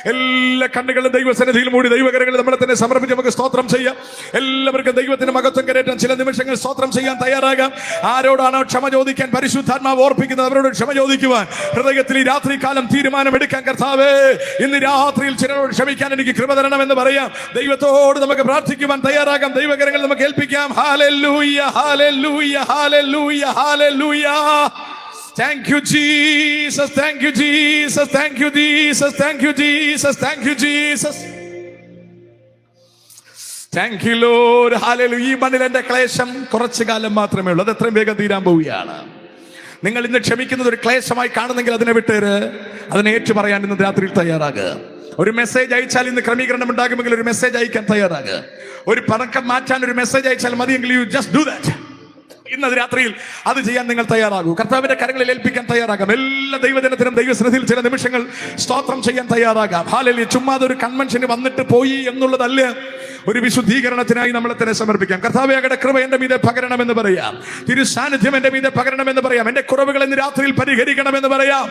എല്ലാ കണ്ണുകളും ദൈവസന്നിധിയിൽ മൂടി ദൈവകരങ്ങൾ നമ്മളെ തന്നെ സമർപ്പിച്ച് നമുക്ക് സ്തോത്രം ചെയ്യാം. എല്ലാവർക്കും ദൈവത്തിന്റെ മഹത്വം കരേറ്റാൻ ചില നിമിഷങ്ങൾ സ്തോത്രം ചെയ്യാൻ തയ്യാറാകാം. ആരോടാണോ ക്ഷമ ചോദിക്കാൻ പരിശുദ്ധാത്മാവ് ഓർപ്പിക്കുന്നത് അവരോട് ക്ഷമ ചോദിക്കുവാൻ ഹൃദയത്തിൽ ഈ രാത്രികാലം തീരുമാനമെടുക്കാൻ കർത്താവേ ഇന്ന് രാത്രിയിൽ ചിലരോട് ക്ഷമിക്കാൻ എനിക്ക് കൃപ തരണമെന്ന് പറയാം. ദൈവത്തോട് നമുക്ക് പ്രാർത്ഥിക്കുവാൻ തയ്യാറാകാം. ദൈവകരങ്ങൾ നമുക്ക് ഏൽപ്പിക്കാം. Hallelujah, hallelujah, hallelujah, hallelujah. Thank you Jesus, thank you Jesus, thank you Jesus, thank you Jesus, thank you Jesus, thank you Lord, hallelujah. ഈ മണ്ണിൽ എന്റെ ക്ലേശം കുറച്ചു കാലം മാത്രമേ ഉള്ളൂ, അത് എത്രയും വേഗം തീരാൻ പോവുകയാണ്. നിങ്ങൾ ഇന്ന് ക്ഷമിക്കുന്നത് ഒരു ക്ലേശമായി കാണുന്നെങ്കിൽ അതിനെ വിട്ടേര്, അതിനെ ഏറ്റു പറയാൻ ഇന്ന് രാത്രിയിൽ തയ്യാറാകുക. ഒരു മെസ്സേജ് അയച്ചാൽ ഇന്ന് ക്രമീകരണം ഉണ്ടാകുമെങ്കിൽ ഒരു മെസ്സേജ് അയക്കാൻ തയ്യാറാകുക. ഒരു പണക്കം മാറ്റാൻ ഒരു മെസ്സേജ് അയച്ചാൽ മതിയെങ്കിൽ യു ജസ്റ്റ് ഡു ദാറ്റ്. ഇന്നത് രാത്രിയിൽ അത് ചെയ്യാൻ നിങ്ങൾ തയ്യാറാകൂ. കർത്താവിന്റെ കരങ്ങളിൽ ഏൽപ്പിക്കാൻ തയ്യാറാകാം. എല്ലാ ദൈവജനത്തിനും ദൈവസന്നിധിയിൽ ചില നിമിഷങ്ങൾ സ്തോത്രം ചെയ്യാൻ തയ്യാറാകാം. ഹല്ലേലൂയ. ചുമ്മാതെ ഒരു കൺവെൻഷന് വന്നിട്ട് പോയി എന്നുള്ളതല്ല, ഒരു വിശുദ്ധീകരണത്തിനായി നമ്മളെ തന്നെ സമർപ്പിക്കാം. കർത്താവേ അങ്ങയുടെ കൃപ എന്റെ മീതെ പകരണമെന്ന് പറയാം. തിരു സാന്നിധ്യം എന്റെ മീതെ പകരണമെന്ന് പറയാം. എന്റെ കുറവുകൾ ഇന്ന് രാത്രിയിൽ പരിഹരിക്കണമെന്ന് പറയാം.